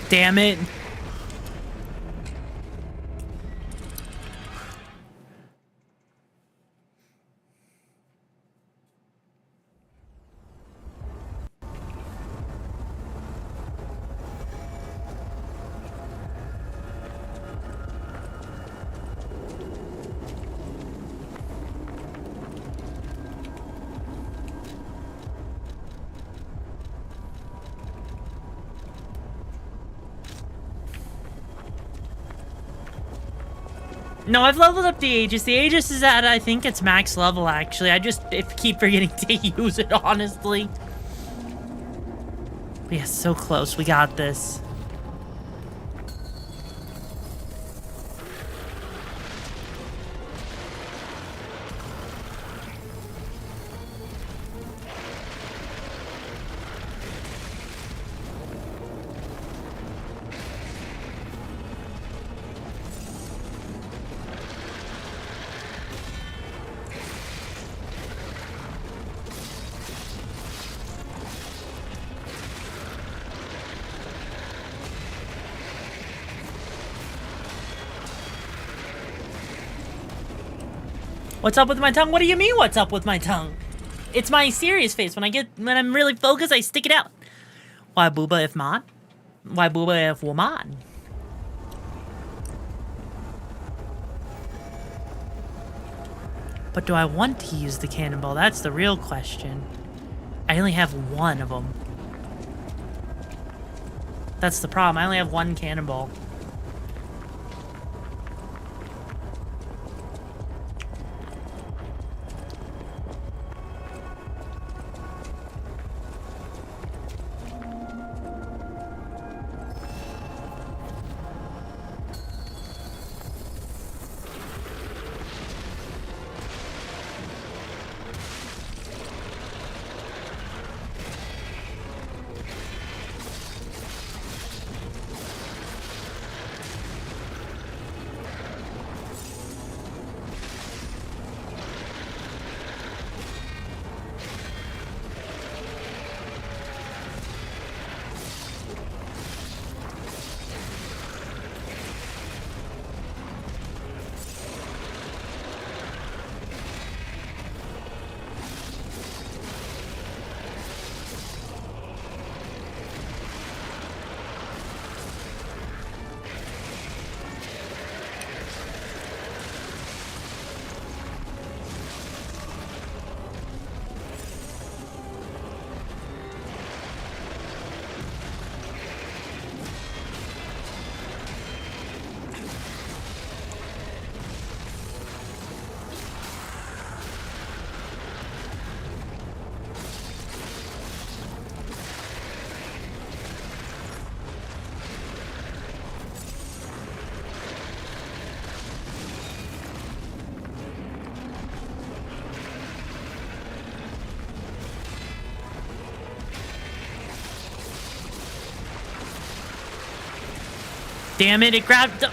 Damn it. No, I've leveled up the Aegis. The Aegis is at, I think it's max level, actually. I just keep forgetting to use it, honestly. But yeah, so close. We got this. What's up with my tongue? What do you mean, what's up with my tongue? It's my serious face. When I'm really focused, I stick it out. Why booba if man? Why booba if woman? But do I want to use the cannonball? That's the real question. I only have one of them. That's the problem. I only have one cannonball. Damn it, it grabbed...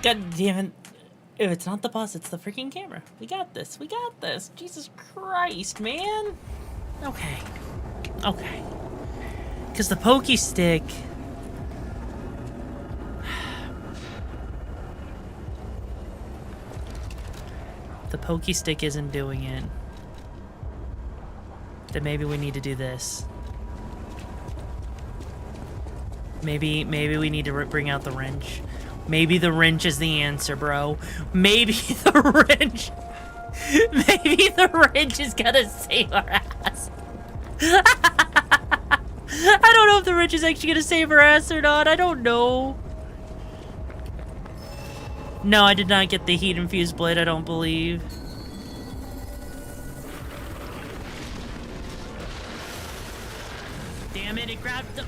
God damn it. If it's not the boss, it's the freaking camera. We got this. We got this. Jesus Christ, man. Okay. Okay. Because the pokey stick... The pokey stick isn't doing it. Then maybe we need to do this. Maybe we need to bring out the wrench. Maybe the wrench is the answer, bro. Maybe the wrench... Maybe the wrench is gonna save our ass. I don't know if the wrench is actually gonna save our ass or not. I don't know. No, I did not get the heat infused blade, I don't believe. to grab the...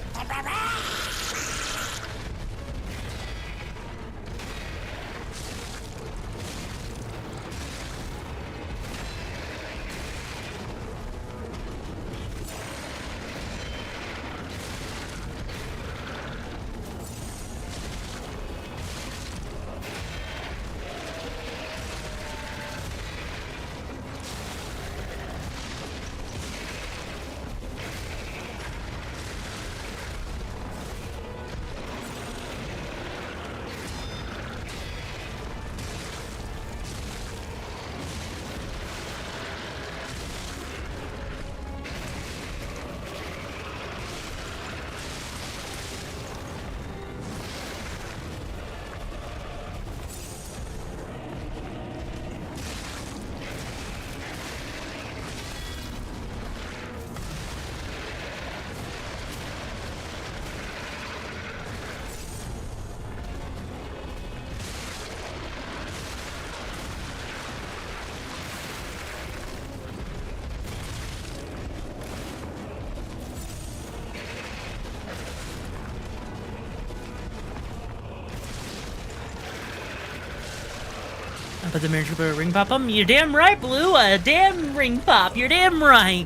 But the mirror trooper ring pop him. You're damn right, Blue. A damn ring pop. You're damn right.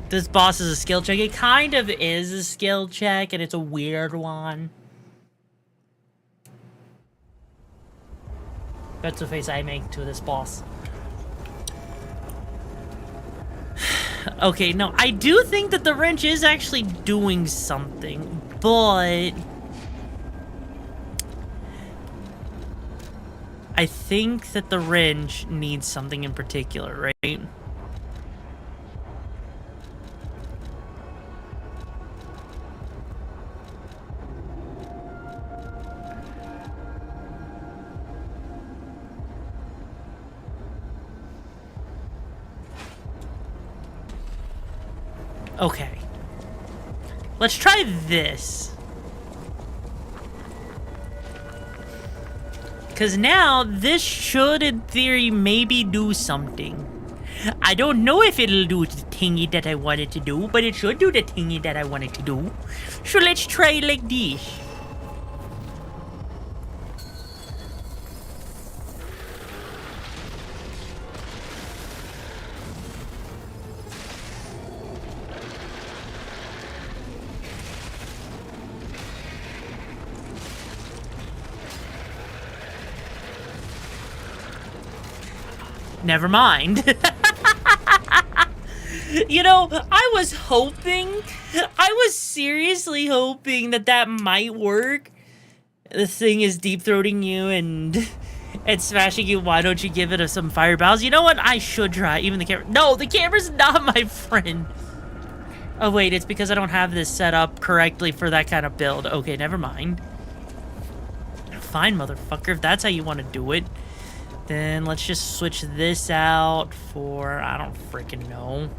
This boss is a skill check. It kind of is a skill check, and it's a weird one. That's the face I make to this boss. Okay, no, I do think that the wrench is actually doing something, but... I think that the wrench needs something in particular, right? Okay. Let's try this. Because now, this should, in theory, maybe do something. I don't know if it'll do the thingy that I wanted to do, but it should do the thingy that I wanted to do. So let's try like this. Never mind. You know, I was seriously hoping that that might work. The thing is deep-throating you and smashing you. Why don't you give it some fireballs? You know what? I should try. Even the camera. No, the camera's not my friend. Oh, wait. It's because I don't have this set up correctly for that kind of build. Okay, never mind. Fine, motherfucker. If that's how you want to do it. Then let's just switch this out for, I don't freaking know.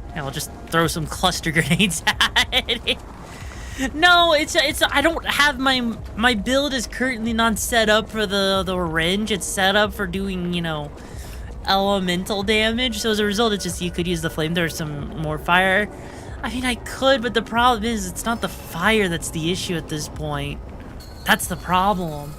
And I'll just throw some cluster grenades at it. No, it's I don't have my build is currently not set up for the wrench. It's set up for doing, you know, elemental damage. So as a result, it's just you could use the flamethrower, some more fire. I mean, I could, but the problem is it's not the fire that's the issue at this point. That's the problem.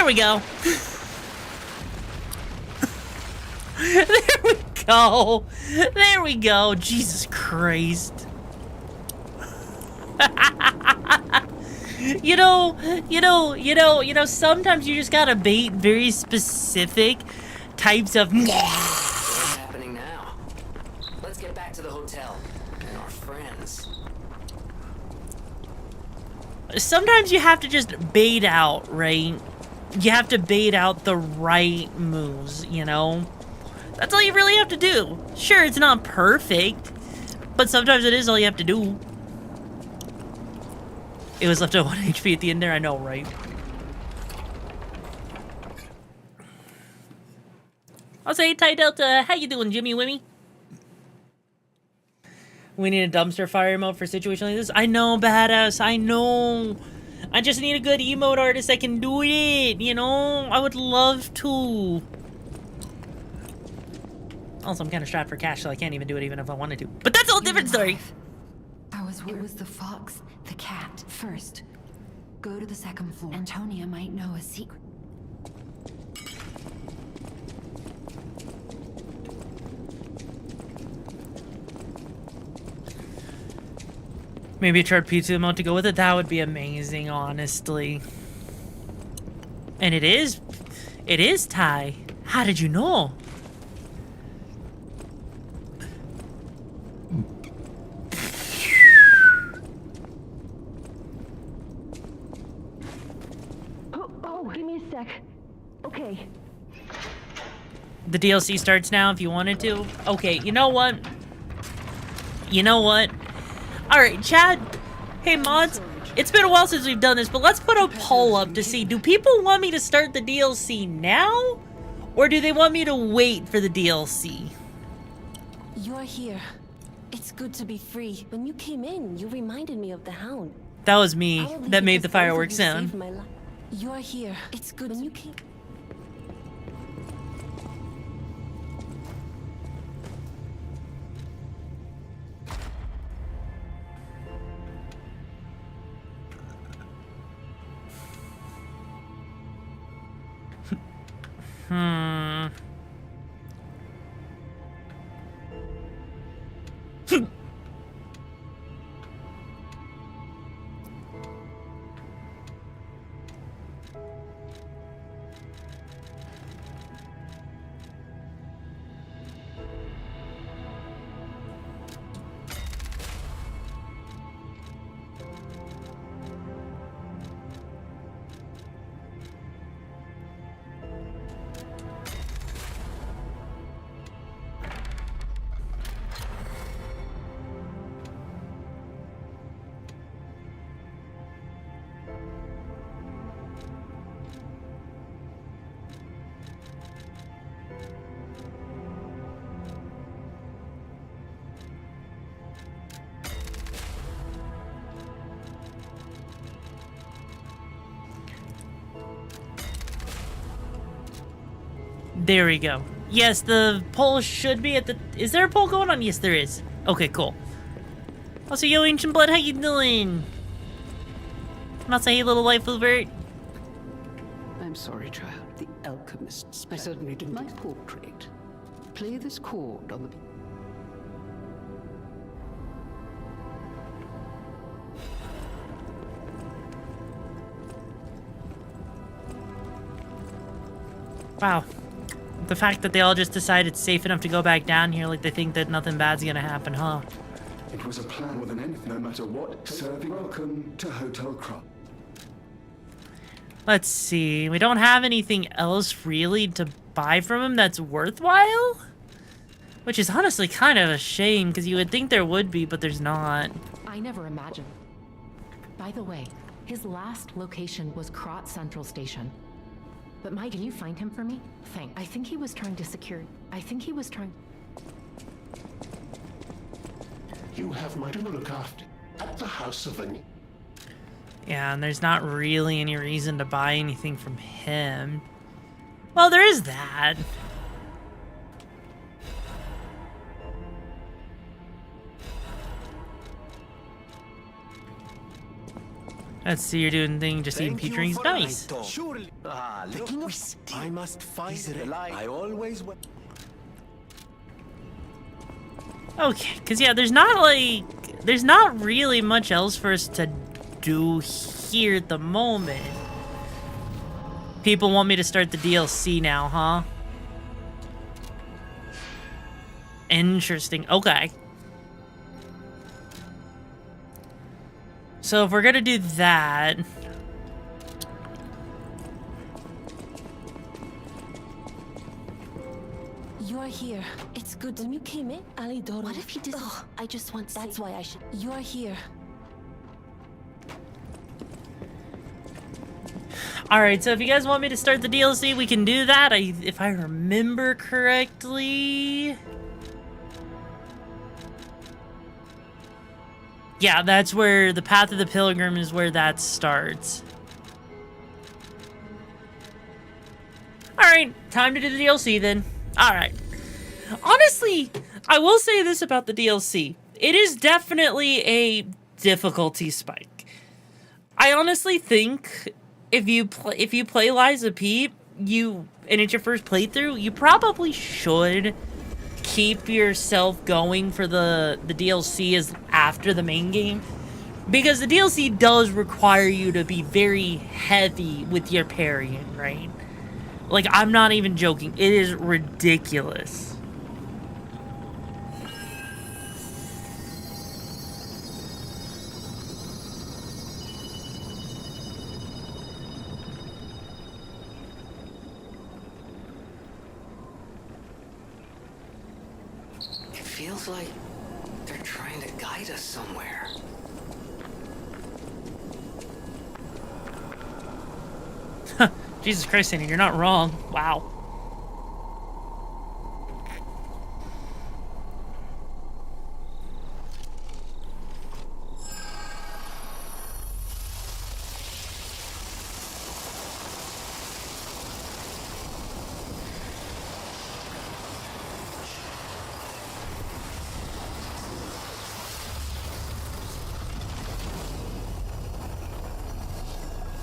we go. There we go. There we go. Jesus Christ. Sometimes you just gotta bait very specific types of. What's happening now? Let's get back to the hotel and our friends. Sometimes you have to just bait out, right? You have to bait out the right moves, you know? That's all you really have to do. Sure, it's not perfect, but sometimes it is all you have to do. It was left at 1 HP at the end there, I know, right? I'll say, Ty Delta, how you doing, Jimmy Wimmy? We need a dumpster fire emote for a situation like this. I know, badass, I know. I just need a good emote artist that can do it, you know? I would love to. Also, I'm kind of strapped for cash, so I can't even do it even if I wanted to. But that's a whole different story. It was the fox, the cat. First, go to the second floor. Antonia might know a secret. Maybe a charred pizza emote to go with it. That would be amazing, honestly. And it is Ty. How did you know? Oh, give me a sec. Okay. The DLC starts now if you wanted to. Okay, you know what? You know what? Alright, Chad. Hey, mods. It's been a while since we've done this, but let's put a poll up to see, do people want me to start the DLC now? Or do they want me to wait for the DLC? You're here. It's good to be free. When you came in, you reminded me of the Hound. That was me that made the fireworks sound. You're here. It's good when you came. There we go. Yes, the poll should be at the... Is there a poll going on? Yes, there is. Okay, cool. Also, yo, Ancient Blood, how you doing? Not say, hey, little life alert. I'm sorry, child. The alchemist. I certainly didn't. My portrait. Play this chord on the... Wow. The fact that they all just decide it's safe enough to go back down here, like they think that nothing bad's gonna happen, huh? It was a plan more than anything, no matter what. Serving welcome to Hotel Crop. Let's see. We don't have anything else really to buy from him that's worthwhile? Which is honestly kind of a shame, because you would think there would be, but there's not. I never imagined. By the way, his last location was Krot Central Station. But Mike, can you find him for me? Thanks. I think he was trying to secure... You have my to look after at the House of An... Yeah, and there's not really any reason to buy anything from him. Well, there is that. Let's see, you're doing thing, just eating peach rings. Nice. Surely. I must find the light. I always went. Okay, because yeah, there's not really much else for us to do here at the moment. People want me to start the DLC now, huh? Interesting. Okay. So if we're gonna do that... You're here. It's good. When you came in, Alidoro. What if he did? I just want. That's why I should. You're here. Alright, so if you guys want me to start the DLC, we can do that. If I remember correctly... Yeah, that's where the Path of the Pilgrim is where that starts. Alright, time to do the DLC then. Alright. Honestly, I will say this about the DLC. It is definitely a difficulty spike. I honestly think if you play Liza P, and it's your first playthrough, you probably should keep yourself going for the DLC as after the main game, because the DLC does require you to be very heavy with your parrying, right? Like, I'm not even joking. It is ridiculous. Feels like they're trying to guide us somewhere. Jesus Christ, Andy, you're not wrong. Wow.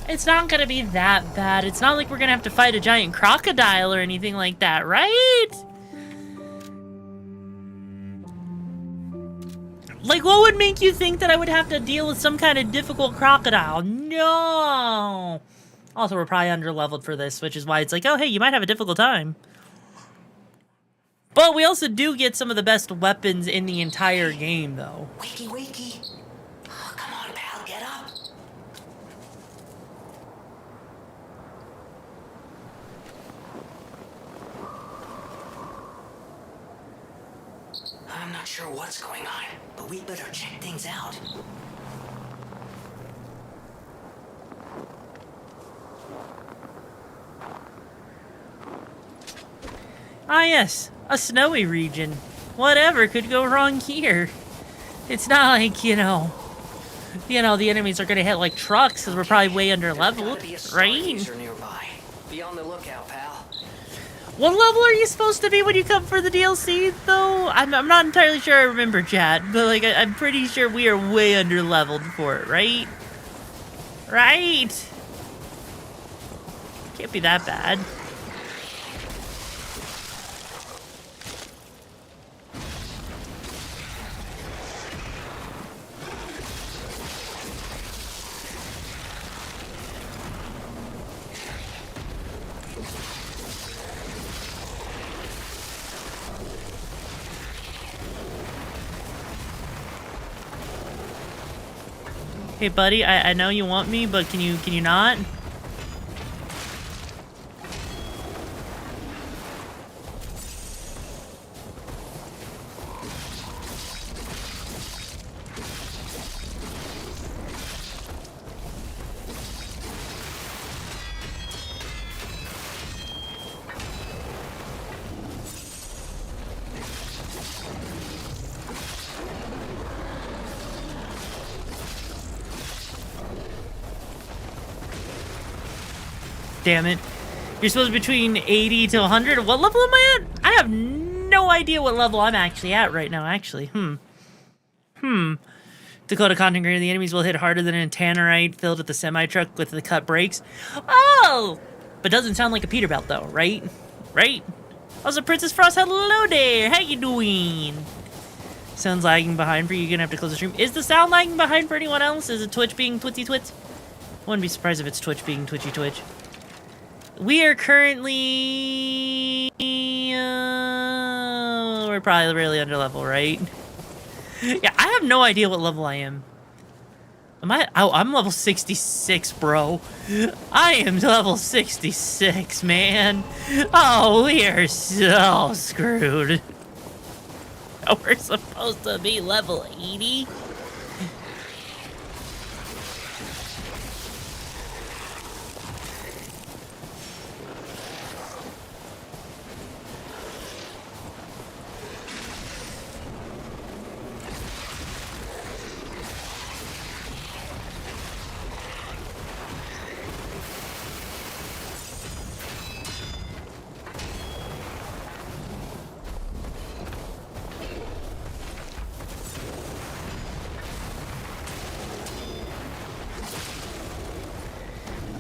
It's not gonna be that bad. It's not like we're gonna have to fight a giant crocodile or anything like that, right? Like, what would make you think that I would have to deal with some kind of difficult crocodile? No! Also, we're probably under-leveled for this, which is why it's like, oh, hey, you might have a difficult time. But we also do get some of the best weapons in the entire game, though. Wakey, wakey. Oh, come on, pal, get up. I'm not sure what's going on, but we better check things out. Ah, yes. A snowy region. Whatever could go wrong here? It's not like, the enemies are gonna hit like trucks because we're probably way under leveled, right? Nearby. Be on the lookout, pal. What level are you supposed to be when you come for the DLC, though? I'm not entirely sure I remember, chat, but like I'm pretty sure we are way under leveled for it, right? Right? Can't be that bad. Hey buddy, I know you want me, but can you not? Damn it. You're supposed to be between 80 to 100. What level am I at? I have no idea what level I'm actually at right now, actually. Dakota content creator, the enemies will hit harder than a tannerite filled with the semi-truck with the cut brakes. Oh! But doesn't sound like a Peterbilt though, right? Right? Also, Princess Frost, hello there! How you doing? Sounds lagging behind for you, you're gonna have to close the stream. Is the sound lagging behind for anyone else? Is it Twitch being twitsy-twits? I wouldn't be surprised if it's Twitch being twitchy-twitch. We are currently... we're probably really under level, right? Yeah, I have no idea what level I am. Am I? Oh, I'm level 66, bro. I am level 66, man. Oh, we are so screwed. Oh, we're supposed to be level 80?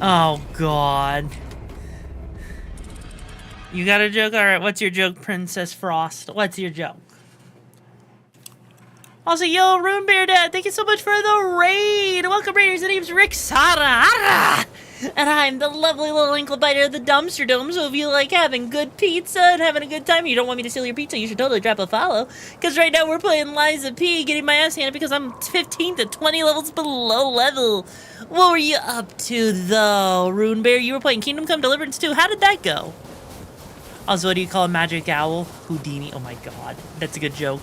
Oh, God. You got a joke? Alright, what's your joke, Princess Frost? What's your joke? Also, yo, Rune Bear Dad, thank you so much for the raid! Welcome, Raiders, the name's RIXARA.EXE! And I'm the lovely little ankle biter of the dumpster dome, so if you like having good pizza and having a good time and you don't want me to steal your pizza, you should totally drop a follow. Because right now we're playing Liza P, getting my ass handed because I'm 15 to 20 levels below level. What were you up to, though, Rune Bear? You were playing Kingdom Come Deliverance 2. How did that go? Also, what do you call a magic owl? Houdini. Oh my god, that's a good joke.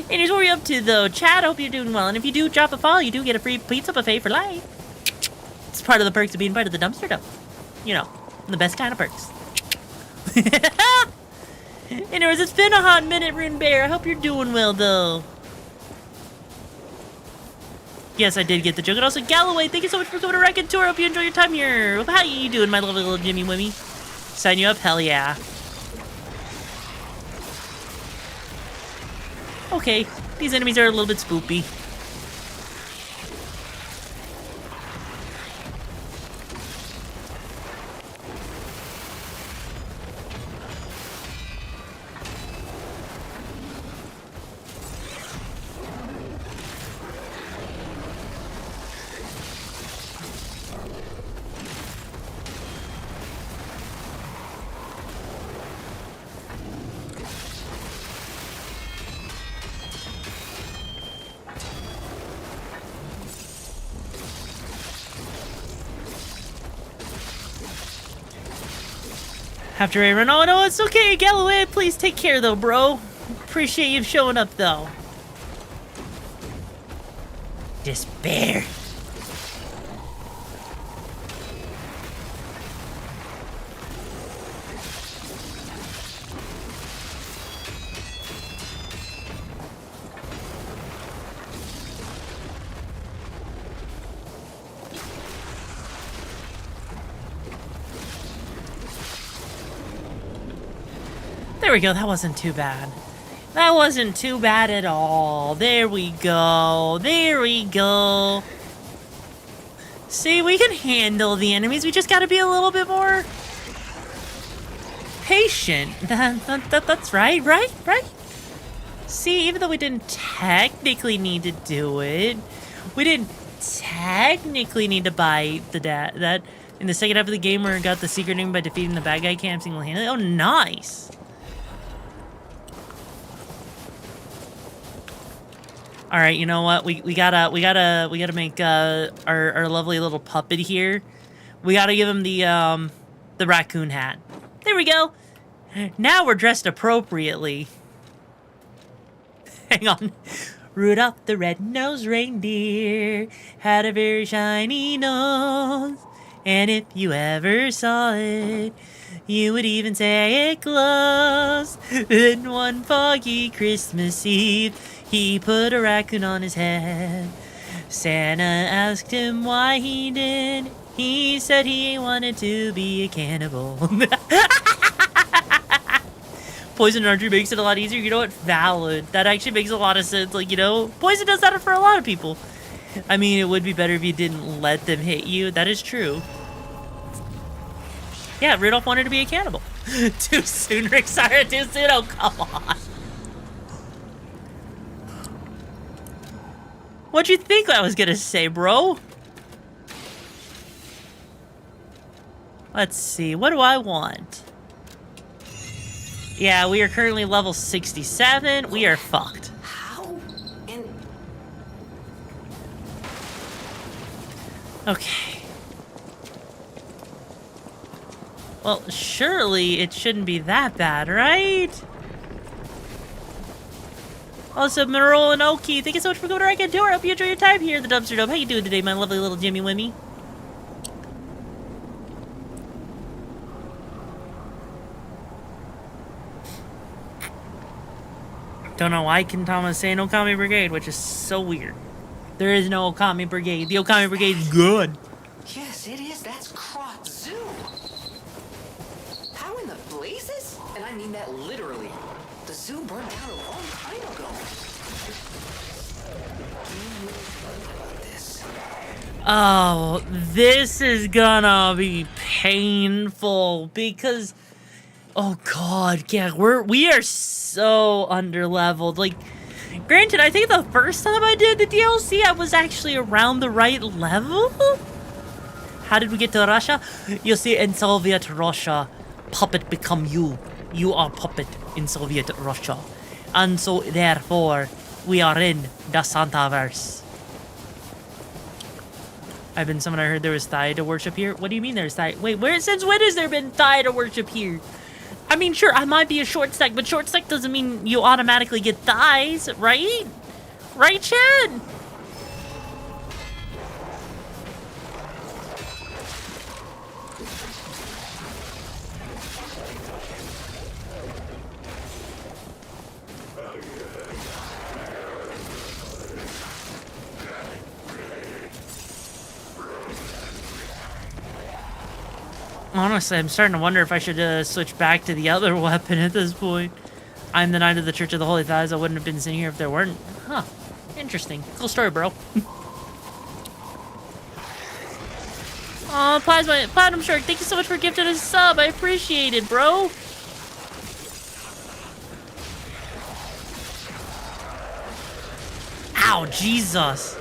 Anyways, what were you up to, though? Chad, hope you're doing well. And if you do drop a follow, you do get a free pizza buffet for life. It's part of the perks of being part of the dumpster dump. You know, the best kind of perks. Anyways, it's been a hot minute, Rune Bear. I hope you're doing well, though. Yes, I did get the joke. And also, Galloway, thank you so much for coming to Wreck-It Tour. Hope you enjoy your time here. How you doing, my lovely little Jimmy Wimmy? Sign you up? Hell yeah. Okay, these enemies are a little bit spoopy. After a run, oh no, it's okay, Galloway. Please take care, though, bro. Appreciate you showing up, though. Despair. There we go, that wasn't too bad. That wasn't too bad at all. There we go. There we go. See, we can handle the enemies. We just gotta be a little bit more patient. That's right, right? See, even though we didn't technically need to do it, we didn't technically need to bite that in the second half of the game where we got the secret name by defeating the bad guy camp single-handedly. Oh, nice. All right, you know what? We gotta make our lovely little puppet here. We gotta give him the raccoon hat. There we go. Now we're dressed appropriately. Hang on. Rudolph the red-nosed reindeer had a very shiny nose, and if you ever saw it, you would even say it glows. Then one foggy Christmas Eve, he put a raccoon on his head. Santa asked him why he did. He said he wanted to be a cannibal. Poison archery makes it a lot easier. You know what? Valid. That actually makes a lot of sense. Like, you know, poison does that for a lot of people. I mean, it would be better if you didn't let them hit you. That is true. Yeah, Rudolph wanted to be a cannibal. Too soon, Rixara, too soon. Oh, come on. What'd you think I was gonna say, bro? Let's see, what do I want? Yeah, we are currently level 67. We are fucked. How? And Okay. Well, surely it shouldn't be that bad, right? Also, Merle and Oki, thank you so much for coming to Rankin Tour. I hope you enjoy your time here at the Dumpster Dome. How you doing today, my lovely little Jimmy Wimmy? Don't know why Kintama is saying Okami Brigade, which is so weird. There is no Okami Brigade. The Okami Brigade is good. yes, it is. That's Crot Zoo. How in the blazes? And I mean that literally. The zoo burned down a long time ago. Oh, this is gonna be painful because, oh god, yeah, we are so underleveled. Like, granted, I think the first time I did the DLC, I was actually around the right level. How did we get to Russia? You see, in Soviet Russia, puppet become you. You are puppet in Soviet Russia, and so therefore we are in the Santaverse. I've been summoned. I heard there was Thai to worship here. What do you mean there's Thai? Wait, since when has there been Thai to worship here? I mean, sure, I might be a short stack, but short stack doesn't mean you automatically get thighs, right? Right, Chad? Honestly, I'm starting to wonder if I should switch back to the other weapon at this point. I'm the Knight of the Church of the Holy Thighs. I wouldn't have been sitting here if there weren't. Huh. Interesting. Cool story, bro. Aw, Platinum Shark, thank you so much for gifting a sub. I appreciate it, bro. Ow, Jesus.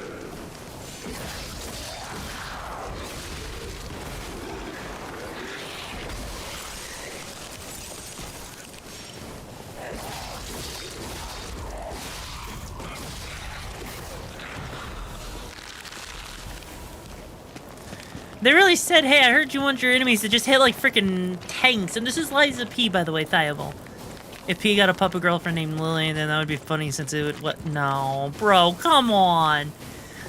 They really said, hey, I heard you want your enemies to just hit like freaking tanks. And this is Liza P, by the way, Thiable. If P got a puppet girlfriend named Lily, then that would be funny since it would, what? No, bro, come on.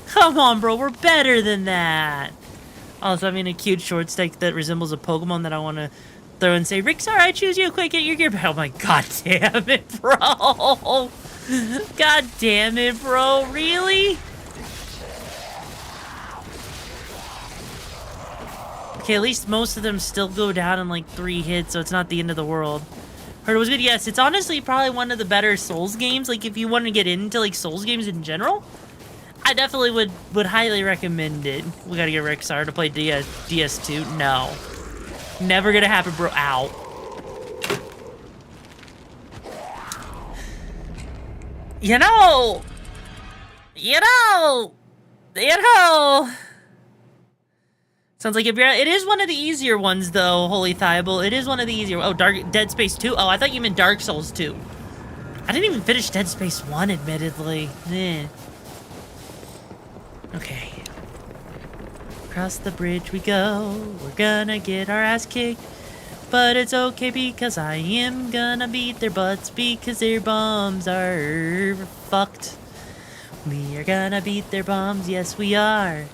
Come on, bro, we're better than that. Also, I mean, a cute short stack that resembles a Pokemon that I want to throw and say, Rixara, I choose you, quick, get your gear back. Oh my god damn it, bro. God damn it, bro, really? Okay, at least most of them still go down in like 3 hits, so it's not the end of the world. Heard it was good. Yes, it's honestly probably one of the better Souls games. Like, if you want to get into like Souls games in general, I definitely would highly recommend it. We gotta get Rixar to play DS2. No. Never gonna happen, bro. Ow. You know. Sounds like it is one of the easier ones, though, Holy Thiable. It is one of the easier. Oh, Dead Space 2. Oh, I thought you meant Dark Souls 2. I didn't even finish Dead Space 1, admittedly. Eh. Okay. Across the bridge we go. We're gonna get our ass kicked. But it's okay because I am gonna beat their butts because their bums are fucked. We are gonna beat their bums. Yes, we are.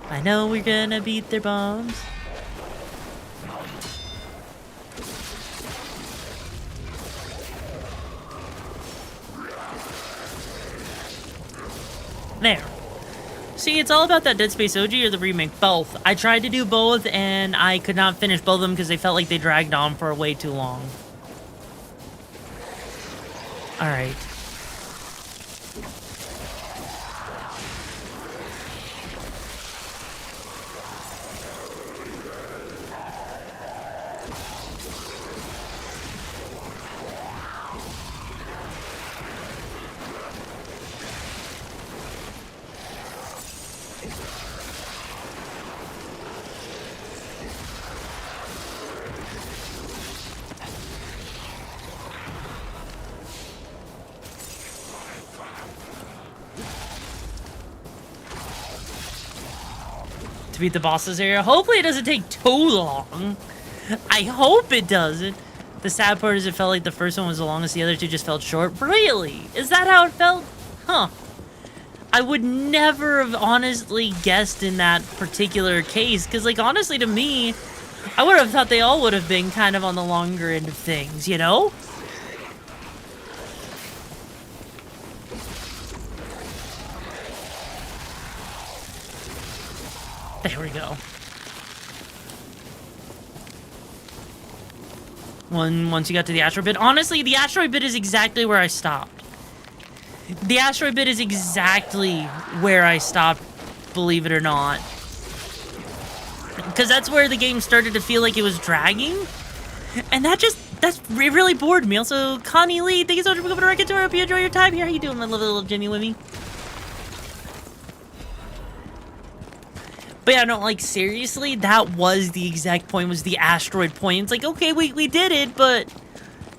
I know we're gonna beat their bombs. There. See, it's all about that Dead Space OG or the remake. Both. I tried to do both, and I could not finish both of them because they felt like they dragged on for way too long. Alright. to beat the bosses area. Hopefully it doesn't take too long. I hope it doesn't. The sad part is it felt like the first one was the longest, the other two just felt short. Really? Is that how it felt? Huh. I would never have honestly guessed in that particular case, because, like, honestly, to me, I would have thought they all would have been kind of on the longer end of things, you know? There we go. Once you got to the asteroid bit, honestly, the asteroid bit is exactly where I stopped. The asteroid bit is exactly where I stopped, believe it or not. Because that's where the game started to feel like it was dragging. And it really bored me. Also, Connie Lee, thank you so much for coming to Record Tour. I hope you enjoy your time here. How you doing, my little Jenny Wimmy? But yeah, no, like, seriously, that was the exact point, was the asteroid point. It's like, okay, we did it, but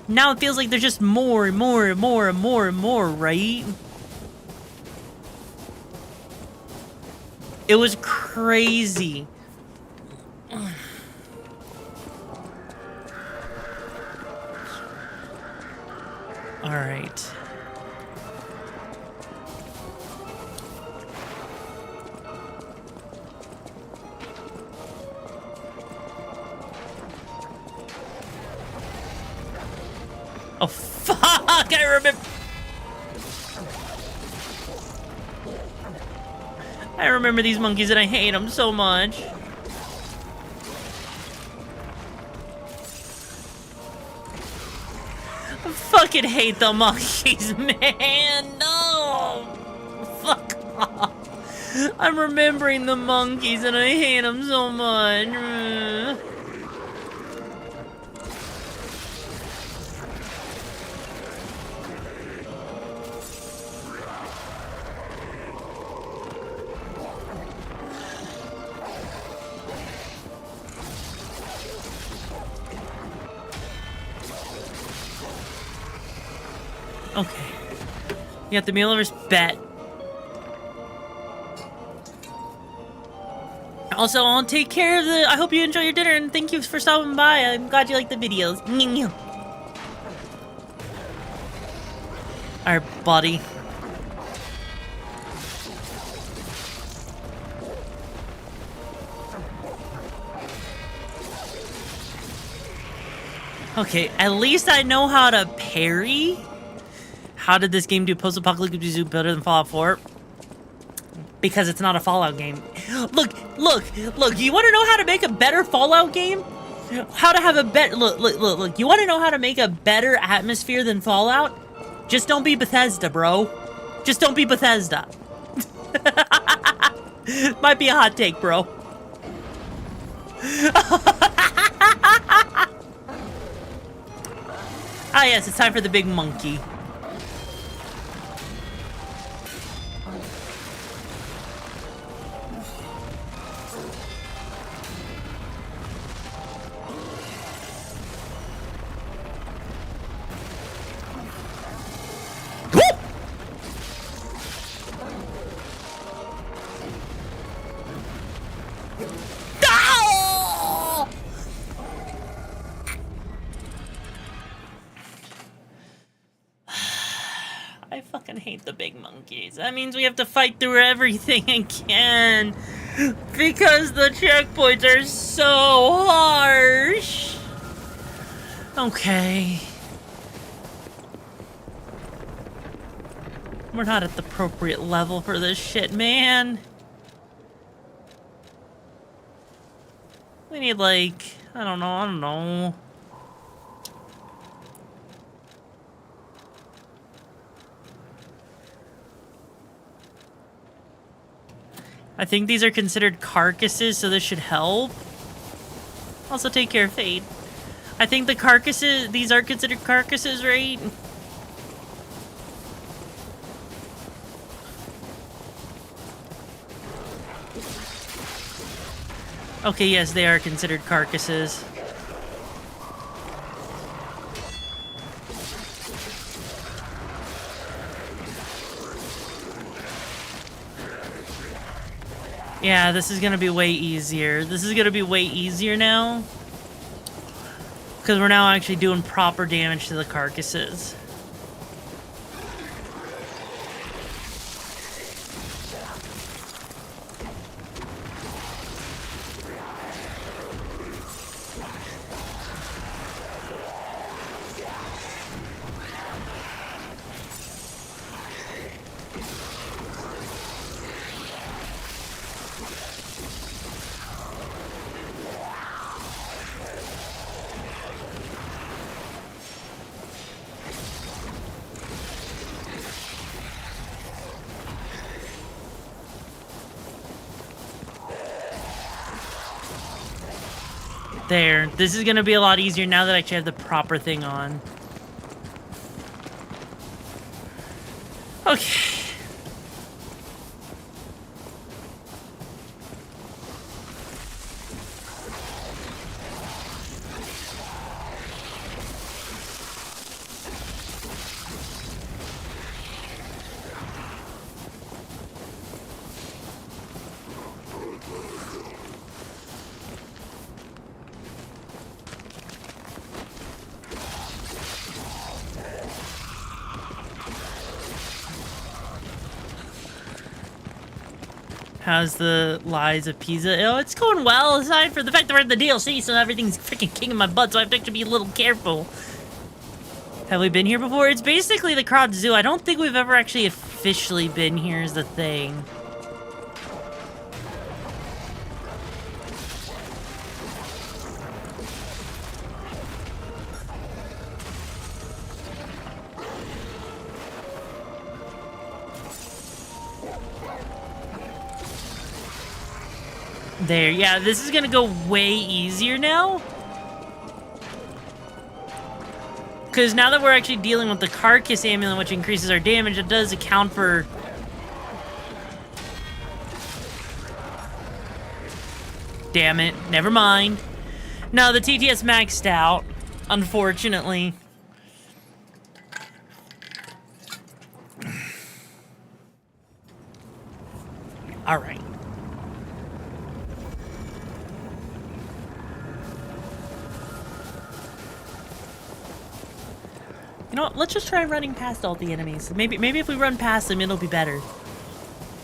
now it feels like there's just more and more and more and more and more, right? It was crazy. All right. Oh, fuck! I remember these monkeys and I hate them so much. I fucking hate the monkeys, man! No! Fuck off! I'm remembering the monkeys and I hate them so much. Okay. You got the meal lovers bet. Also, I'll take care of the... I hope you enjoy your dinner, and thank you for stopping by. I'm glad you like the videos. Alright, buddy. Okay, at least I know how to parry. How did this game do post-apocalyptic zoo better than Fallout 4? Because it's not a Fallout game. Look! You want to know how to make a better Fallout game? How to have a better... Look. You want to know how to make a better atmosphere than Fallout? Just don't be Bethesda, bro. Just don't be Bethesda. Might be a hot take, bro. Ah, yes, it's time for the big monkey. I fucking hate the big monkeys. That means we have to fight through everything again. Because the checkpoints are so harsh. Okay. We're not at the appropriate level for this shit, man. We need, like, I don't know. I think these are considered carcasses, so this should help. Also, take care of Fade. I think the carcasses, these are considered carcasses, right? Okay, yes, they are considered carcasses. Yeah, this is gonna be way easier. This is gonna be way easier now. Because we're now actually doing proper damage to the carcasses. There. This is gonna be a lot easier now that I actually have the proper thing on. Okay. How's the Lies of Pisa? Oh, it's going well, aside from the fact that we're in the DLC, so everything's freaking kicking my butt, so I have to actually be a little careful. Have we been here before? It's basically the Crowd Zoo. I don't think we've ever actually officially been here is the thing. There, yeah, this is gonna go way easier now. Because now that we're actually dealing with the carcass amulet, which increases our damage, it does account for... Damn it, never mind. No, the TTS maxed out, unfortunately. Alright. You know what? Let's just try running past all the enemies. Maybe if we run past them, it'll be better.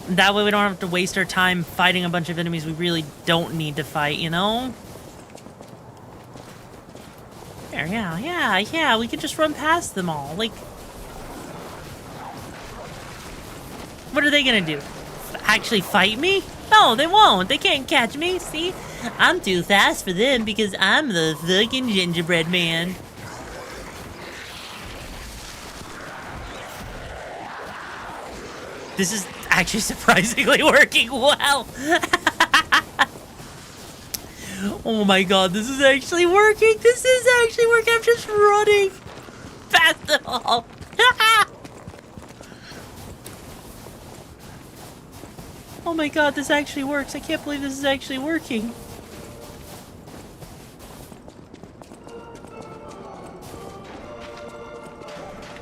That way we don't have to waste our time fighting a bunch of enemies we really don't need to fight, you know? There, yeah, we can just run past them all. Like, what are they gonna do? Actually fight me? No, they won't. They can't catch me, see? I'm too fast for them because I'm the fucking gingerbread man. This is actually surprisingly working well. Oh my god, this is actually working. This is actually working. I'm just running past them all. Oh my god, this actually works. I can't believe this is actually working.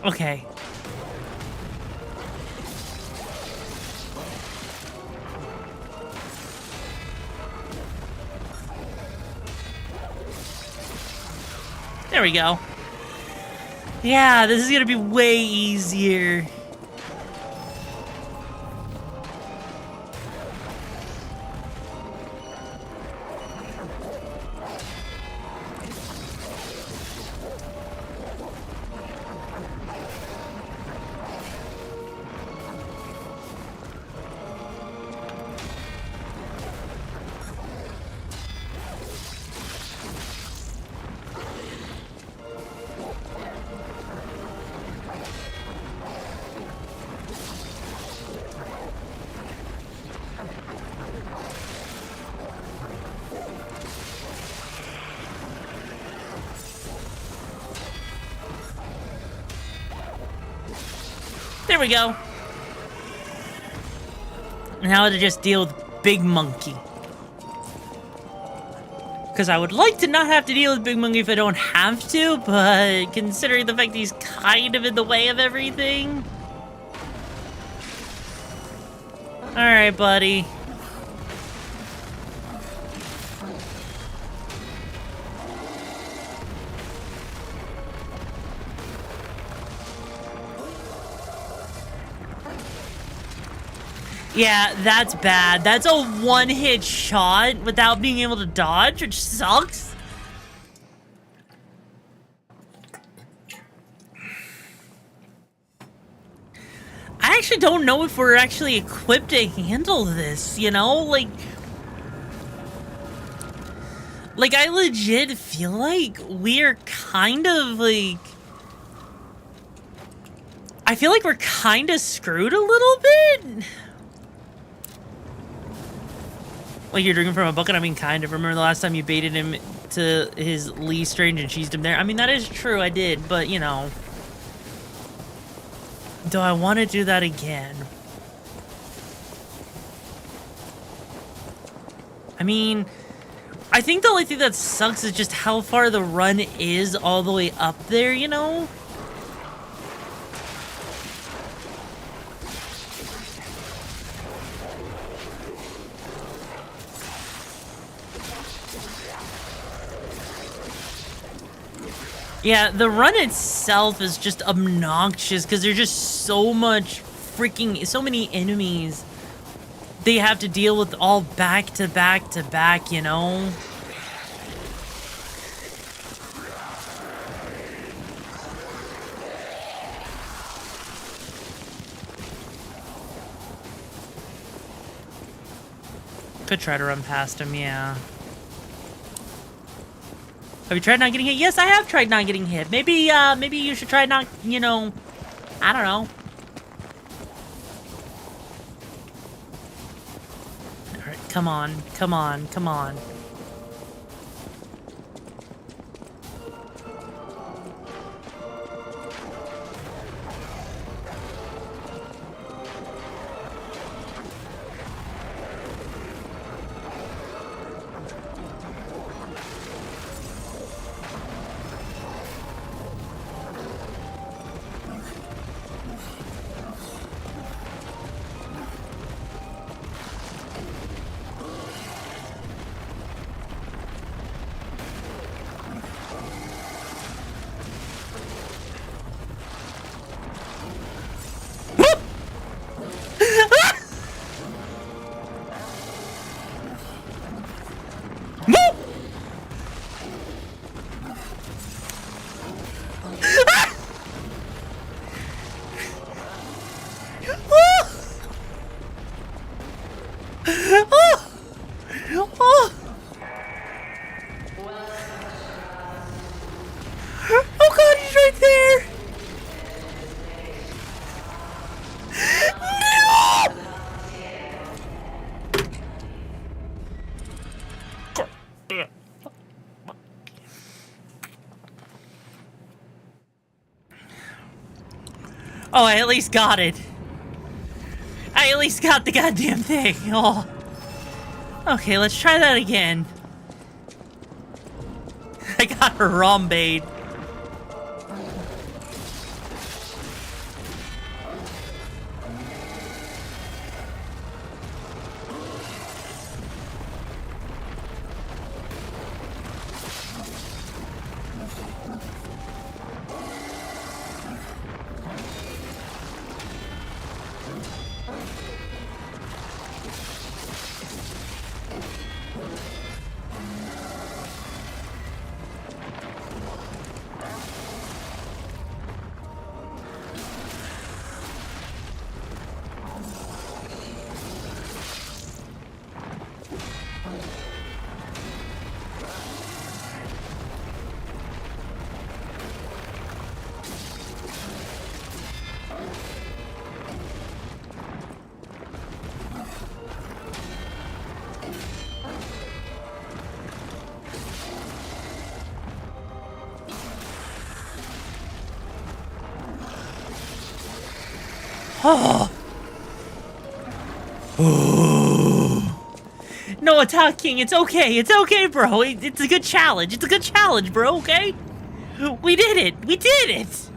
Okay. There we go. Yeah, this is gonna be way easier. There we go. Now to just deal with Big Monkey. Because I would like to not have to deal with Big Monkey if I don't have to, but considering the fact that he's kind of in the way of everything. Alright, buddy. Yeah, that's bad. That's a one-hit shot without being able to dodge, which sucks. I actually don't know if we're actually equipped to handle this, you know? Like, I legit feel like we're kind of, like... I feel like we're kind of screwed a little bit. Like, you're drinking from a bucket? I mean, kind of. Remember the last time you baited him to his Lee Strange and cheesed him there? I mean, that is true, I did, but, you know... Do I want to do that again? I mean... I think the only thing that sucks is just how far the run is all the way up there, you know? Yeah, the run itself is just obnoxious because there's just so many enemies they have to deal with all back to back to back, you know? Could try to run past him, yeah. Have you tried not getting hit? Yes, I have tried not getting hit. Maybe, maybe you should try not, you know, I don't know. Alright, come on, come on, come on. Oh god, he's right there! No! Oh, I at least got it. I at least got the goddamn thing. Oh. Okay, let's try that again. I got her Rombade. Oh. No, Attack King, it's okay. It's okay, bro. It's a good challenge. It's a good challenge, bro, okay? We did it. We did it.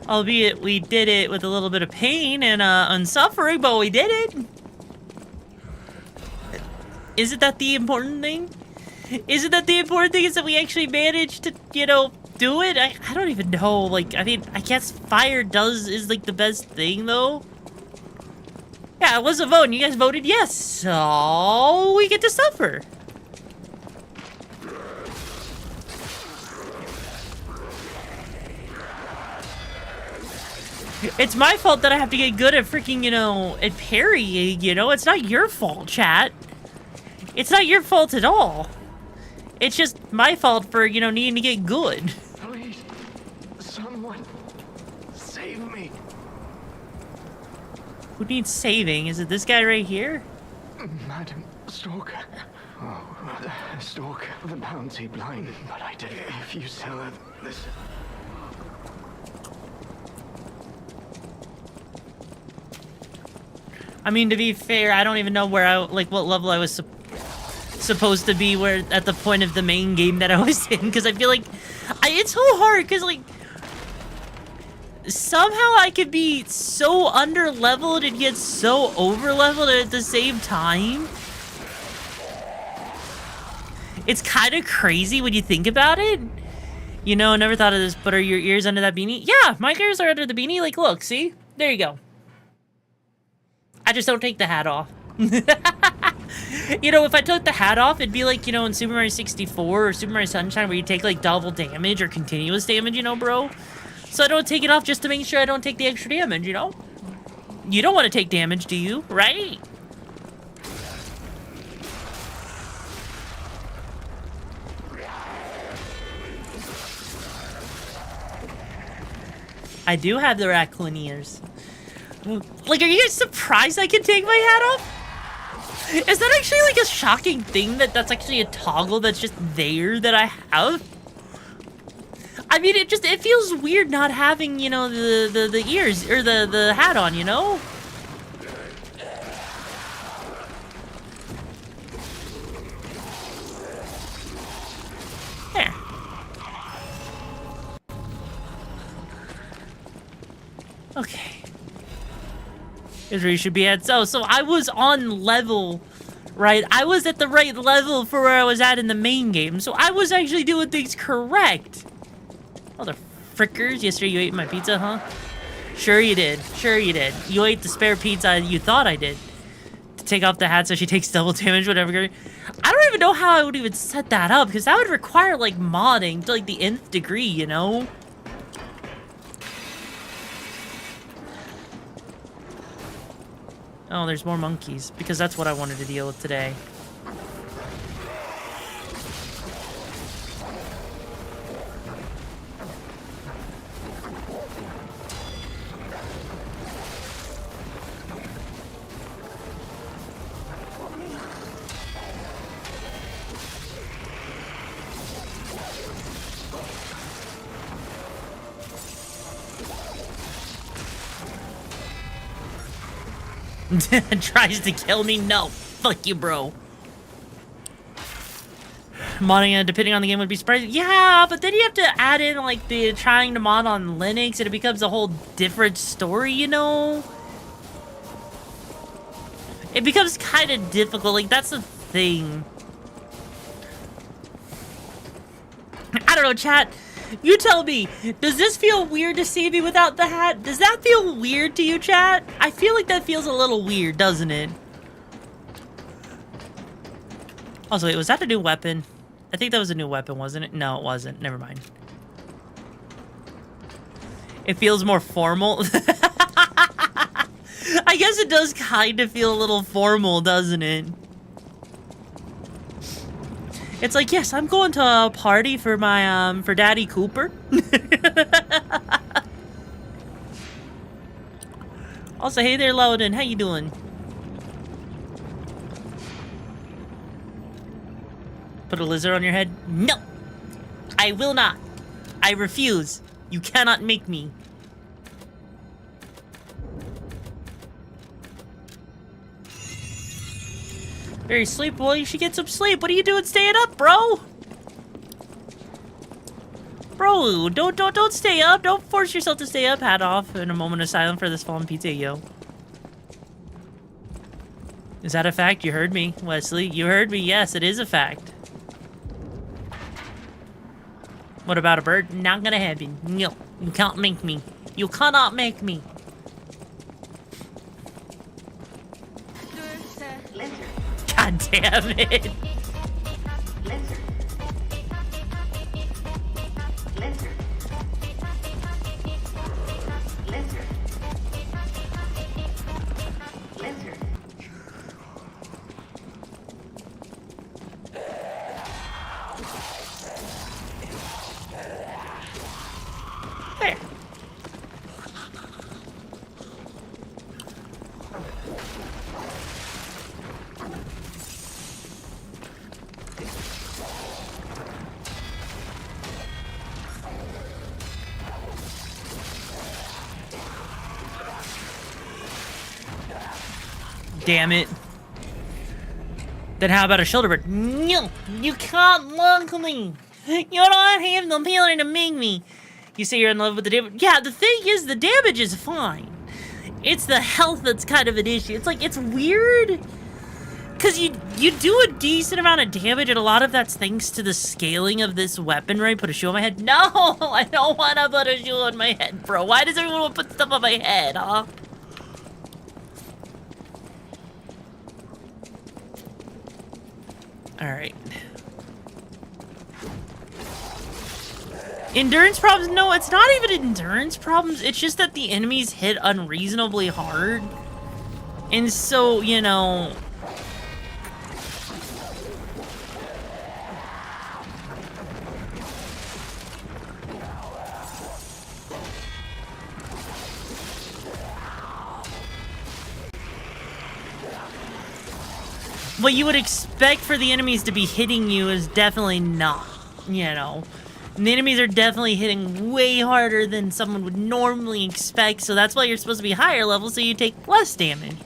Albeit we did it with a little bit of pain and suffering, but we did it. Isn't that the important thing? Isn't that the important thing is that we actually managed to, you know, do it? I don't even know. Like, I mean, I guess fire is like the best thing, though. Yeah, it was a vote, and you guys voted yes, so we get to suffer. It's my fault that I have to get good at freaking, you know, at parrying, you know? It's not your fault, chat. It's not your fault at all. It's just my fault for, you know, needing to get good. Please, someone, save me. Who needs saving? Is it this guy right here? Madam Stalker. Oh, the Stalker, the bounty blind, but I did it. If you sell her this... I mean, to be fair, I don't even know where I, like, what level I was supposed to be where at the point of the main game that I was in, because I feel like it's so hard, because, like, somehow I could be so under-leveled and yet so over-leveled at the same time. It's kind of crazy when you think about it. You know, I never thought of this, but are your ears under that beanie? Yeah, my ears are under the beanie. Like, look, see? There you go. I just don't take the hat off. You know, if I took the hat off, it'd be like, you know, in Super Mario 64 or Super Mario Sunshine where you take, like, double damage or continuous damage, you know, bro? So I don't take it off just to make sure I don't take the extra damage, you know? You don't want to take damage, do you? Right? I do have the raccoon ears. Like, are you guys surprised I can take my hat off? Is that actually, like, a shocking thing that that's actually a toggle that's just there that I have? I mean, it feels weird not having, you know, the ears, or the hat on, you know? There. Okay. Here's where you should be at. So I was on level, right? I was at the right level for where I was at in the main game. So I was actually doing things correct. Oh, the frickers. Yesterday you ate my pizza, huh? Sure you did. Sure you did. You ate the spare pizza you thought I did. To take off the hat so she takes double damage, whatever. I don't even know how I would even set that up, because that would require, like, modding to, like, the nth degree, you know? Oh, there's more monkeys, because that's what I wanted to deal with today. Tries to kill me? No. Fuck you, bro. Modding it, depending on the game, would be surprising. Yeah, but then you have to add in, like, the trying to mod on Linux, and it becomes a whole different story, you know? It becomes kind of difficult. Like, that's the thing. I don't know, chat. You tell me, does this feel weird to see me without the hat? Does that feel weird to you, chat? I feel like that feels a little weird, doesn't it? Also, wait, was that a new weapon? I think that was a new weapon, wasn't it? No, it wasn't. Never mind. It feels more formal. I guess it does kind of feel a little formal, doesn't it? It's like, yes, I'm going to a party for my, for Daddy Cooper. Also, hey there, Loudon. How you doing? Put a lizard on your head? No! I will not. I refuse. You cannot make me. Very sleep. Well, you should get some sleep. What are you doing staying up, bro? Bro, don't stay up. Don't force yourself to stay up. Hat off in a moment of silence for this fallen pizza, yo. Is that a fact? You heard me, Wesley. You heard me. Yes, it is a fact. What about a bird? Not gonna happen. No, you can't make me. You cannot make me. God damn it. There. Damn it. Then how about a shoulder bird? No, you can't look me. You don't have the ability to make me. You say you're in love with the damage. Yeah, the thing is, the damage is fine. It's the health that's kind of an issue. It's like, it's weird. Because you do a decent amount of damage, and a lot of that's thanks to the scaling of this weapon, right? Put a shoe on my head. No, I don't want to put a shoe on my head, bro. Why does everyone want to put stuff on my head, huh? Alright. Endurance problems? No, it's not even endurance problems. It's just that the enemies hit unreasonably hard. And so, you know... what you would expect for the enemies to be hitting you is definitely not, you know. And the enemies are definitely hitting way harder than someone would normally expect, so that's why you're supposed to be higher level, so you take less damage.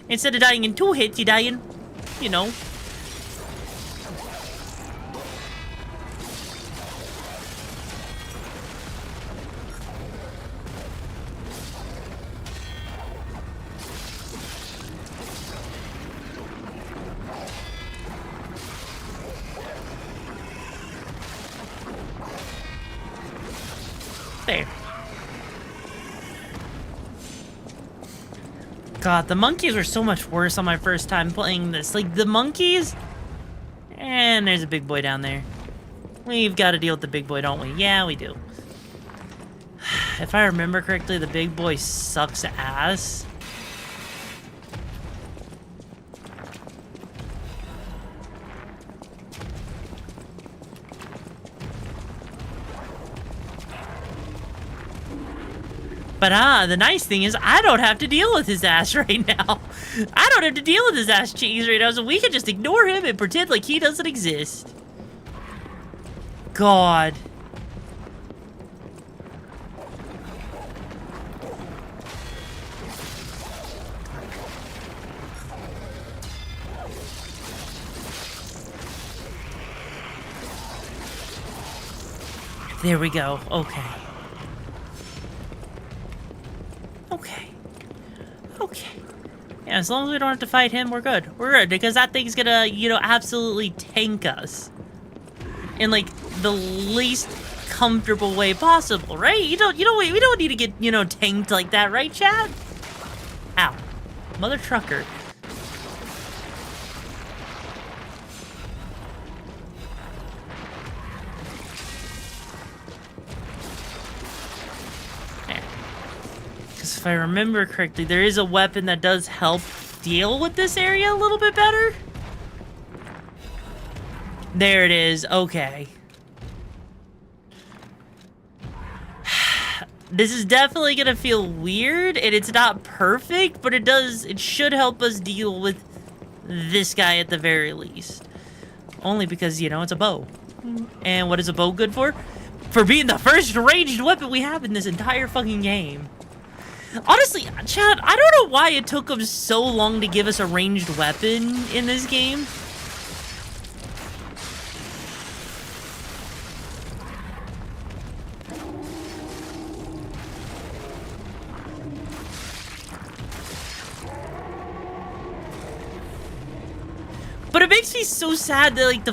Instead of dying in 2 hits, you die in, you know. There. God, the monkeys were so much worse on my first time playing this. Like, the monkeys... and there's a big boy down there. We've got to deal with the big boy, don't we? Yeah, we do. If I remember correctly, the big boy sucks ass. But the nice thing is I don't have to deal with his ass right now. I don't have to deal with his ass cheese right now, so we can just ignore him and pretend like he doesn't exist. God. There we go. Okay. Okay. Okay. Yeah, as long as we don't have to fight him, we're good. We're good, because that thing's gonna, you know, absolutely tank us. In, like, the least comfortable way possible, right? We don't need to get, you know, tanked like that, right, Chad? Ow. Mother trucker. If I remember correctly, there is a weapon that does help deal with this area a little bit better. There it is. Okay. This is definitely gonna feel weird, and it's not perfect, but it should help us deal with this guy at the very least. Only because, you know, it's a bow. And what is a bow good for? For being the first ranged weapon we have in this entire fucking game. Honestly, Chad, I don't know why it took them so long to give us a ranged weapon in this game. But it makes me so sad that, like,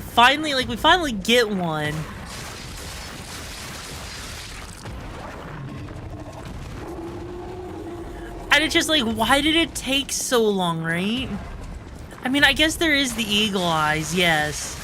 we finally get one. And it's just like, why did it take so long, right? I mean, I guess there is the eagle eyes, yes.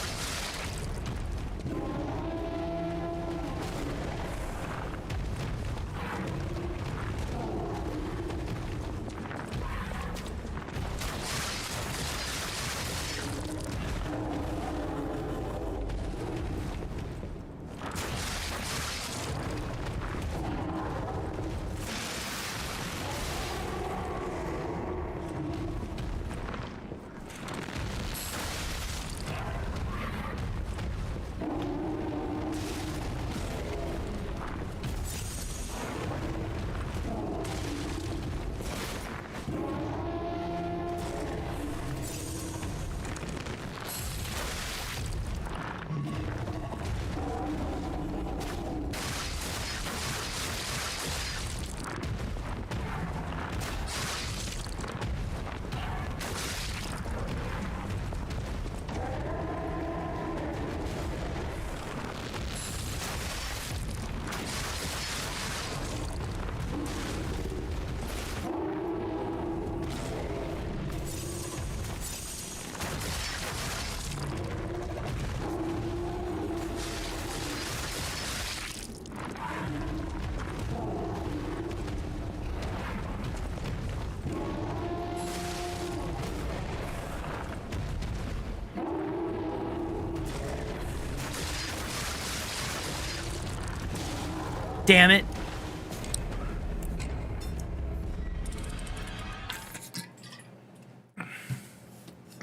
Damn it.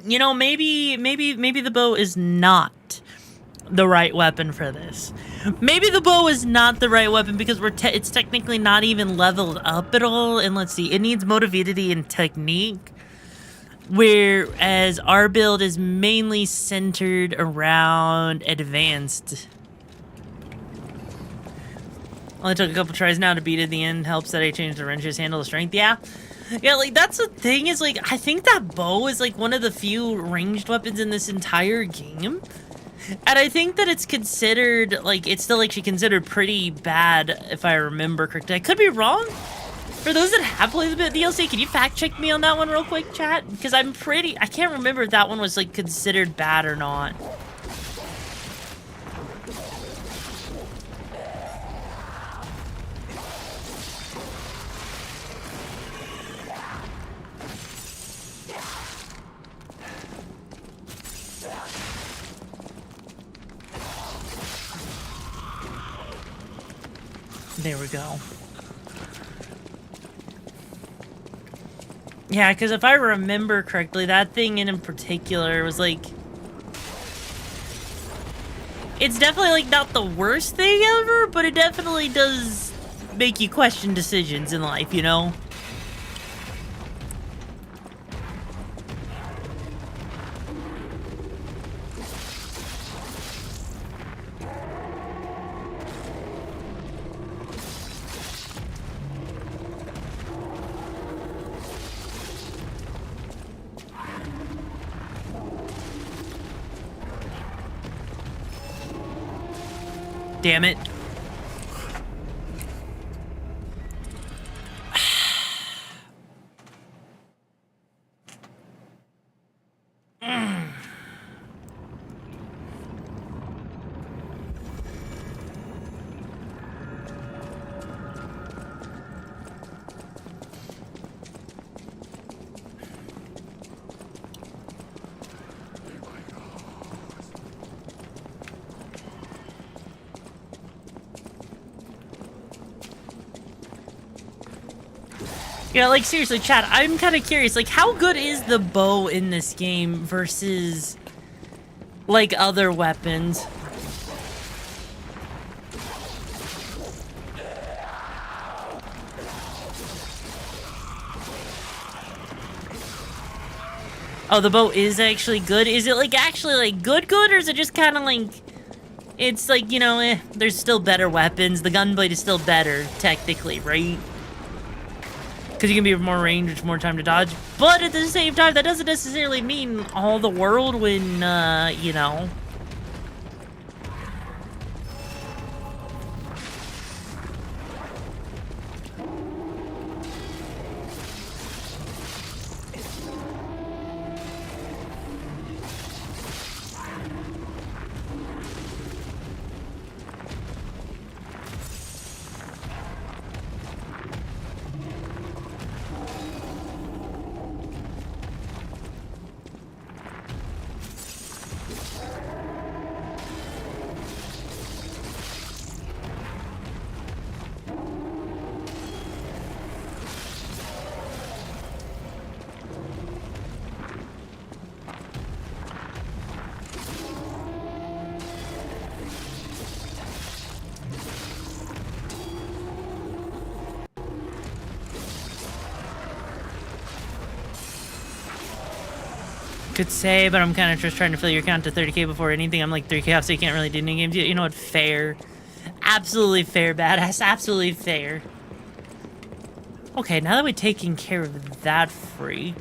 You know, maybe the bow is not the right weapon for this. Maybe the bow is not the right weapon because it's technically not even leveled up at all. And let's see, it needs motivity and technique. Whereas our build is mainly centered around advanced. Only took a couple tries now to beat it at the end. Helps that I changed the wrenches, handle the strength. Yeah, like, that's the thing is, like, I think that bow is, like, one of the few ranged weapons in this entire game. And I think that it's considered, like, it's still actually considered pretty bad, if I remember correctly. I could be wrong. For those that have played the DLC, can you fact check me on that one real quick, chat? Because I can't remember if that one was, like, considered bad or not. There we go. Yeah, because if I remember correctly, that thing in particular was like... It's definitely, like, not the worst thing ever, but it definitely does make you question decisions in life, you know? Damn it. Yeah, like, seriously, chat, I'm kind of curious, like, how good is the bow in this game versus, like, other weapons? Oh, the bow is actually good? Is it, like, actually, like, good, or is it just kind of, like, it's, like, you know, there's still better weapons. The gunblade is still better, technically, right? Because you can be more range, which more time to dodge. But at the same time, that doesn't necessarily mean all the world when, you know. Could say, but I'm kind of just trying to fill your account to 30k before anything. I'm like 3k off, so you can't really do any games yet. You know what? Fair. Absolutely fair, badass. Absolutely fair. Okay, now that we've taken care of that freak,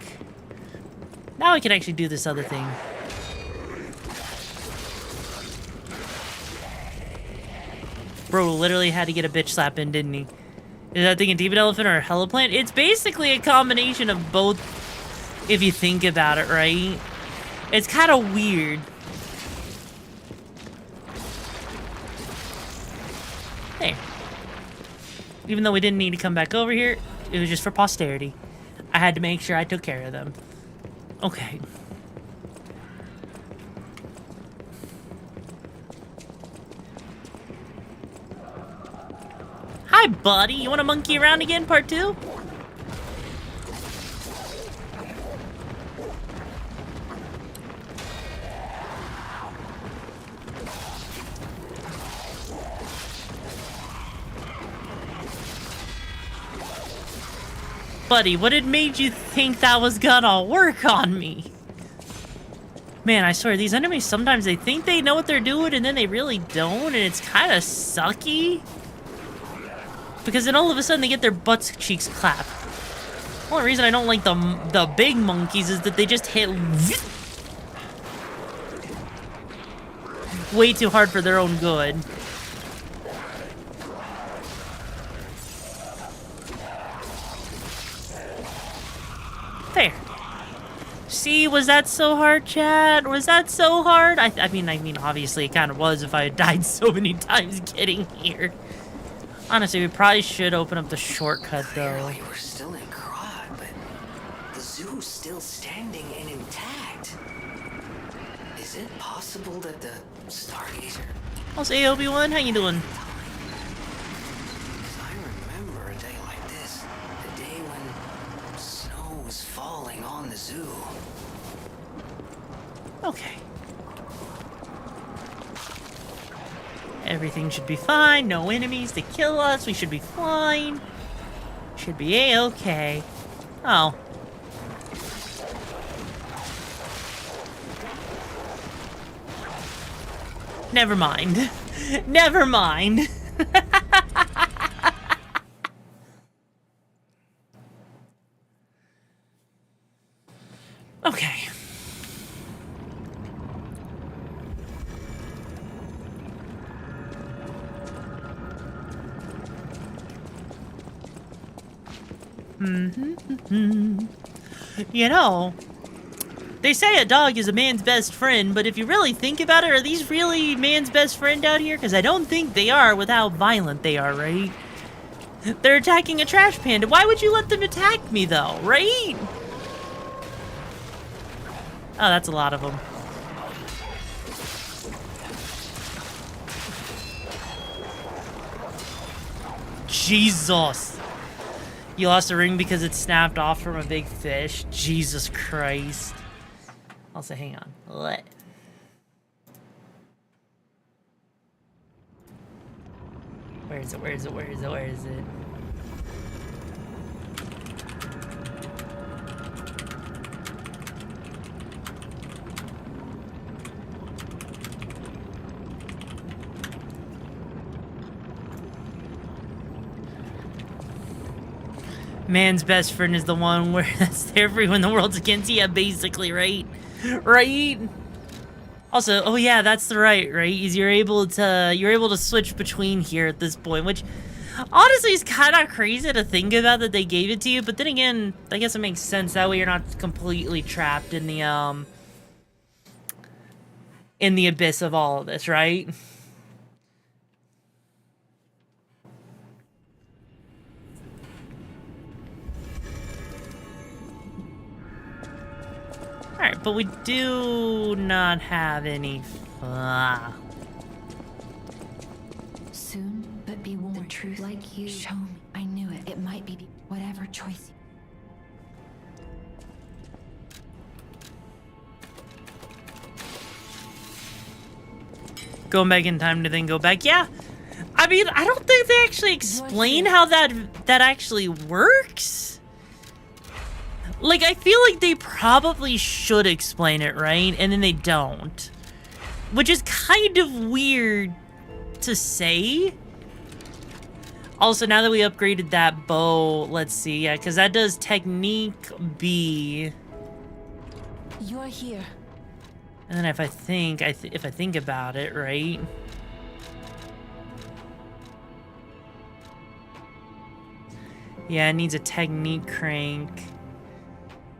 now we can actually do this other thing. Bro literally had to get a bitch slap in, didn't he? Is that thing a demon elephant or a hella plant? It's basically a combination of both, if you think about it, right? It's kind of weird. There. Even though we didn't need to come back over here, it was just for posterity. I had to make sure I took care of them. Okay. Hi, buddy. You want to monkey around again, part 2? Buddy, what had made you think that was gonna work on me? Man, I swear, these enemies, sometimes they think they know what they're doing, and then they really don't, and it's kind of sucky. Because then all of a sudden they get their butt cheeks clapped. The only reason I don't like the big monkeys is that they just hit way too hard for their own good. There. See, was that so hard, chat? Was that so hard? I mean, obviously it kind of was if I had died so many times getting here. Honestly, we probably should open up the shortcut, though. Clearly, we're still in Crod, but the zoo's still standing and intact. Is it possible that the Stargazer... I'll say, Obi-Wan, how you doing? I remember a day like this. The day when snow was falling on the zoo. Okay. Everything should be fine. No enemies to kill us. We should be fine. Should be A-okay. Oh. Never mind. Never mind. Okay. You know, they say a dog is a man's best friend, but if you really think about it, are these really man's best friend out here? Because I don't think they are with how violent they are, right? They're attacking a trash panda. Why would you let them attack me, though, right? Oh, that's a lot of them. Jesus. You lost a ring because it snapped off from a big fish? Jesus Christ. Also, hang on. What? Where is it? Where is it? Where is it? Where is it? Man's best friend is the one where that's there for when the world's against you, basically, right? Right? Also, oh yeah, that's the right? Is you're able to switch between here at this point, which honestly is kind of crazy to think about that they gave it to you, but then again, I guess it makes sense. That way you're not completely trapped in the abyss of all of this, right? Alright, but we do not have any... Soon, but be warned. The truth, like you, show me. I knew it. It might be whatever choice. Going back in time to then go back. Yeah, I mean, I don't think they actually explain how that actually works. Like, I feel like they probably should explain it, right? And then they don't. Which is kind of weird to say. Also, now that we upgraded that bow, let's see. Yeah, because that does Technique B. You're here. And then if I think about it, right? Yeah, it needs a Technique crank.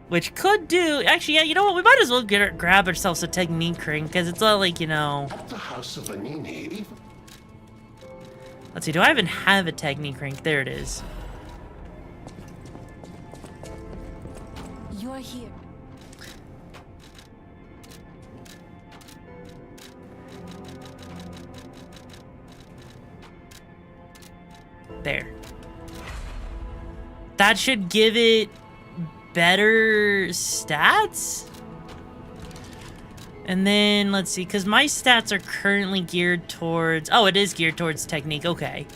Which could do... Actually, yeah, you know what? We might as well grab ourselves a Technique crank, because it's all like, you know... At the house of Vanini. Let's see, do I even have a Technique crank? There it is. You're here. There. That should give it better stats? And then, let's see, because my stats are currently geared towards... Oh, it is geared towards Technique, okay.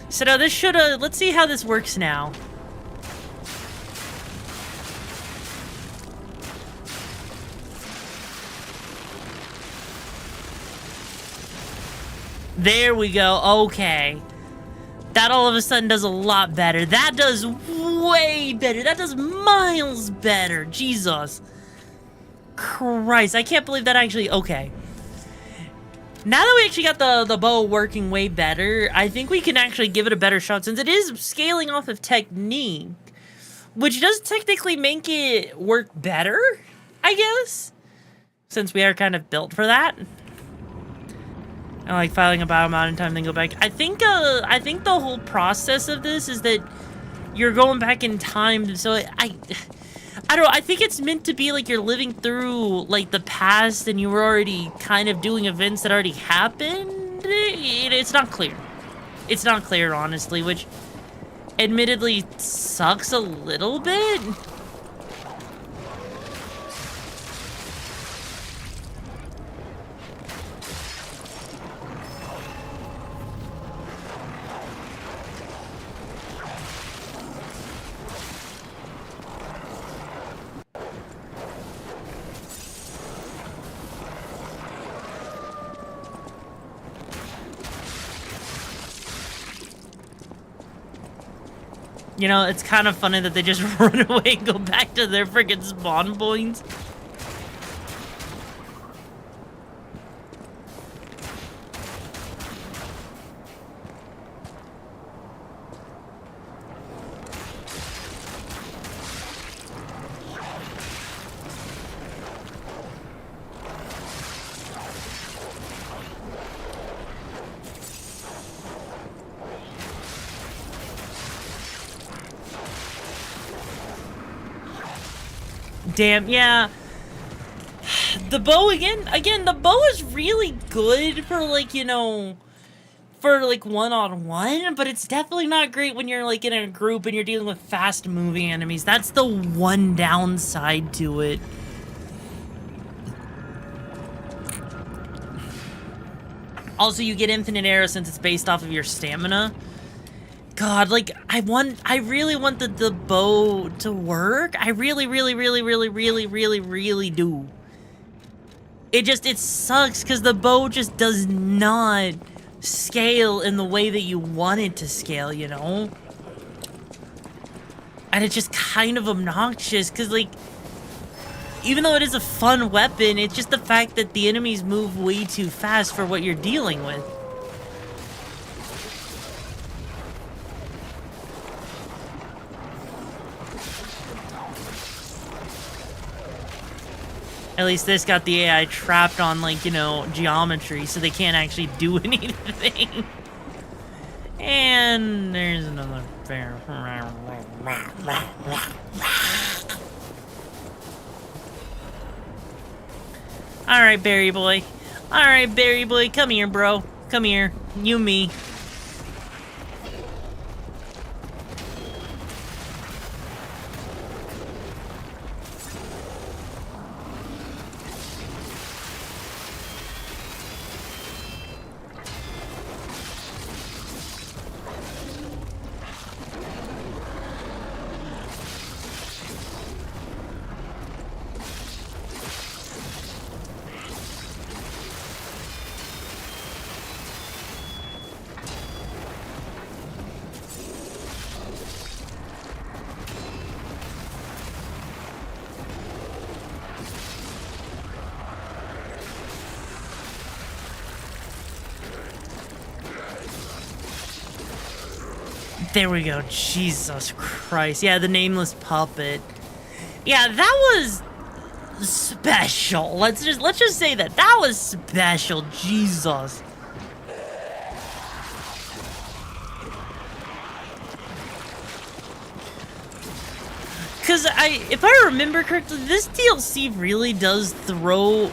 So now this should, let's see how this works now. There we go, okay. That all of a sudden does a lot better. That does way better. That does miles better. Jesus Christ, I can't believe that actually, okay. Now that we actually got the bow working way better, I think we can actually give it a better shot since it is scaling off of Technique, which does technically make it work better, I guess, since we are kind of built for that. I like filing a battle amount in time, then go back. I think the whole process of this is that you're going back in time, so I don't know, I think it's meant to be like you're living through, like, the past and you were already kind of doing events that already happened. It's not clear. It's not clear, honestly, which admittedly sucks a little bit. You know, it's kind of funny that they just run away and go back to their freaking spawn points. Damn, yeah. The bow, again, the bow is really good for, like, you know, for, like, one-on-one, but it's definitely not great when you're, like, in a group and you're dealing with fast-moving enemies. That's the one downside to it. Also, you get infinite arrows since it's based off of your stamina. God, like, I really want the bow to work. I really do. It sucks because the bow just does not scale in the way that you want it to scale, you know? And it's just kind of obnoxious because, like, even though it is a fun weapon, it's just the fact that the enemies move way too fast for what you're dealing with. At least this got the AI trapped on, like, you know, geometry, so they can't actually do anything. And there's another bear. Alright, Berry Boy. Alright, Berry Boy, come here, bro. Come here. You, me. There we go. Jesus Christ. Yeah, the nameless puppet. Yeah, that was special. Let's just say that was special. Jesus. Because if I remember correctly, this DLC really does throw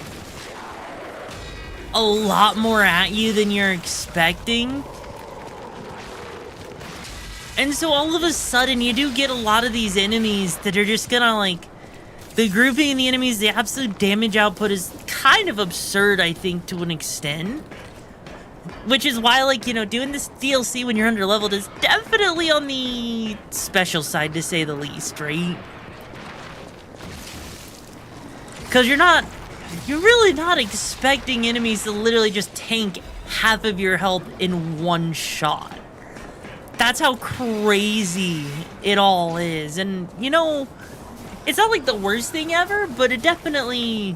a lot more at you than you're expecting. And so all of a sudden, you do get a lot of these enemies that are just gonna, like, the grouping of the enemies, the absolute damage output is kind of absurd, I think, to an extent. Which is why, like, you know, doing this DLC when you're under-leveled is definitely on the special side, to say the least, right? Because you're really not expecting enemies to literally just tank half of your health in one shot. That's how crazy it all is. And, you know, it's not like the worst thing ever, but it's definitely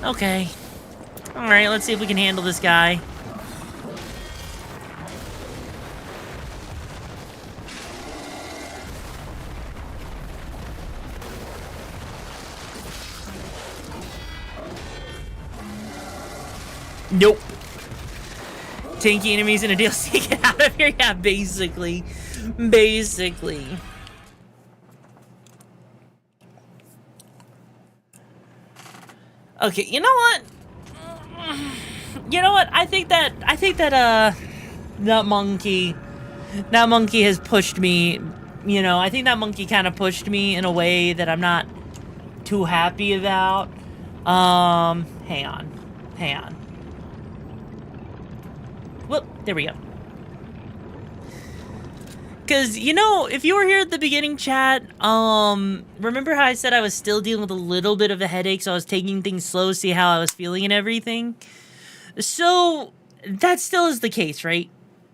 okay. Alright, let's see if we can handle this guy. Nope. Tanky enemies in a DLC, get out of here. Yeah, basically. Okay, you know what? I think that that monkey has pushed me. You know, I think that monkey kind of pushed me in a way that I'm not too happy about. Hang on. Whoop, there we go. Because, you know, if you were here at the beginning, chat, remember how I said I was still dealing with a little bit of a headache, so I was taking things slow to see how I was feeling and everything? So, that still is the case, right?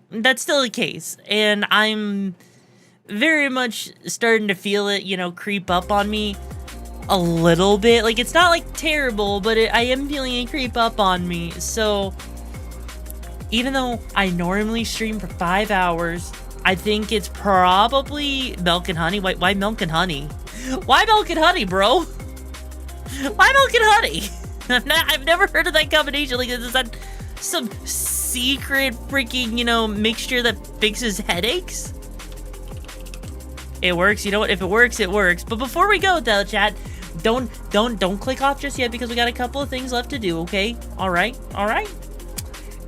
That's still the case. And I'm very much starting to feel it, you know, creep up on me a little bit. Like, it's not, like, terrible, but I am feeling it creep up on me. So, even though I normally stream for 5 hours, I think it's probably milk and honey. Why milk and honey? Why milk and honey, bro? Why milk and honey? I've never heard of that combination. Like, is that some secret freaking, you know, mixture that fixes headaches? It works. You know what? If it works, it works. But before we go, though, chat, don't click off just yet because we got a couple of things left to do. Okay? All right.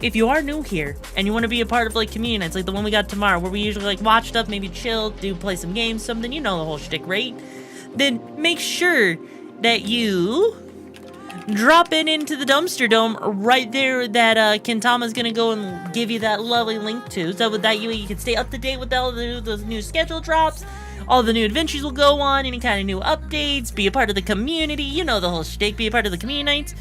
If you are new here and you want to be a part of like community nights like the one we got tomorrow where we usually like watch stuff, maybe chill, play some games, something, you know the whole shtick, right? Then make sure that you drop into the dumpster dome right there that Kentama's gonna go and give you that lovely link to, so with that you can stay up to date with all those new schedule drops. All the new adventures will go on, any kind of new updates, be a part of the community, you know the whole shtick, be a part of the community nights.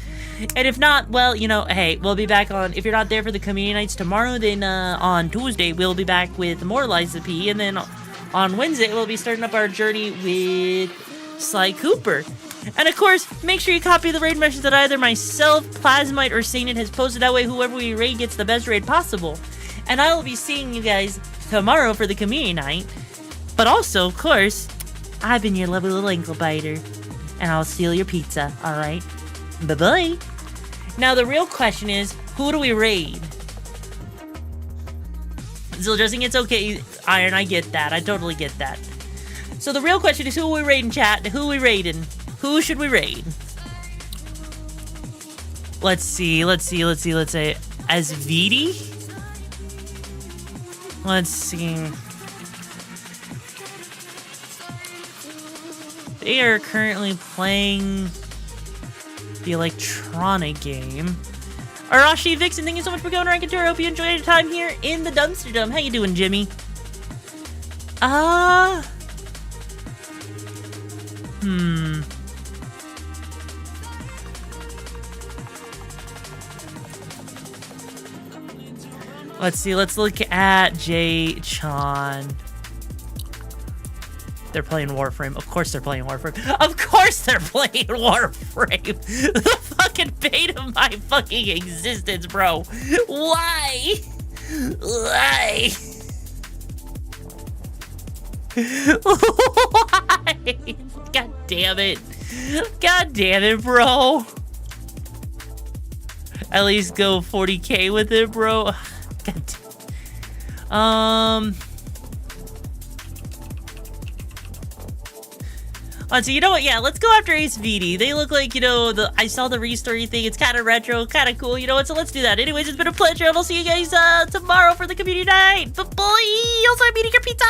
And if not, well, you know, hey, we'll be back on, if you're not there for the community nights tomorrow, then on Tuesday, we'll be back with more Liza P, and then on Wednesday, we'll be starting up our journey with Sly Cooper. And of course, make sure you copy the raid message that either myself, Plasmite, or Sainted has posted, that way whoever we raid gets the best raid possible. And I will be seeing you guys tomorrow for the community night. But also, of course, I've been your lovely little ankle biter, and I'll steal your pizza, alright? Bye-bye. Now, the real question is, who do we raid? Still just it's okay, Iron, I get that. I totally get that. So the real question is, who are we raiding, chat? Who are we raiding? Who should we raid? Let's see. As VD? Let's see. They are currently playing the electronic game. Arashi Vixen, thank you so much for going around tour. I hope you enjoyed your time here in the Dumpster Dome. How you doing, Jimmy? Let's see, let's look at Jay-chan. They're playing Warframe. Of course they're playing Warframe. Of course they're playing Warframe. The fuck fucking bane of my fucking existence, bro. Why? Why? Why? God damn it. God damn it, bro. At least go 40K with it, bro. God damn. So you know what? Yeah, let's go after Ace VD. They look like, you know, I saw the restory thing. It's kind of retro, kind of cool. You know what? So let's do that. Anyways, it's been a pleasure. And I'll see you guys tomorrow for the community night. Bye-bye. Also, I'm eating your pizza.